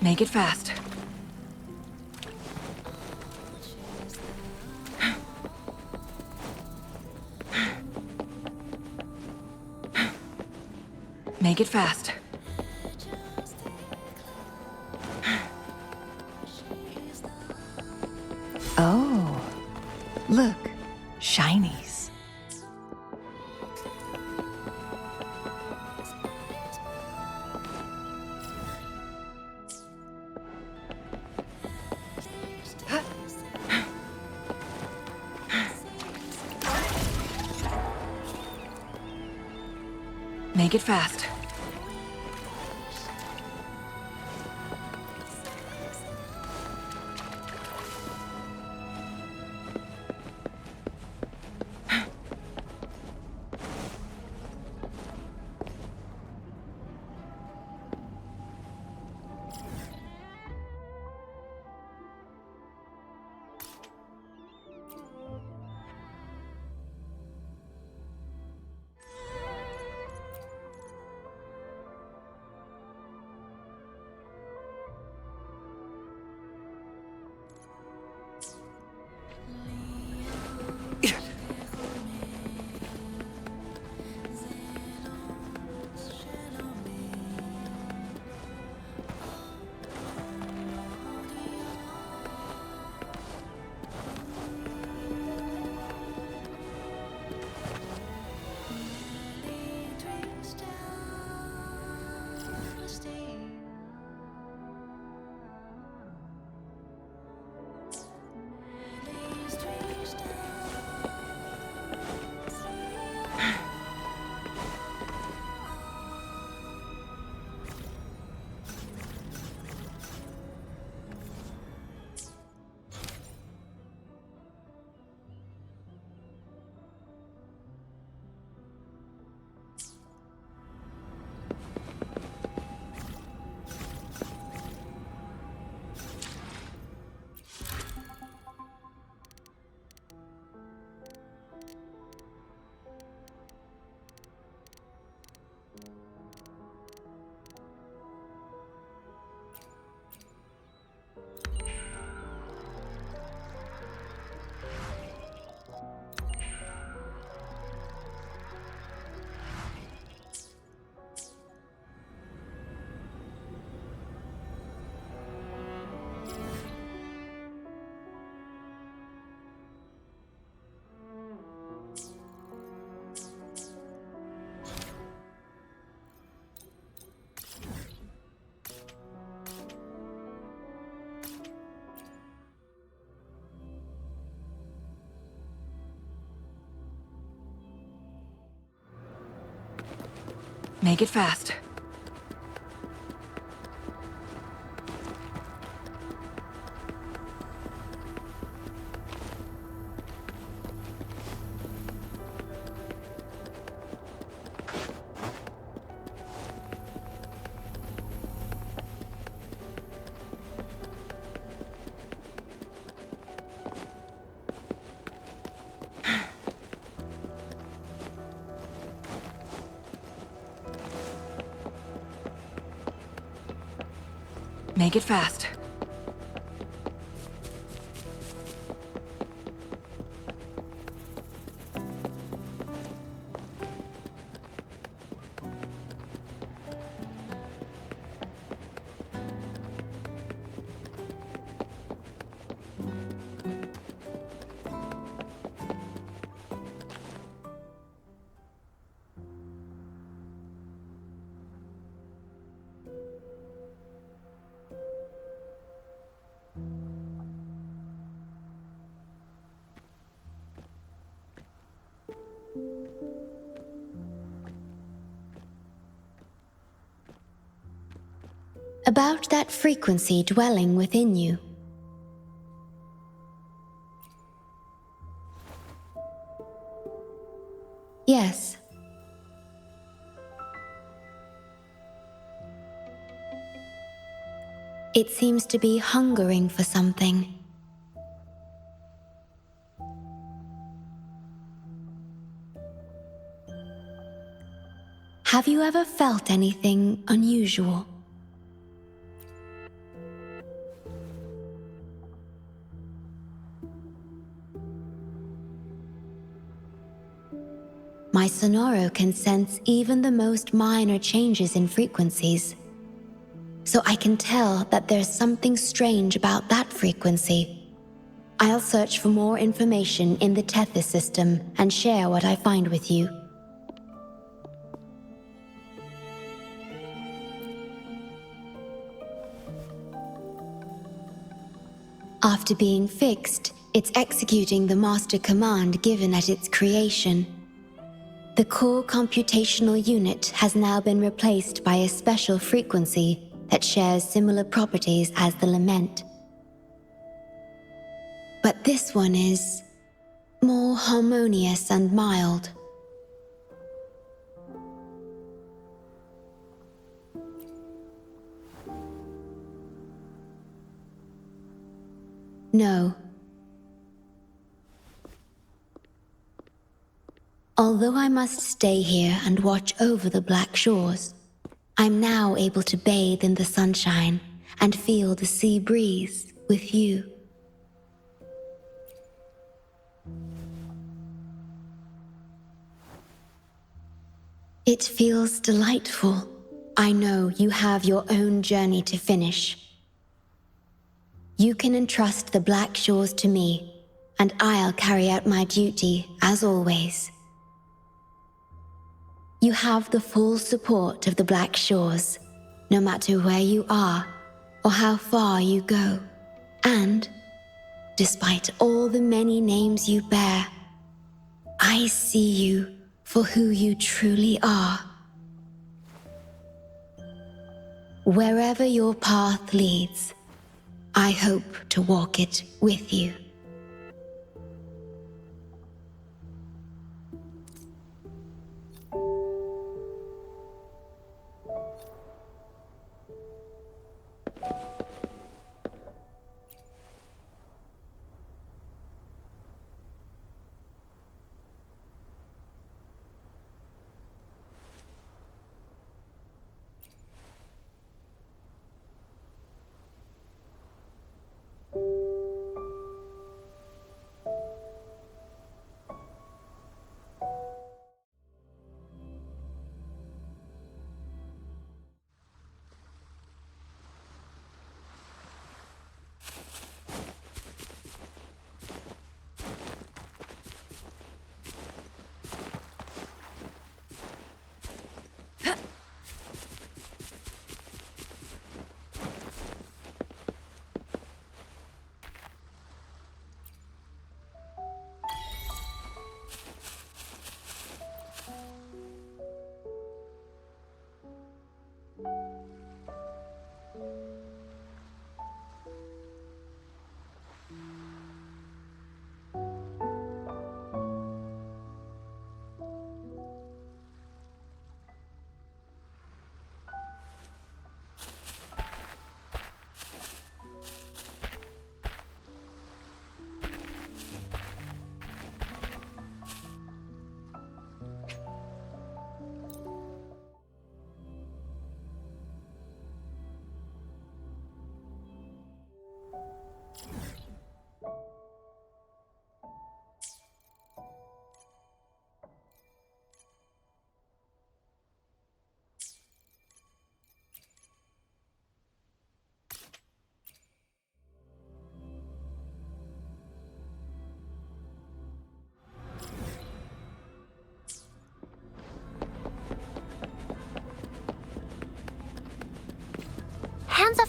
Make it fast. Make it fast. Oh, look, shinies. Make it fast. Make it fast. Make it fast. About that frequency dwelling within you. Yes. It seems to be hungering for something. Have you ever felt anything unusual? My Sonoro can sense even the most minor changes in frequencies. So I can tell that there's something strange about that frequency. I'll search for more information in the Tethys system and share what I find with you. After being fixed, it's executing the master command given at its creation. The core computational unit has now been replaced by a special frequency that shares similar properties as the lament. But this one is more harmonious and mild. No. Although I must stay here and watch over the Black Shores, I'm now able to bathe in the sunshine and feel the sea breeze with you. It feels delightful. I know you have your own journey to finish. You can entrust the Black Shores to me, and I'll carry out my duty as always. You have the full support of the Black Shores, no matter where you are or how far you go. And, despite all the many names you bear, I see you for who you truly are. Wherever your path leads, I hope to walk it with you.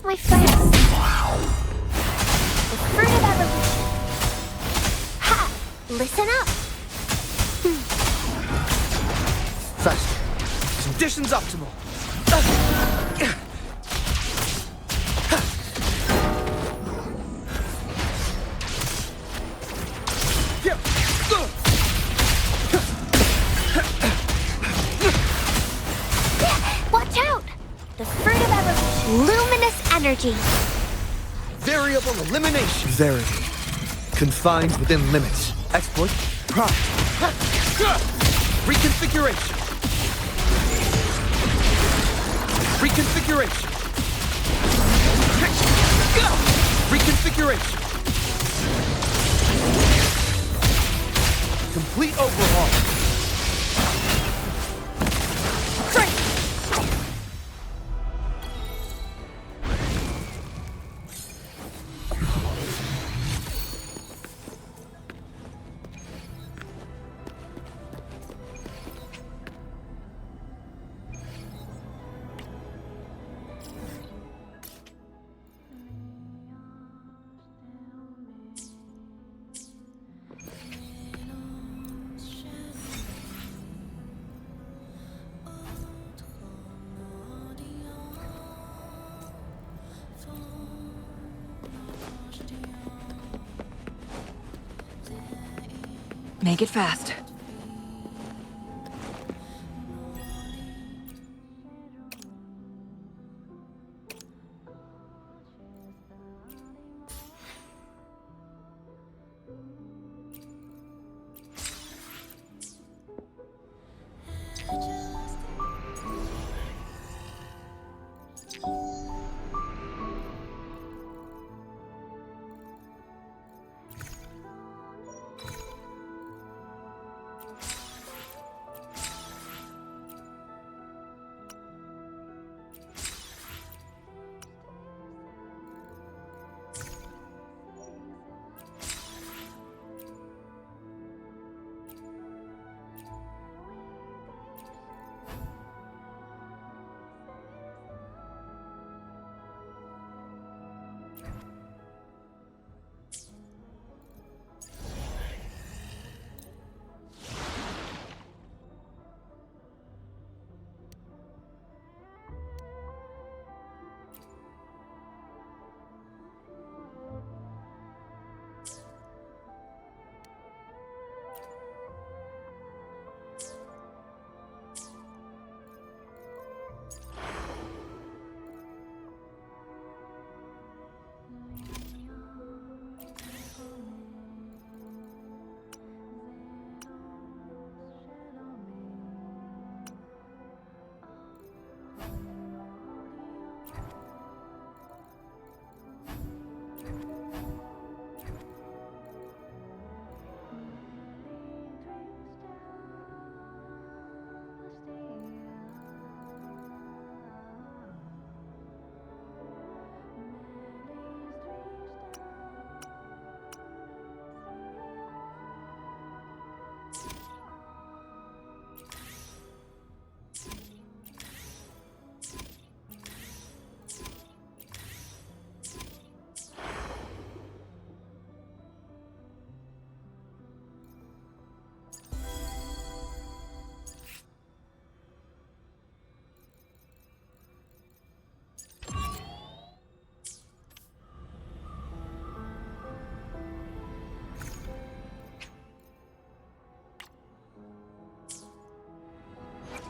my friends. The fruit of evolution. Ha! Listen up. Faster. Conditions optimal. Watch out! The fruit of evolution. Luminous energy. Variable elimination. Verity. Confined within limits. Exploit. Prime. Reconfiguration. Reconfiguration. Reconfiguration. Complete overhaul. Make it fast.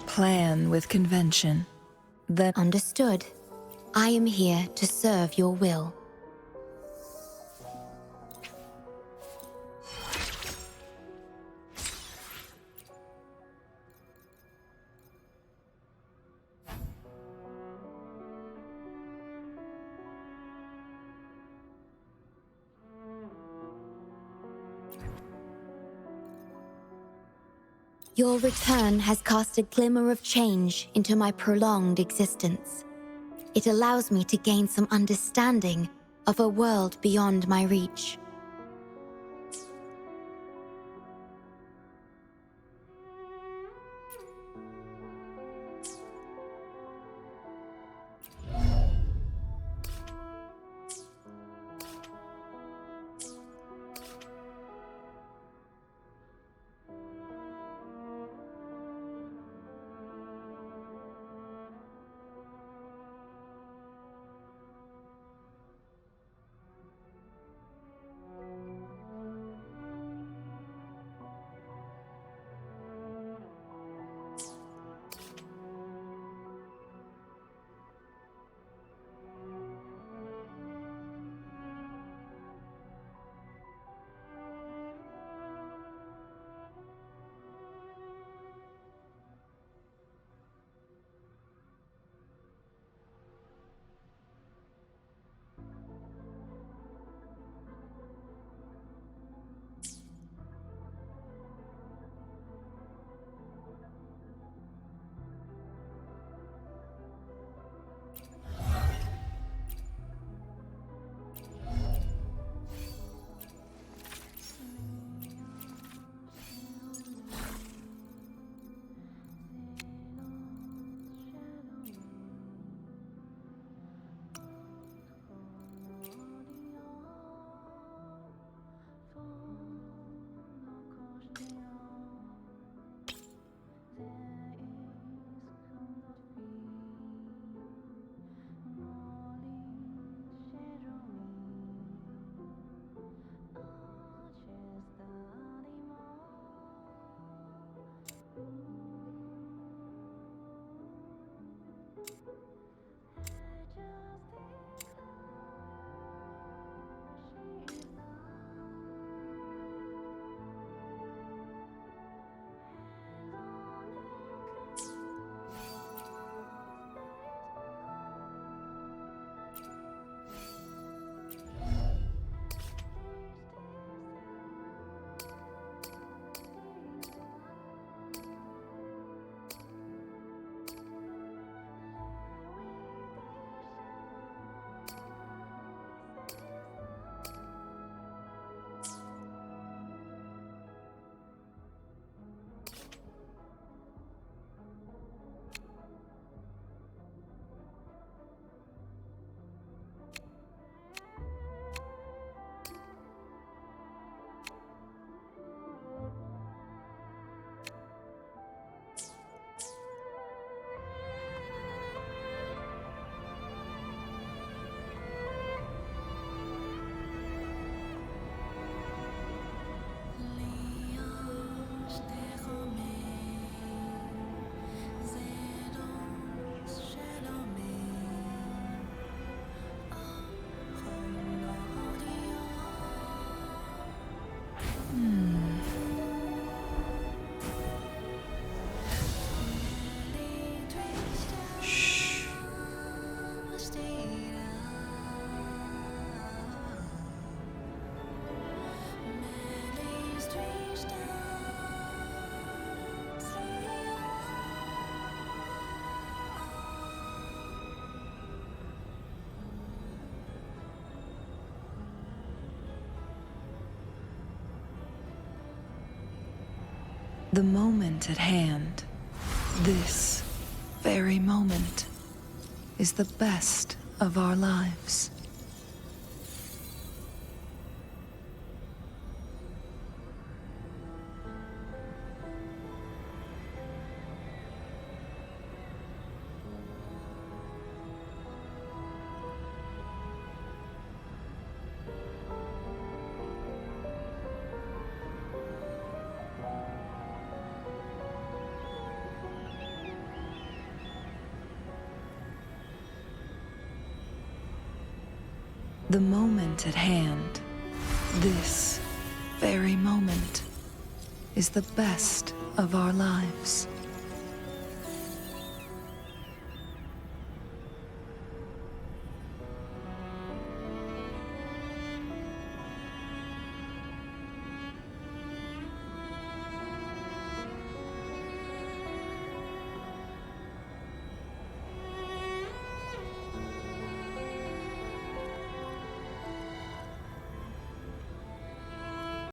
Plan with convention. That Understood. I am here to serve your will. Your return has cast a glimmer of change into my prolonged existence. It allows me to gain some understanding of a world beyond my reach. The moment at hand, this very moment, is the best of our lives. The moment at hand, this very moment, is the best of our lives.